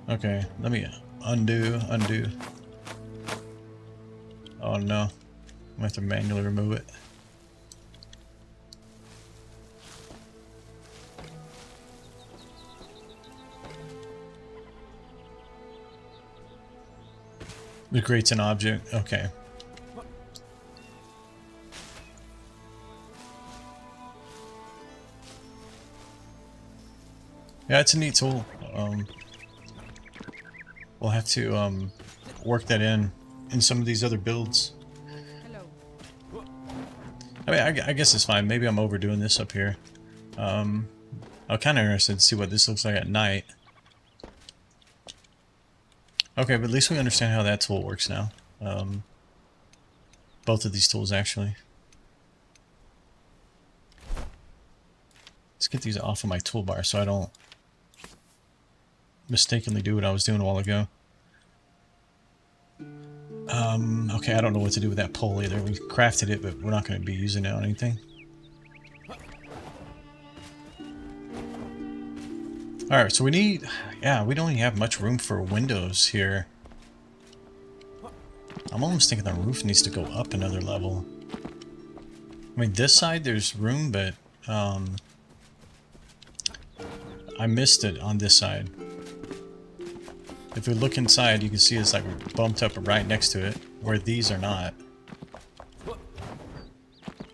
Okay, let me undo. Oh no. I'm gonna have to manually remove it. The grate's an object. Okay. Yeah, it's a neat tool. We'll have to work that in some of these other builds. Hello. I mean, I guess it's fine. Maybe I'm overdoing this up here. I'm kind of interested to see what this looks like at night. Okay, but at least we understand how that tool works now. Both of these tools, actually. Let's get these off of my toolbar so I don't mistakenly do what I was doing a while ago. Okay, I don't know what to do with that pole either. We crafted it, but we're not going to be using it on anything. Alright, so we need... Yeah, we don't even have much room for windows here. I'm almost thinking the roof needs to go up another level. I mean, this side there's room, but I missed it on this side. If we look inside, you can see it's like bumped up right next to it, where these are not.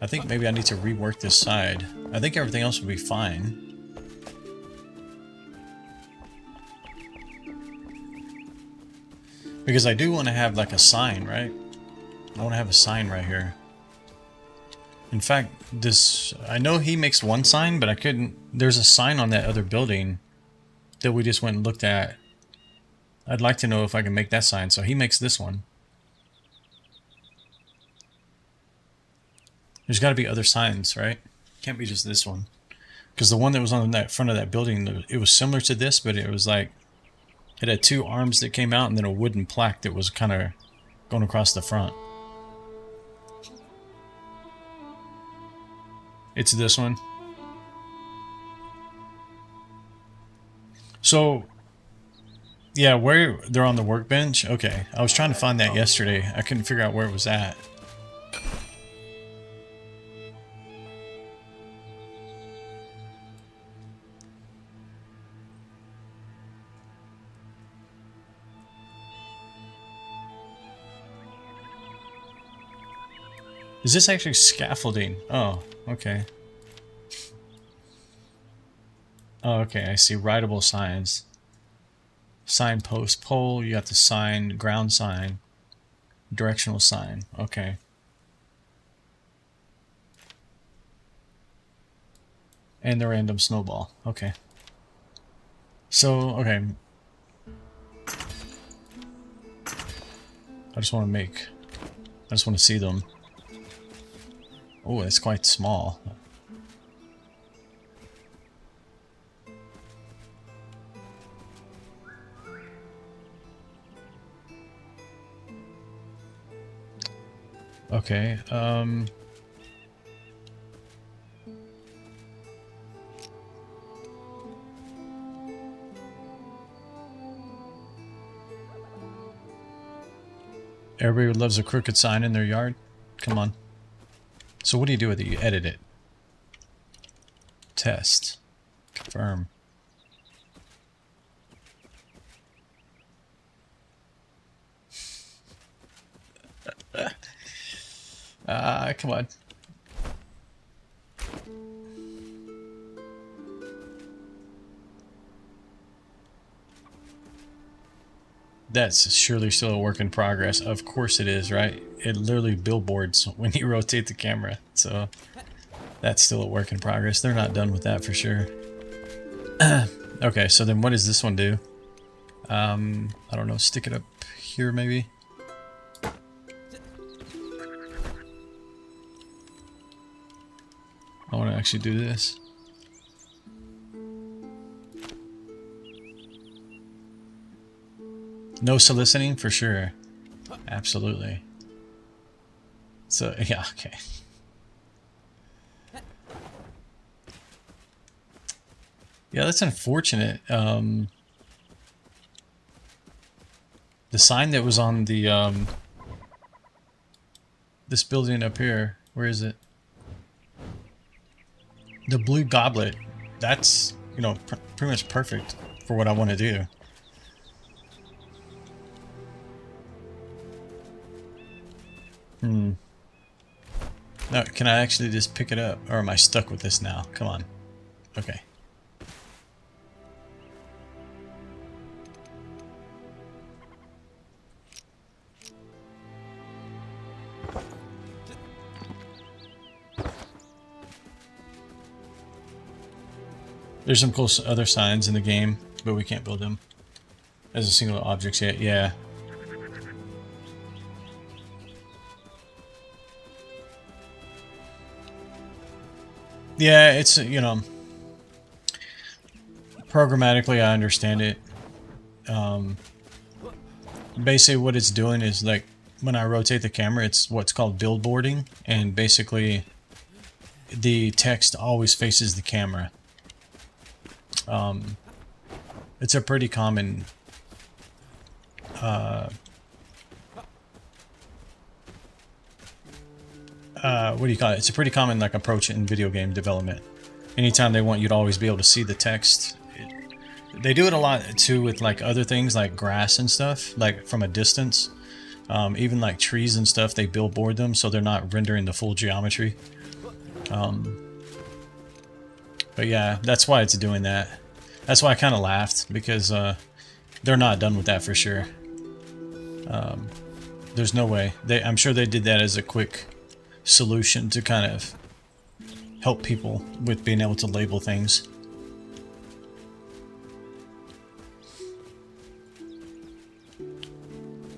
I think maybe I need to rework this side. I think everything else will be fine. Because I do want to have like a sign, right? I want to have a sign right here. In fact, this... I know he makes one sign, but I couldn't... There's a sign on that other building that we just went and looked at. I'd like to know if I can make that sign. So he makes this one. There's got to be other signs, right? Can't be just this one. Because the one that was on that front of that building, it was similar to this, but it was like... It had two arms that came out and then a wooden plaque that was kind of going across the front. It's this one. So, yeah, where they're on the workbench? Okay, I was trying to find that yesterday. I couldn't figure out where it was at. Is this actually scaffolding? Oh, okay. Oh, okay, I see rideable signs. Signpost, pole, you got the sign, ground sign, directional sign. Okay. And the random snowball. Okay. So, okay. I just want to see them. Oh, it's quite small. Okay, everybody loves a crooked sign in their yard. Come on. So what do you do with it? You edit it. Test. Confirm. Come on. That's surely still a work in progress. Of course it is, right? It literally billboards when you rotate the camera. So that's still a work in progress. They're not done with that for sure. Okay, so then what does this one do? I don't know, stick it up here maybe? I want to actually do this. No soliciting for sure. Absolutely. So, yeah, okay. Yeah, that's unfortunate. The sign that was on the, this building up here, where is it? The blue goblet, that's, you know, pretty much perfect for what I want to do. No, can I actually just pick it up? Or am I stuck with this now? Come on. Okay. There's some cool other signs in the game, but we can't build them as a single object yet. Yeah. Yeah, it's, you know, programmatically I understand it. Basically what it's doing is, like, when I rotate the camera, it's what's called billboarding, and basically the text always faces the camera. It's a pretty common what do you call it? It's a pretty common, like, approach in video game development. Anytime they want you to always be able to see the text. They do it a lot too with, like, other things like grass and stuff, like from a distance. Even like trees and stuff, they billboard them so they're not rendering the full geometry. But yeah, that's why it's doing that. That's why I kind of laughed, because they're not done with that for sure. There's no way. I'm sure they did that as a quick solution to kind of help people with being able to label things.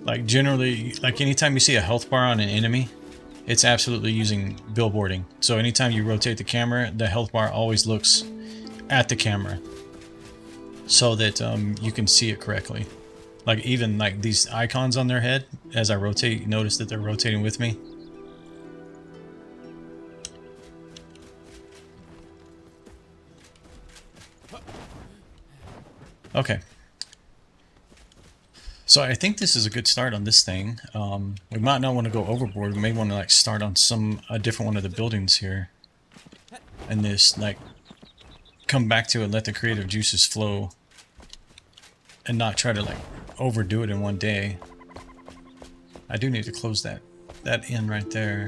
Like, generally, like, anytime you see a health bar on an enemy, it's absolutely using billboarding. So anytime you rotate the camera, the health bar always looks at the camera so that you can see it correctly. Like, even like these icons on their head, as I rotate, you notice that they're rotating with me. Okay. So I think this is a good start on this thing. We might not want to go overboard. We may want to, like, start on a different one of the buildings here. And this, like, come back to it, let the creative juices flow. And not try to, like, overdo it in one day. I do need to close that in right there.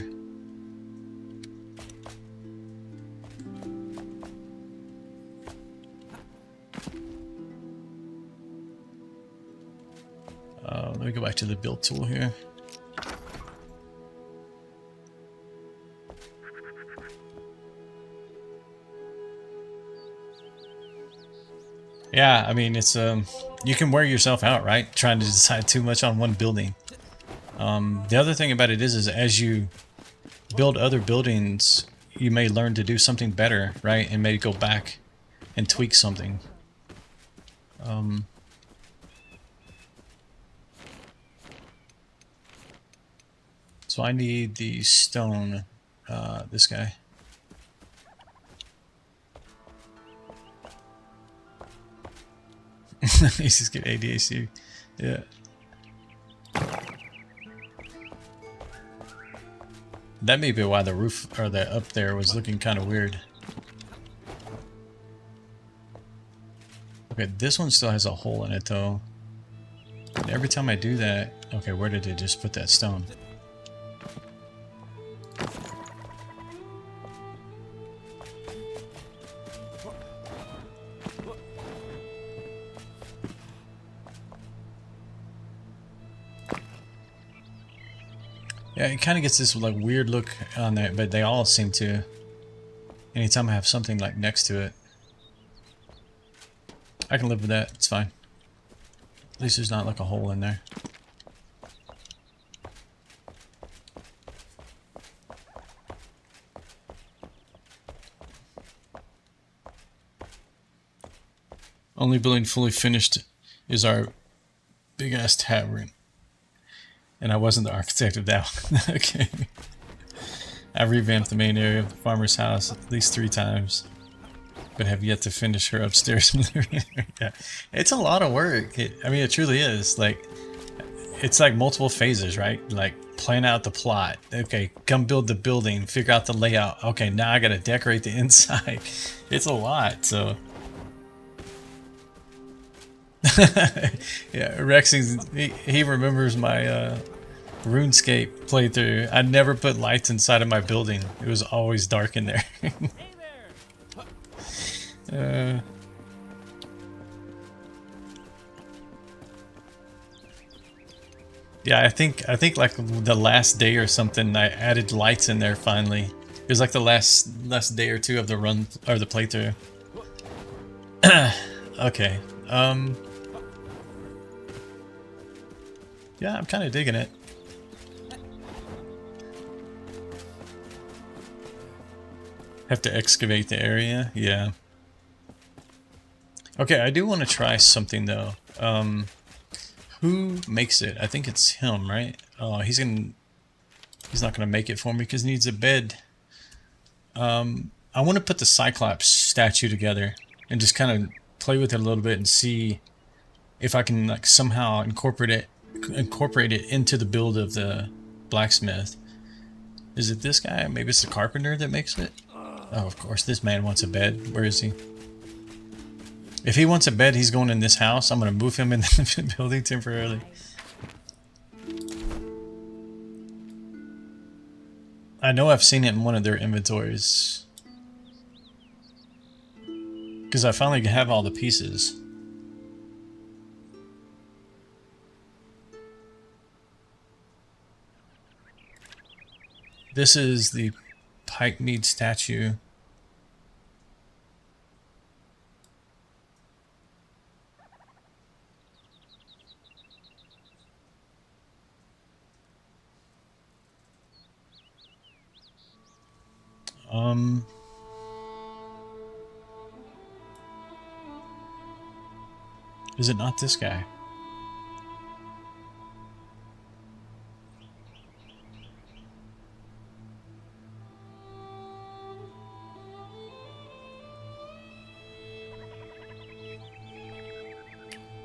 Let me go back to the build tool here. Yeah, I mean, it's you can wear yourself out, right? Trying to decide too much on one building. The other thing about it is as you build other buildings, you may learn to do something better, right? And maybe go back and tweak something. So I need the stone, this guy. He's just get ADAC. Yeah. That may be why the roof or the up there was looking kind of weird. Okay, this one still has a hole in it though. And every time I do that, okay, where did it just put that stone? Yeah, it kind of gets this like weird look on there, but they all seem to. Anytime I have something like next to it, I can live with that. It's fine. At least there's not like a hole in there. Only building fully finished is our big ass tavern. And I wasn't the architect of that one. Okay. I revamped the main area of the farmer's house at least 3 times, but have yet to finish her upstairs. Yeah. It's a lot of work. I mean, it truly is. Like, it's like multiple phases, right? Like, plan out the plot. Okay, come build the building, figure out the layout. Okay, now I gotta decorate the inside. It's a lot, so. Yeah, Rex, he remembers my RuneScape playthrough. I never put lights inside of my building. It was always dark in there. Yeah, I think like the last day or something, I added lights in there finally. It was like the last day or two of the run or the playthrough. Okay. Yeah, I'm kind of digging it. Have to excavate the area? Yeah. Okay, I do want to try something though. Who makes it? I think it's him, right? Oh, he's not gonna make it for me because he needs a bed. I want to put the Cyclops statue together and just kind of play with it a little bit and see if I can like somehow incorporate it into the build of the blacksmith. Is it this guy? Maybe it's the carpenter that makes it? Oh, of course, this man wants a bed. Where is he? If he wants a bed, he's going in this house. I'm going to move him in the building temporarily. I know I've seen it in one of their inventories. Because I finally have all the pieces. This is the Pike Mead statue. Is it not this guy?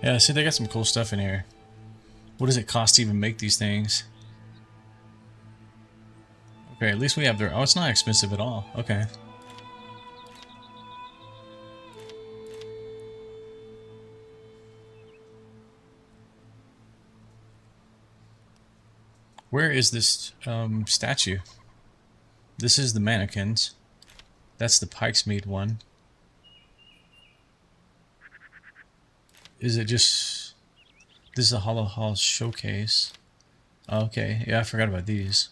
Yeah, see, they got some cool stuff in here. What does it cost to even make these things? Okay, at least we have their... Oh, it's not expensive at all. Okay. Where is this statue? This is the mannequins. That's the Pike's Mead one. Is it just... This is a Hollow Hall showcase. Okay, yeah, I forgot about these.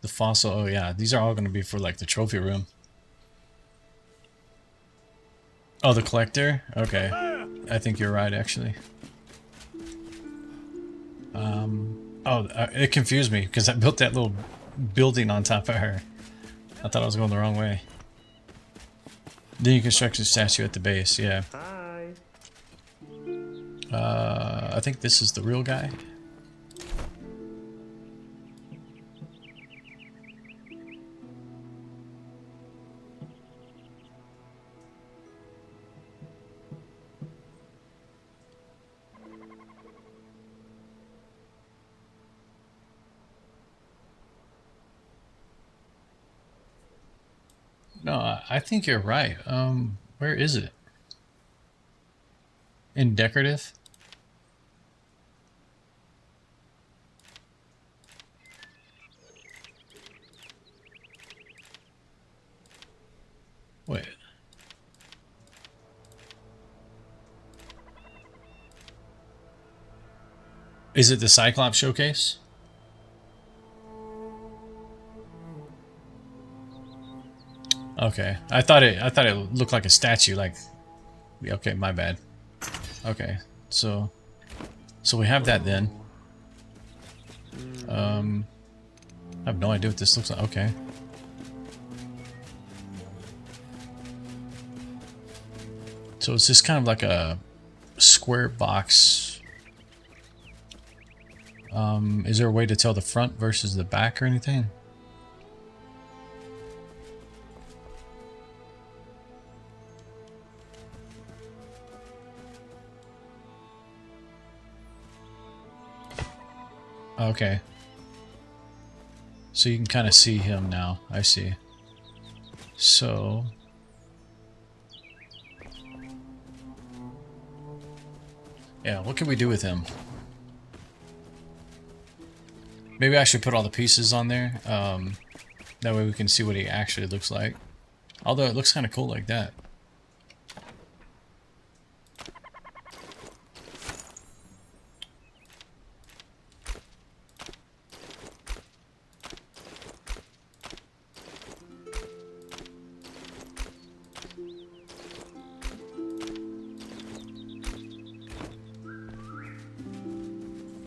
The fossil, oh yeah, these are all going to be for like the trophy room. Oh, the collector? Okay. I think you're right, actually. It confused me because I built that little building on top of her. I thought I was going the wrong way. Then you construct a statue at the base, yeah. Hi. I think this is the real guy. No, I think you're right. Where is it? In decorative? Wait. Is it the Cyclops showcase? Okay. I thought it looked like a statue, like, okay, my bad. Okay. So we have that then. I have no idea what this looks like. Okay. So it's just kind of like a square box. Is there a way to tell the front versus the back or anything? Okay. So you can kind of see him now. I see. So... yeah, what can we do with him? Maybe I should put all the pieces on there. That way we can see what he actually looks like. Although it looks kind of cool like that.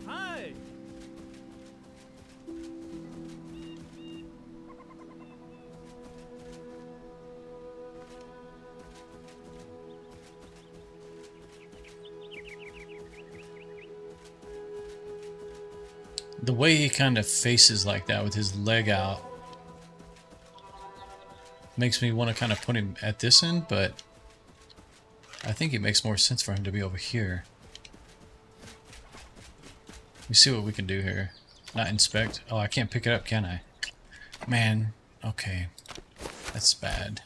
Hi. The way he kind of faces like that with his leg out makes me want to kind of put him at this end, but I think it makes more sense for him to be over here. Let me see what we can do here. Not inspect. Oh, I can't pick it up, can I? Man, okay. That's bad.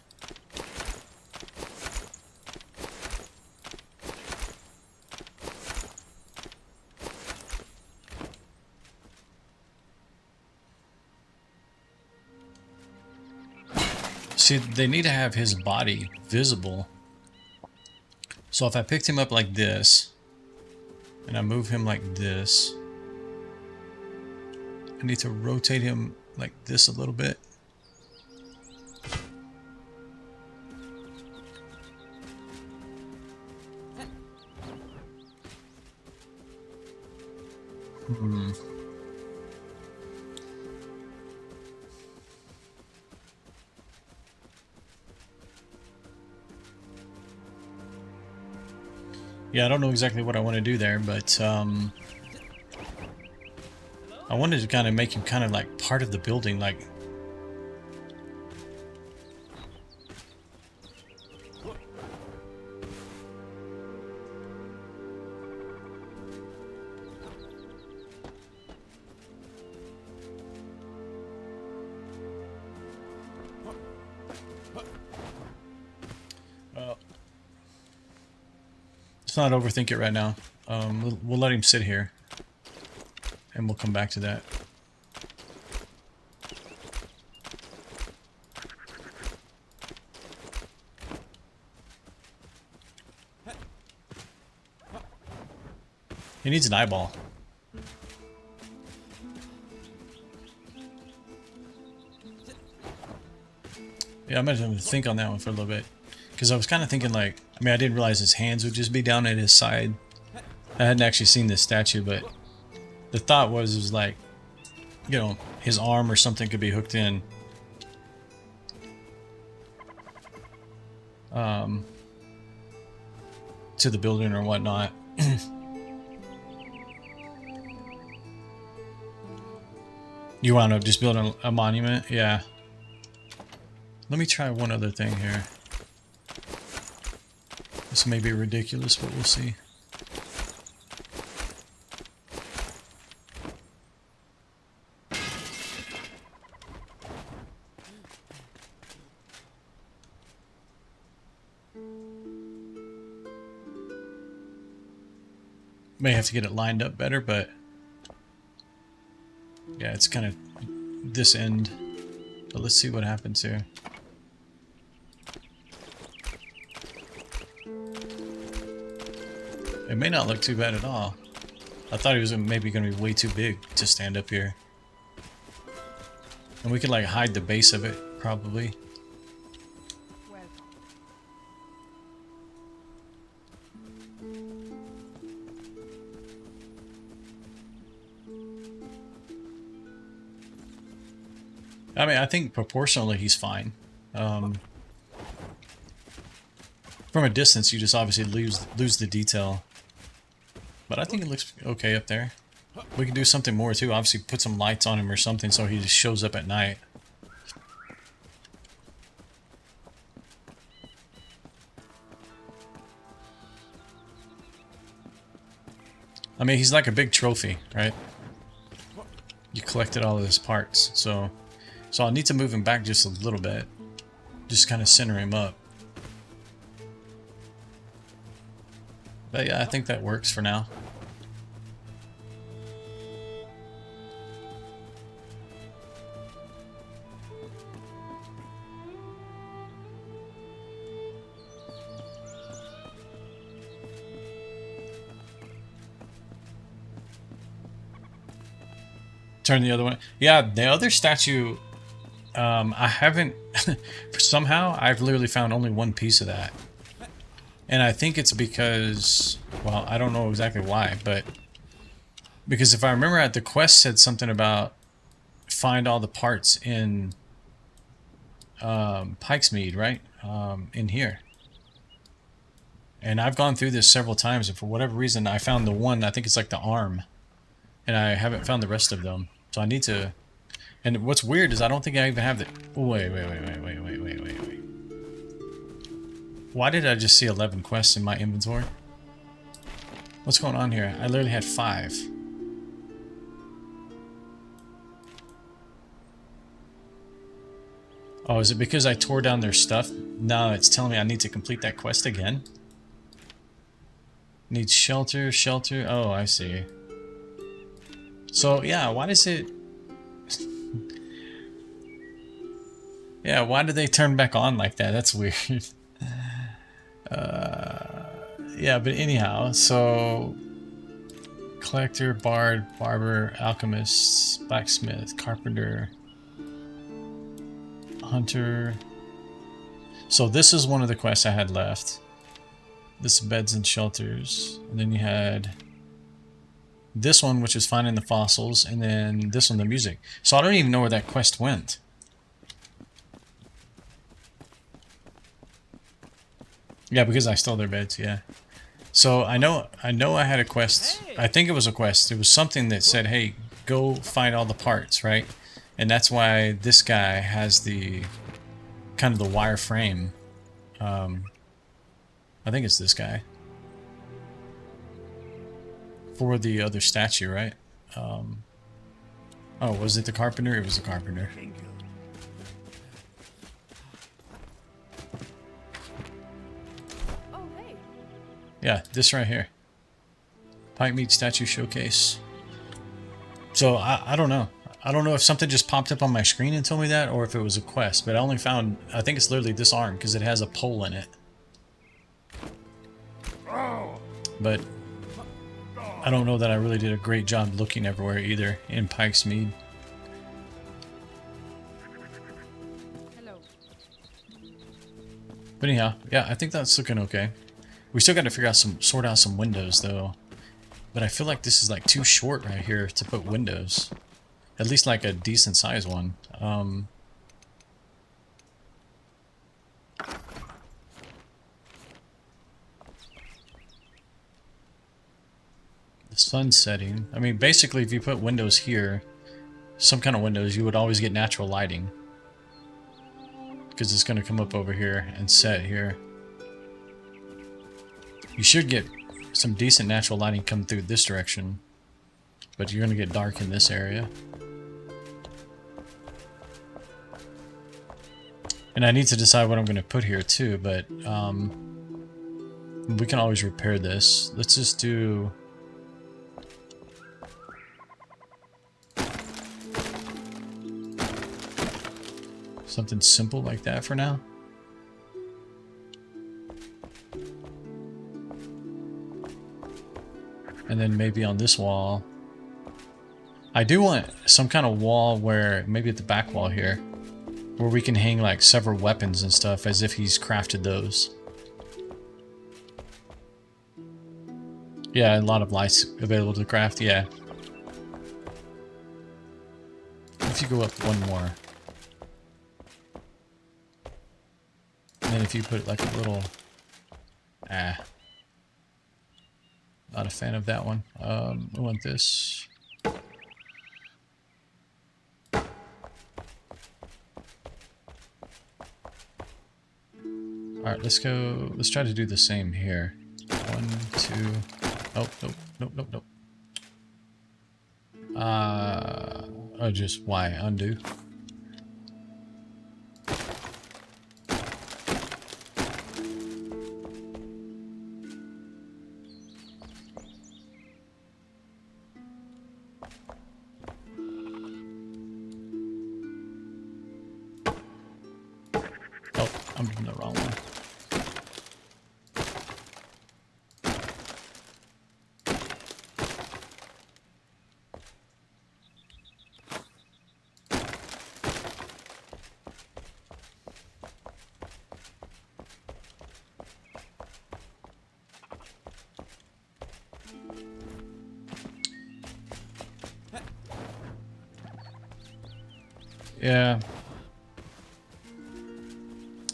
See, they need to have his body visible. So if I picked him up like this, and I move him like this, I need to rotate him like this a little bit. Yeah, I don't know exactly what I want to do there, but I wanted to kind of make him kind of like part of the building, like... Let's not overthink it right now. We'll let him sit here, and we'll come back to that. He needs an eyeball. Yeah, I'm gonna have to think on that one for a little bit. Because I was kind of thinking like, I mean, I didn't realize his hands would just be down at his side. I hadn't actually seen this statue, but the thought was like, you know, his arm or something could be hooked in. To the building or whatnot. You want to just build a monument? Yeah. Let me try one other thing here. This may be ridiculous, but we'll see. May have to get it lined up better, but yeah, it's kind of this end. But let's see what happens here. It may not look too bad at all. I thought he was maybe going to be way too big to stand up here. And we could like hide the base of it, probably. I mean, I think proportionally he's fine. From a distance, you just obviously lose the detail. But I think it looks okay up there. We can do something more too. Obviously, put some lights on him or something so he just shows up at night. I mean, he's like a big trophy, right? You collected all of his parts, so I'll need to move him back just a little bit. Just kind of center him up. But yeah, I think that works for now. Turn the other one. Yeah, the other statue, I haven't... somehow, I've literally found only one piece of that. And I think it's because... well, I don't know exactly why, but... because if I remember, the quest said something about find all the parts in Pike's Mead, right? In here. And I've gone through this several times, and for whatever reason, I found the one, I think it's like the arm. And I haven't found the rest of them. So I need to... and what's weird is I don't think I even have the... wait. Why did I just see 11 quests in my inventory? What's going on here? I literally had 5. Oh, is it because I tore down their stuff? No, it's telling me I need to complete that quest again. Needs shelter. Oh, I see. So, yeah, why does it... yeah, why do they turn back on like that? That's weird. Yeah, but anyhow, so... collector, bard, barber, alchemist, blacksmith, carpenter, hunter. So this is one of the quests I had left. This beds and shelters. And then you had... this one, which is finding the fossils, and then this one, the music. So I don't even know where that quest went. Yeah, because I stole their beds, yeah. So I know I had a quest. I think it was a quest. It was something that said, hey, go find all the parts, right? And that's why this guy has the kind of the wire frame. I think it's this guy. For the other statue, right? Oh, was it the carpenter? It was the carpenter. Oh, hey. Yeah, this right here. Pike Meat Statue Showcase. So, I don't know. I don't know if something just popped up on my screen and told me that, or if it was a quest. But I only found, I think it's literally this arm, because it has a pole in it. But... I don't know that I really did a great job looking everywhere either in Pike's Mead. Hello. But anyhow, yeah, I think that's looking okay. We still got to figure out sort out some windows though. But I feel like this is like too short right here to put windows. At least like a decent size one. The sun setting. I mean, basically if you put windows here, some kind of windows, you would always get natural lighting. Because it's going to come up over here and set here. You should get some decent natural lighting come through this direction. But you're going to get dark in this area. And I need to decide what I'm going to put here too, but we can always repair this. Let's just do... something simple like that for now. And then maybe on this wall. I do want some kind of wall where, maybe at the back wall here, where we can hang like several weapons and stuff as if he's crafted those. Yeah, a lot of lights available to craft, yeah. If you go up one more. And then if you put like a little... Not a fan of that one. We want this. Alright, let's go. Let's try to do the same here. 1, 2. Oh, nope. Oh, just why? Undo. Oh, I'm doing the wrong one. Yeah.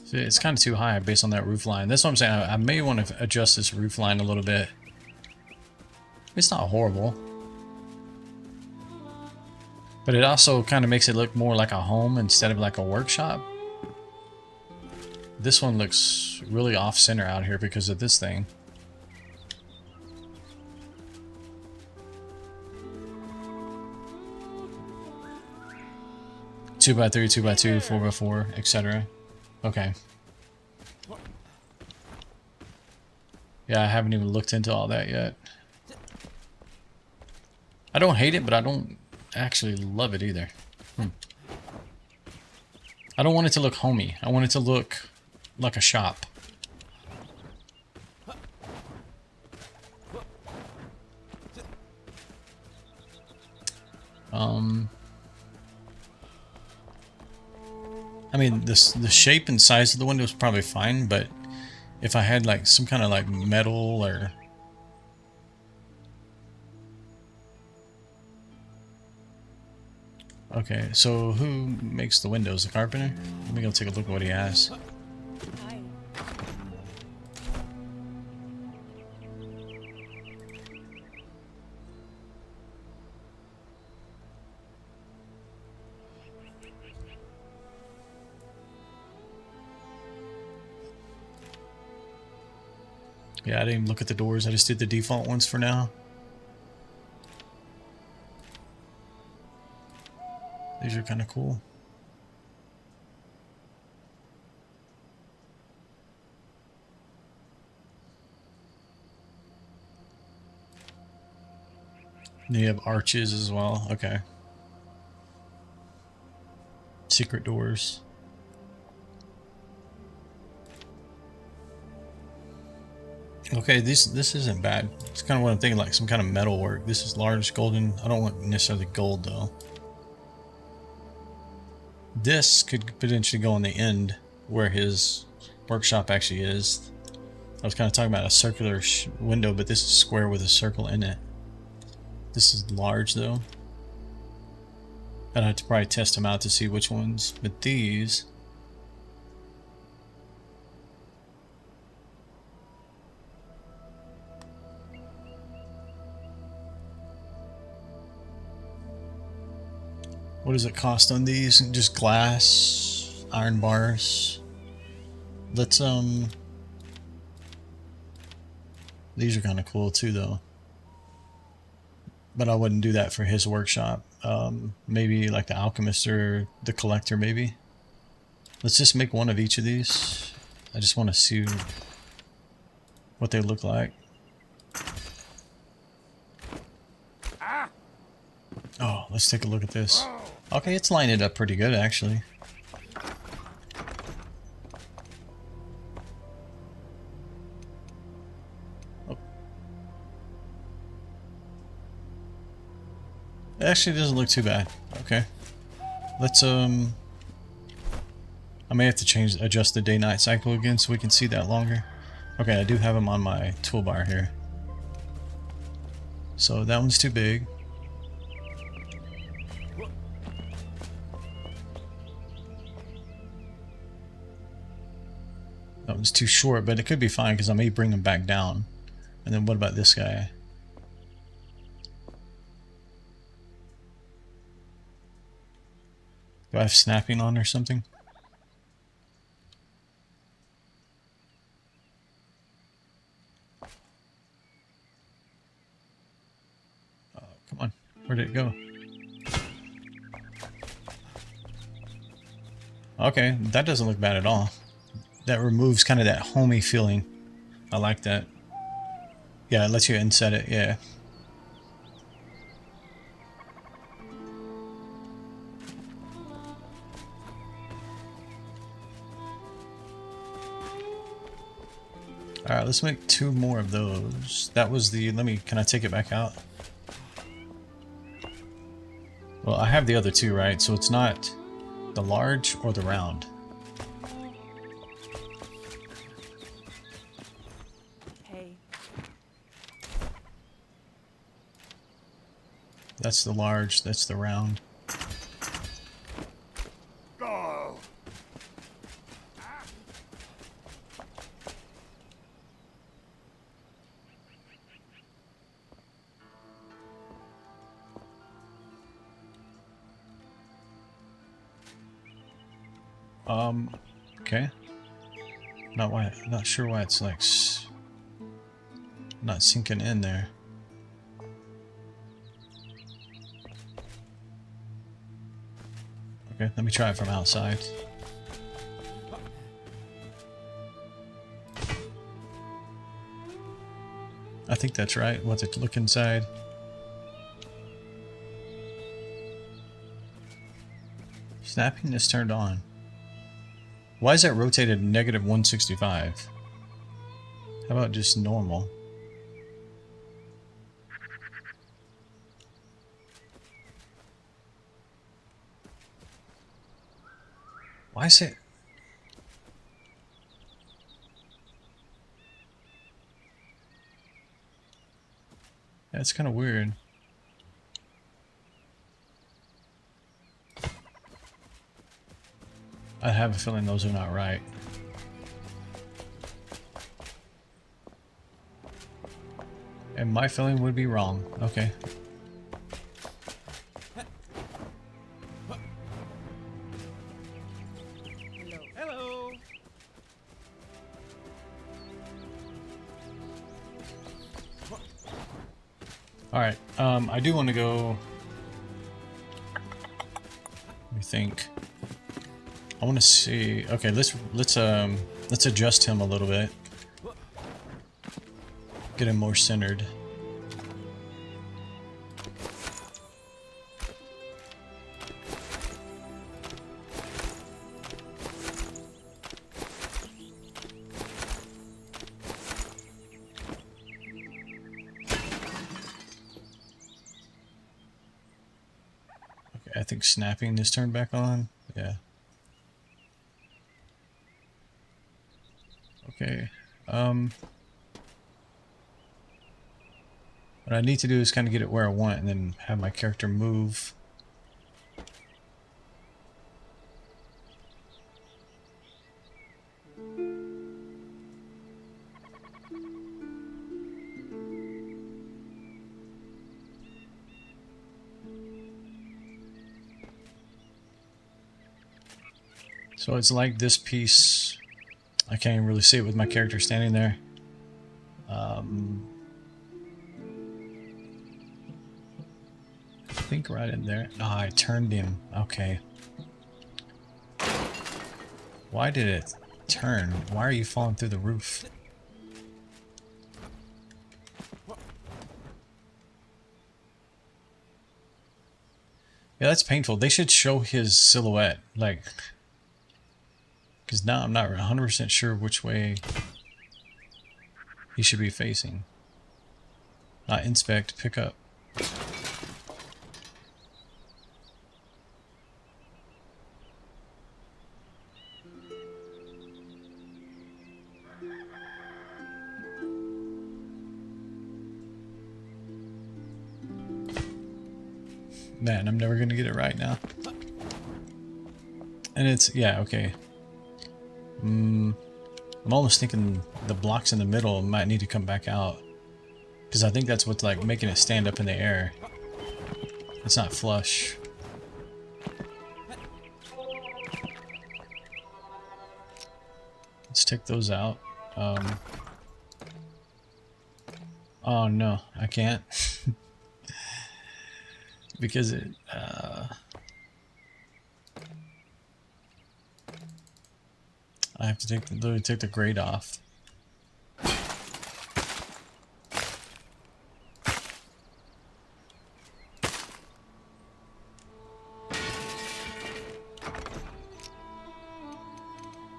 See, it's kind of too high based on that roof line. That's what I'm saying. I may want to adjust this roof line a little bit. It's not horrible. But it also kind of makes it look more like a home instead of like a workshop. This one looks really off-center out here because of this thing. Two by 3, 2 by 2, 4 by 4, etc. Okay. Yeah, I haven't even looked into all that yet. I don't hate it, but I don't actually love it either. I don't want it to look homey. I want it to look like a shop. I mean, the shape and size of the window is probably fine, but if I had like some kind of like metal or... Okay, so who makes the windows? The carpenter? Let me go take a look at what he has. Hi. Yeah, I didn't even look at the doors. I just did the default ones for now. These are kind of cool. And you have arches as well. Okay. Secret doors. Okay, this isn't bad. It's kind of what I'm thinking, like some kind of metal work. This is large golden. I don't want necessarily gold though. This could potentially go on the end where his workshop actually is. I was kind of talking about a circular window, but this is square with a circle in it. This is large though. I'd have to probably test them out to see which ones. But these... What does it cost on these? Just glass, iron bars. Let's these are kind of cool too though. But I wouldn't do that for his workshop. Maybe like the alchemist or the collector maybe. Let's just make one of each of these. I just want to see what they look like. Oh, let's take a look at this. Okay, it's lined it up pretty good actually. Oh. It actually doesn't look too bad. Okay. Let's I may have to adjust the day-night cycle again so we can see that longer. Okay, I do have them on my toolbar here. So that one's too big. That one's too short, but it could be fine because I may bring them back down. And then what about this guy? Do I have snapping on or something? Oh, come on. Where did it go? Okay, that doesn't look bad at all. That removes kind of that homey feeling. I like that. Yeah, it lets you inset it, yeah. Alright, let's make 2 more of those. That was the... can I take it back out? Well, I have the other 2, right? So it's not the large or the round. Hey. That's the large, that's the round. Okay. Not sure why it's like not sinking in there. Okay, let me try it from outside. I think that's right. What's it look inside? Snapping is turned on. Why is that rotated negative 165? How about just normal? Why is it? That's kind of weird. I have a feeling those are not right. And my feeling would be wrong. Okay. Hello. Alright, I do want to go... Let me think. I want to see... Okay, let's adjust him a little bit. Get him more centered. I think snapping is turned back on. Yeah. Okay. What I need to do is kind of get it where I want and then have my character move. So it's like this piece, I can't even really see it with my character standing there. I think right in there. Ah, I turned him. Okay. Why did it turn? Why are you falling through the roof? Yeah, that's painful. They should show his silhouette, like, because now I'm not 100% sure which way he should be facing. Not inspect, pick up. Man, I'm never gonna get it right now. And it's, yeah, okay. I'm almost thinking the blocks in the middle might need to come back out. Because I think that's what's like making it stand up in the air. It's not flush. Let's take those out. Oh no, I can't. Because it, I have to literally take the grate off.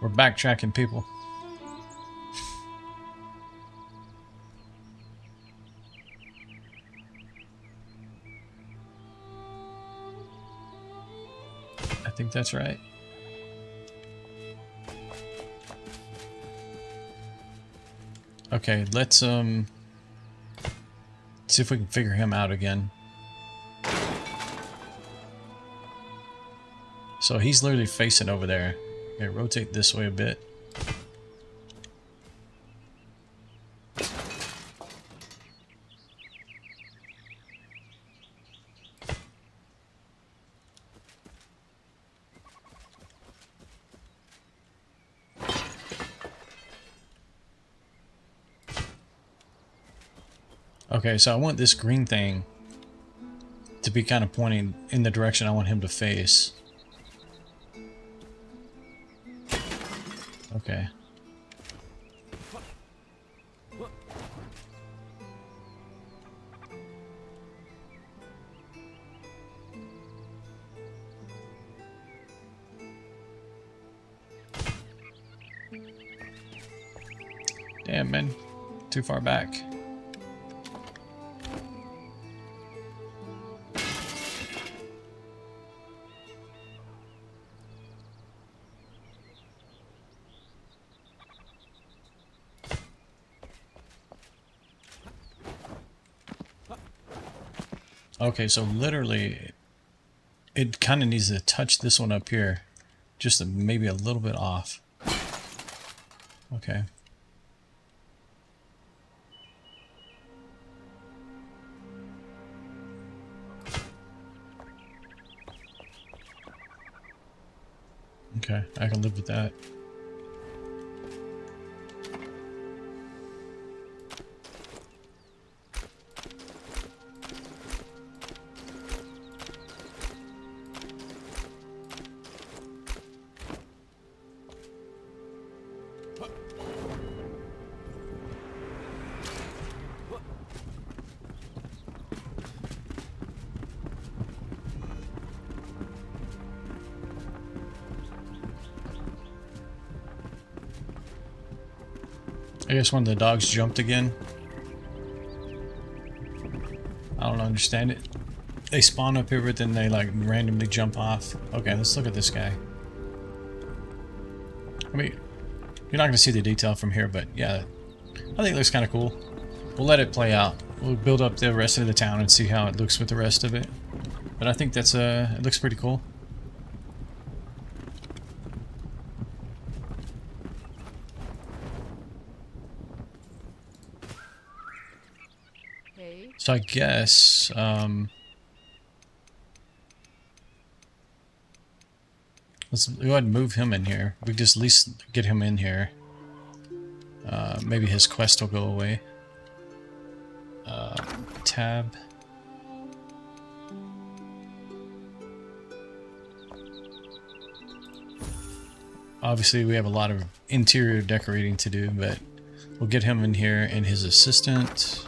We're backtracking, people. I think that's right. Okay, let's see if we can figure him out again. So he's literally facing over there. Okay, rotate this way a bit. Okay, so I want this green thing to be kind of pointing in the direction I want him to face. Okay. Damn, man. Too far back. Okay, so literally, it kind of needs to touch this one up here, just maybe a little bit off. Okay. Okay, I can live with that. I guess one of the dogs jumped again. I don't understand it. They spawn up here, but then they like randomly jump off. Okay, let's look at this guy. I mean, you're not going to see the detail from here, but yeah, I think it looks kind of cool. We'll let it play out. We'll build up the rest of the town and see how it looks with the rest of it. But I think that's it looks pretty cool. Hey. So I guess let's go ahead and move him in here. We just at least get him in here. Maybe his quest will go away. Tab. Obviously, we have a lot of interior decorating to do, but we'll get him in here and his assistant.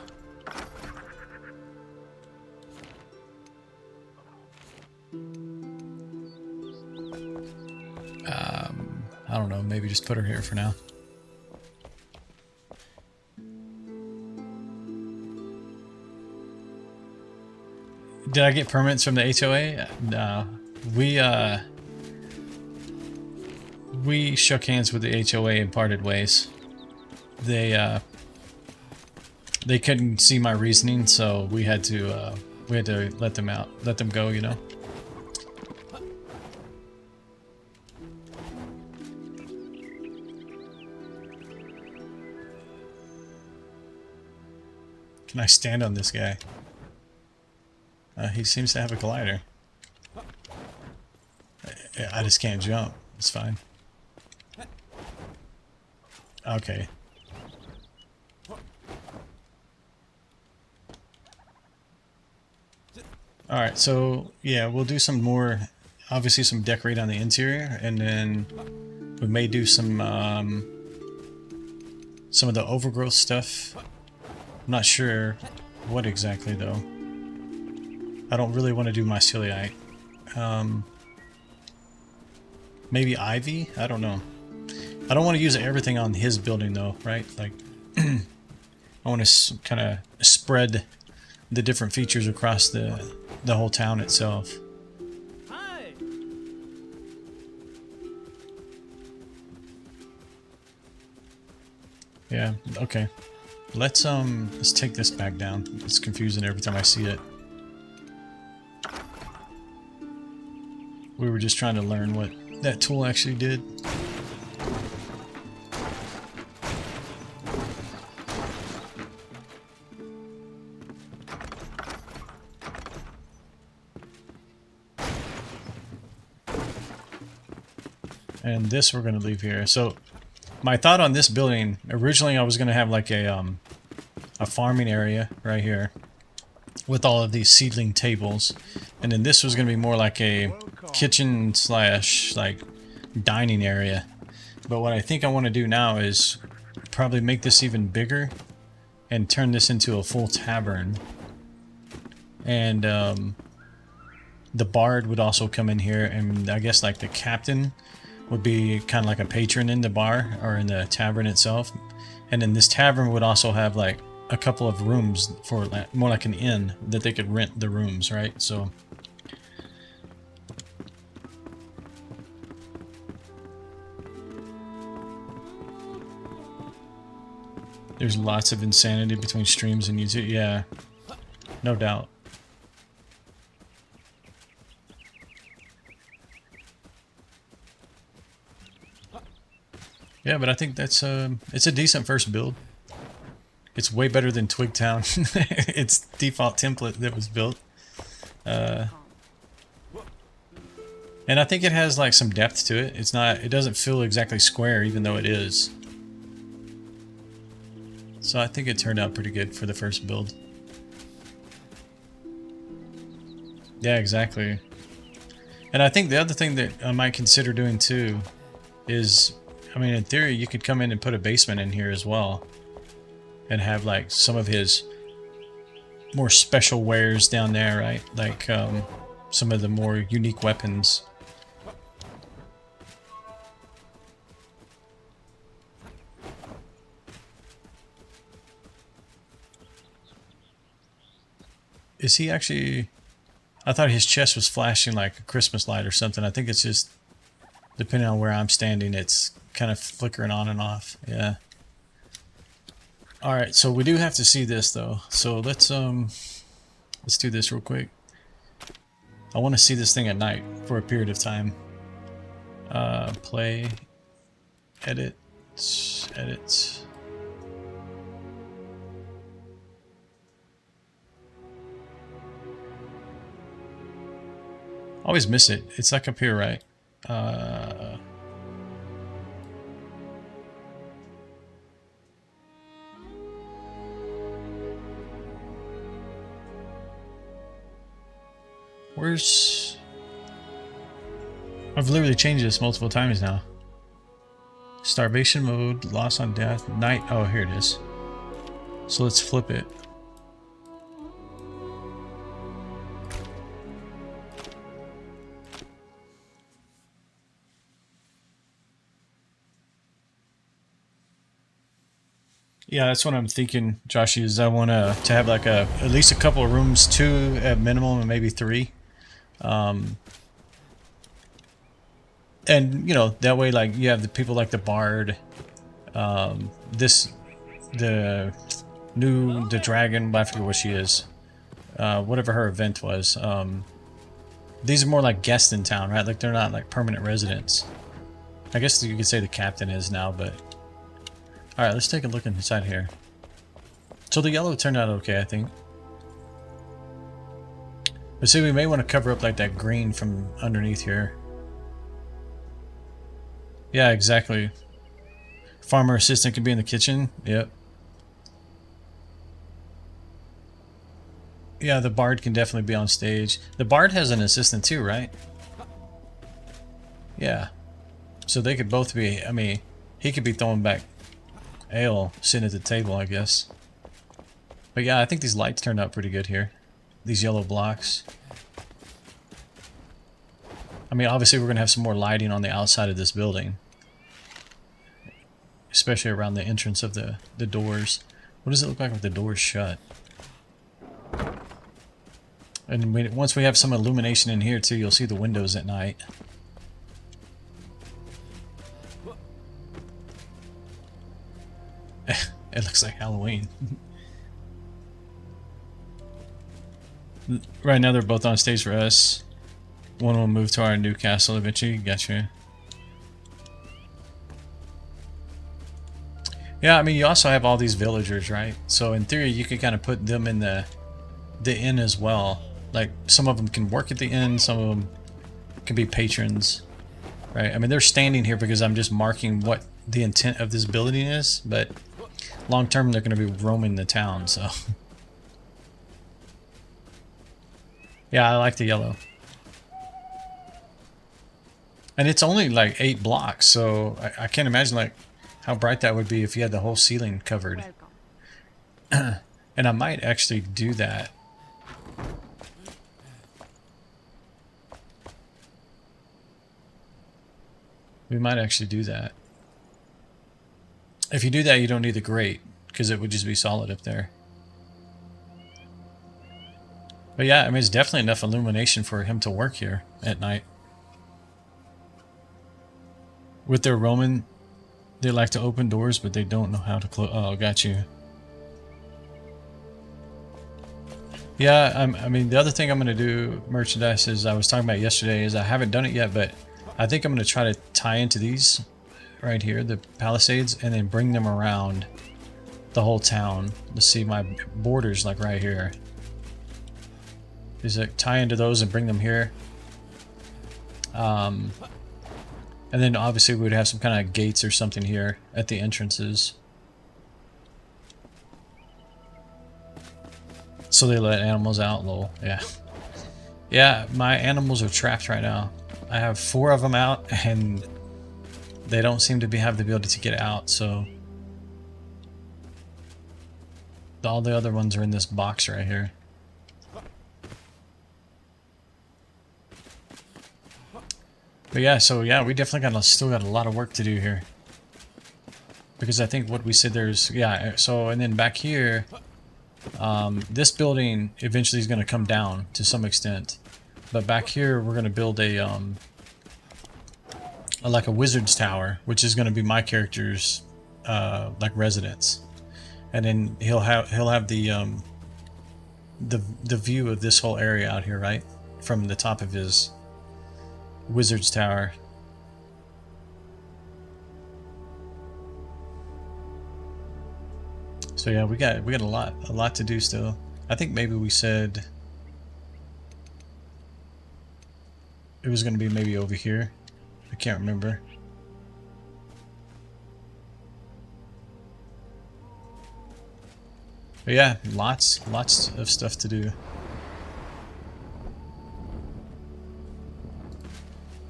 I don't know, maybe just put her here for now. Did I get permits from the HOA? No. We shook hands with the HOA and parted ways. They couldn't see my reasoning, so we had to let them go, you know. Can I stand on this guy? He seems to have a glider. I just can't jump. It's fine. Okay. Alright, so yeah, we'll do some more, obviously some decorate on the interior, and then we may do some of the overgrowth stuff. I'm not sure what exactly though. I don't really want to do mycelium. Maybe ivy? I don't know. I don't want to use everything on his building though, right? Like, I want to kind of spread the different features across the whole town itself. Hi. Yeah, okay. Let's take this back down. It's confusing every time I see it. We were just trying to learn what that tool actually did. And this we're going to leave here. So my thought on this building, originally I was going to have like a farming area right here with all of these seedling tables. And then this was going to be more like a kitchen slash like dining area. But what I think I want to do now is probably make this even bigger and turn this into a full tavern. And the bard would also come in here, and I guess like the captain would be kind of like a patron in the bar or in the tavern itself. And then this tavern would also have like a couple of rooms for like, more like an inn that they could rent the rooms, right? So there's lots of insanity between streams and YouTube. Yeah, no doubt. Yeah, but I think that's it's a decent first build. It's way better than Twigtown. Its default template that was built. And I think it has like some depth to it. It doesn't feel exactly square even though it is. So I think it turned out pretty good for the first build. Yeah, exactly. And I think the other thing that I might consider doing too is, I mean, in theory, you could come in and put a basement in here as well. And have like some of his more special wares down there, right? Like some of the more unique weapons. Is he actually... I thought his chest was flashing like a Christmas light or something. I think it's just, depending on where I'm standing, it's kind of flickering on and off. Yeah. Alright, so we do have to see this though. So let's do this real quick. I want to see this thing at night for a period of time. Play, edit, edit. Always miss it. It's like up here, right? Where's... I've literally changed this multiple times now. Starvation mode, loss on death, night. Oh, here it is. So let's flip it. Yeah, that's what I'm thinking, Josh, is I want to have like at least a couple of rooms, 2 at minimum and maybe 3. And, you know, that way, like, you have the people like the Bard, the dragon, I forget what she is, whatever her event was. These are more like guests in town, right? Like, they're not like permanent residents. I guess you could say the captain is now, but... Alright, let's take a look inside here. So the yellow turned out okay, I think. But see, we may want to cover up like that green from underneath here. Yeah, exactly. Farmer assistant could be in the kitchen. Yep. Yeah, the Bard can definitely be on stage. The Bard has an assistant too, right? Yeah. So they could both be, I mean, he could be throwing back ale, sitting at the table, I guess. But yeah, I think these lights turned out pretty good here. These yellow blocks. I mean, obviously we're going to have some more lighting on the outside of this building. Especially around the entrance of the doors. What does it look like with the doors shut? And once we have some illumination in here too, you'll see the windows at night. It looks like Halloween. Right now they're both on stage for us. One will move to our new castle eventually. Gotcha. Yeah, I mean, you also have all these villagers, right? So in theory, you could kind of put them in the inn as well. Like, some of them can work at the inn, some of them can be patrons, right? I mean, they're standing here because I'm just marking what the intent of this building is, but long term, they're going to be roaming the town, so. Yeah, I like the yellow. And it's only like 8 blocks, so I can't imagine like how bright that would be if you had the whole ceiling covered. And I might actually do that. We might actually do that. If you do that, you don't need the grate, because it would just be solid up there. But yeah, I mean, it's definitely enough illumination for him to work here at night. With their Roman, they like to open doors, but they don't know how to close. Oh, got you. Yeah, I mean, the other thing I'm going to do, merchandise, is I was talking about yesterday, is I haven't done it yet, but I think I'm going to try to tie into these right here, the palisades, and then bring them around the whole town. Let's see, my borders like right here. Is it tie into those and bring them here? And then obviously we would have some kind of gates or something here at the entrances. So they let animals out, lol. Yeah. Yeah, my animals are trapped right now. I have 4 of them out and they don't seem to have the ability to get out, so all the other ones are in this box right here. But yeah, so yeah, we definitely still got a lot of work to do here. Because I think what we said there's, yeah, so, and then back here, this building eventually is going to come down to some extent. but back here we're gonna build like a wizard's tower, which is gonna be my character's like residence, and then he'll have the view of this whole area out here, right, from the top of his wizard's tower. So yeah, we got a lot to do still. I think maybe we said it was going to be maybe over here. I can't remember. But yeah, lots of stuff to do.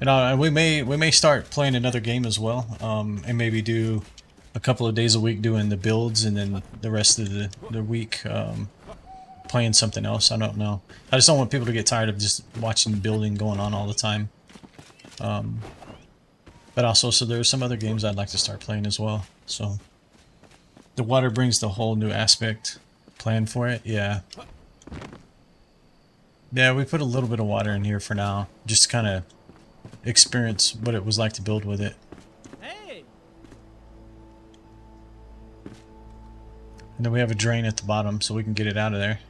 And we may start playing another game as well, and maybe do a couple of days a week doing the builds, and then the rest of the week playing something else. I don't know. I just don't want people to get tired of just watching the building going on all the time. But also, so there's some other games I'd like to start playing as well. So the water brings the whole new aspect. Plan for it, yeah. Yeah, we put a little bit of water in here for now, just to kind of experience what it was like to build with it. Hey! And then we have a drain at the bottom so we can get it out of there.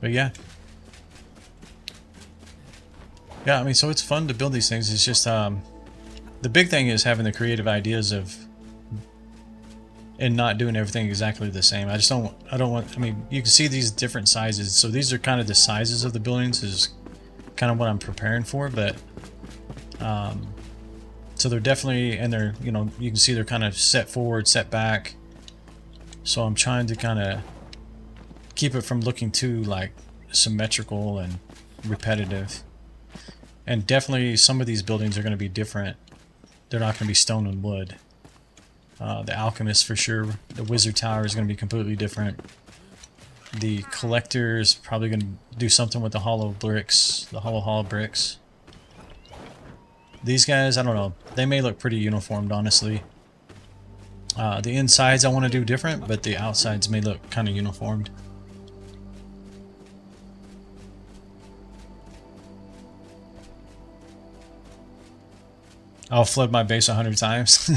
But yeah. Yeah, I mean, so it's fun to build these things. It's just, the big thing is having the creative ideas of, and not doing everything exactly the same. I don't want, I mean, you can see these different sizes. So these are kind of the sizes of the buildings is kind of what I'm preparing for, but, so they're definitely, and they're, you know, you can see they're kind of set forward, set back. So I'm trying to kind of keep it from looking too like symmetrical and repetitive. And definitely some of these buildings are going to be different. They're not going to be stone and wood. The alchemist for sure. The wizard tower is going to be completely different. The collector is probably going to do something with the hollow bricks, the hollow bricks. These guys, I don't know. They may look pretty uniformed, honestly. The insides I want to do different, but the outsides may look kind of uniformed. I'll flood my base 100 times.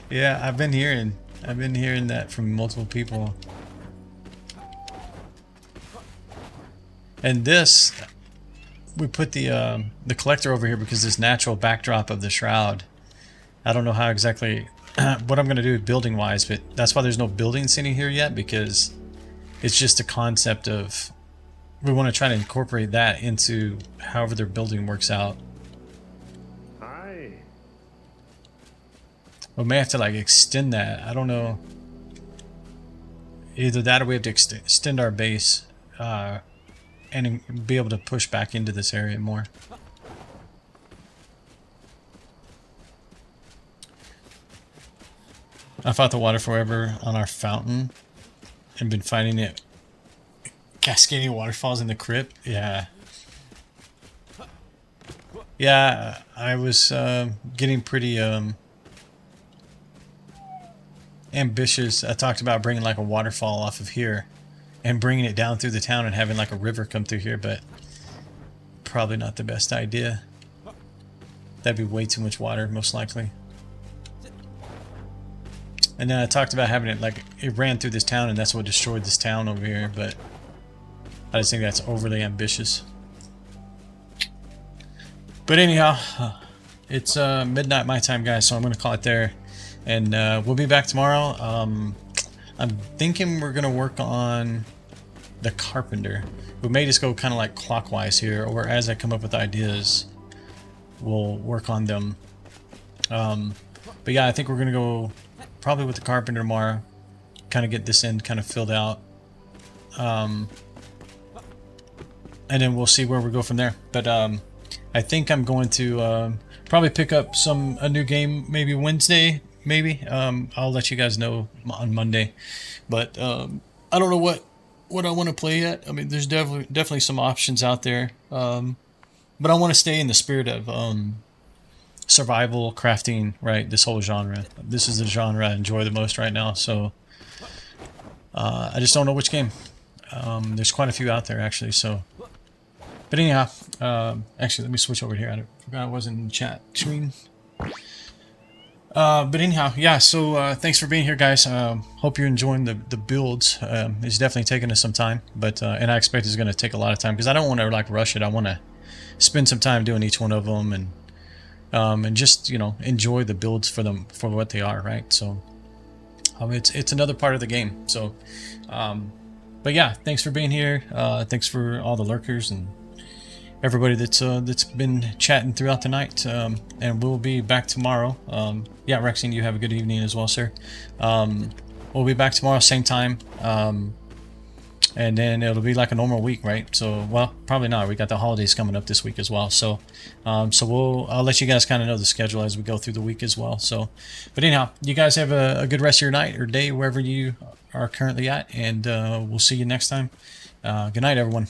Yeah, I've been hearing that from multiple people. And this, we put the collector over here because this natural backdrop of the shroud. I don't know how exactly what I'm gonna do building wise, but that's why there's no building sitting here yet, because it's just a concept of, we want to try to incorporate that into however their building works out. We may have to like extend that. I don't know. Either that or we have to extend our base and be able to push back into this area more. I fought the water forever on our fountain and been fighting it. Cascading waterfalls in the crypt. Yeah. Yeah, I was getting pretty ambitious. I talked about bringing like a waterfall off of here and bringing it down through the town and having like a river come through here, but probably not the best idea. That'd be way too much water, most likely. And then I talked about having it like it ran through this town and that's what destroyed this town over here, but I just think that's overly ambitious. But anyhow, it's midnight my time, guys, so I'm gonna call it there. And we'll be back tomorrow. I'm thinking we're going to work on the carpenter. We may just go kind of like clockwise here, or as I come up with ideas, we'll work on them. But yeah, I think we're going to go probably with the carpenter tomorrow. Kind of get this end kind of filled out. And then we'll see where we go from there. But I think I'm going to probably pick up a new game maybe Wednesday. Maybe I'll let you guys know on Monday, but I don't know what I want to play yet. I mean, there's definitely some options out there, but I want to stay in the spirit of survival crafting, right? This whole genre. This is the genre I enjoy the most right now. So I just don't know which game. There's quite a few out there actually. So, but anyhow, actually, let me switch over here. I forgot I wasn't in the chat screen. But anyhow, yeah, so thanks for being here, guys. Hope you're enjoying the builds. It's definitely taking us some time, but and I expect it's going to take a lot of time because I don't want to like rush it. I want to spend some time doing each one of them and just, you know, enjoy the builds for them for what they are, right? So it's another part of the game. So but yeah, thanks for being here. Thanks for all the lurkers and everybody that's been chatting throughout the night, and we'll be back tomorrow. Yeah, Rexine, you have a good evening as well, sir. We'll be back tomorrow, same time, and then it'll be like a normal week, right? So, well, probably not. We got the holidays coming up this week as well, so I'll let you guys kind of know the schedule as we go through the week as well. So, but anyhow, you guys have a good rest of your night or day wherever you are currently at, and we'll see you next time. Good night, everyone.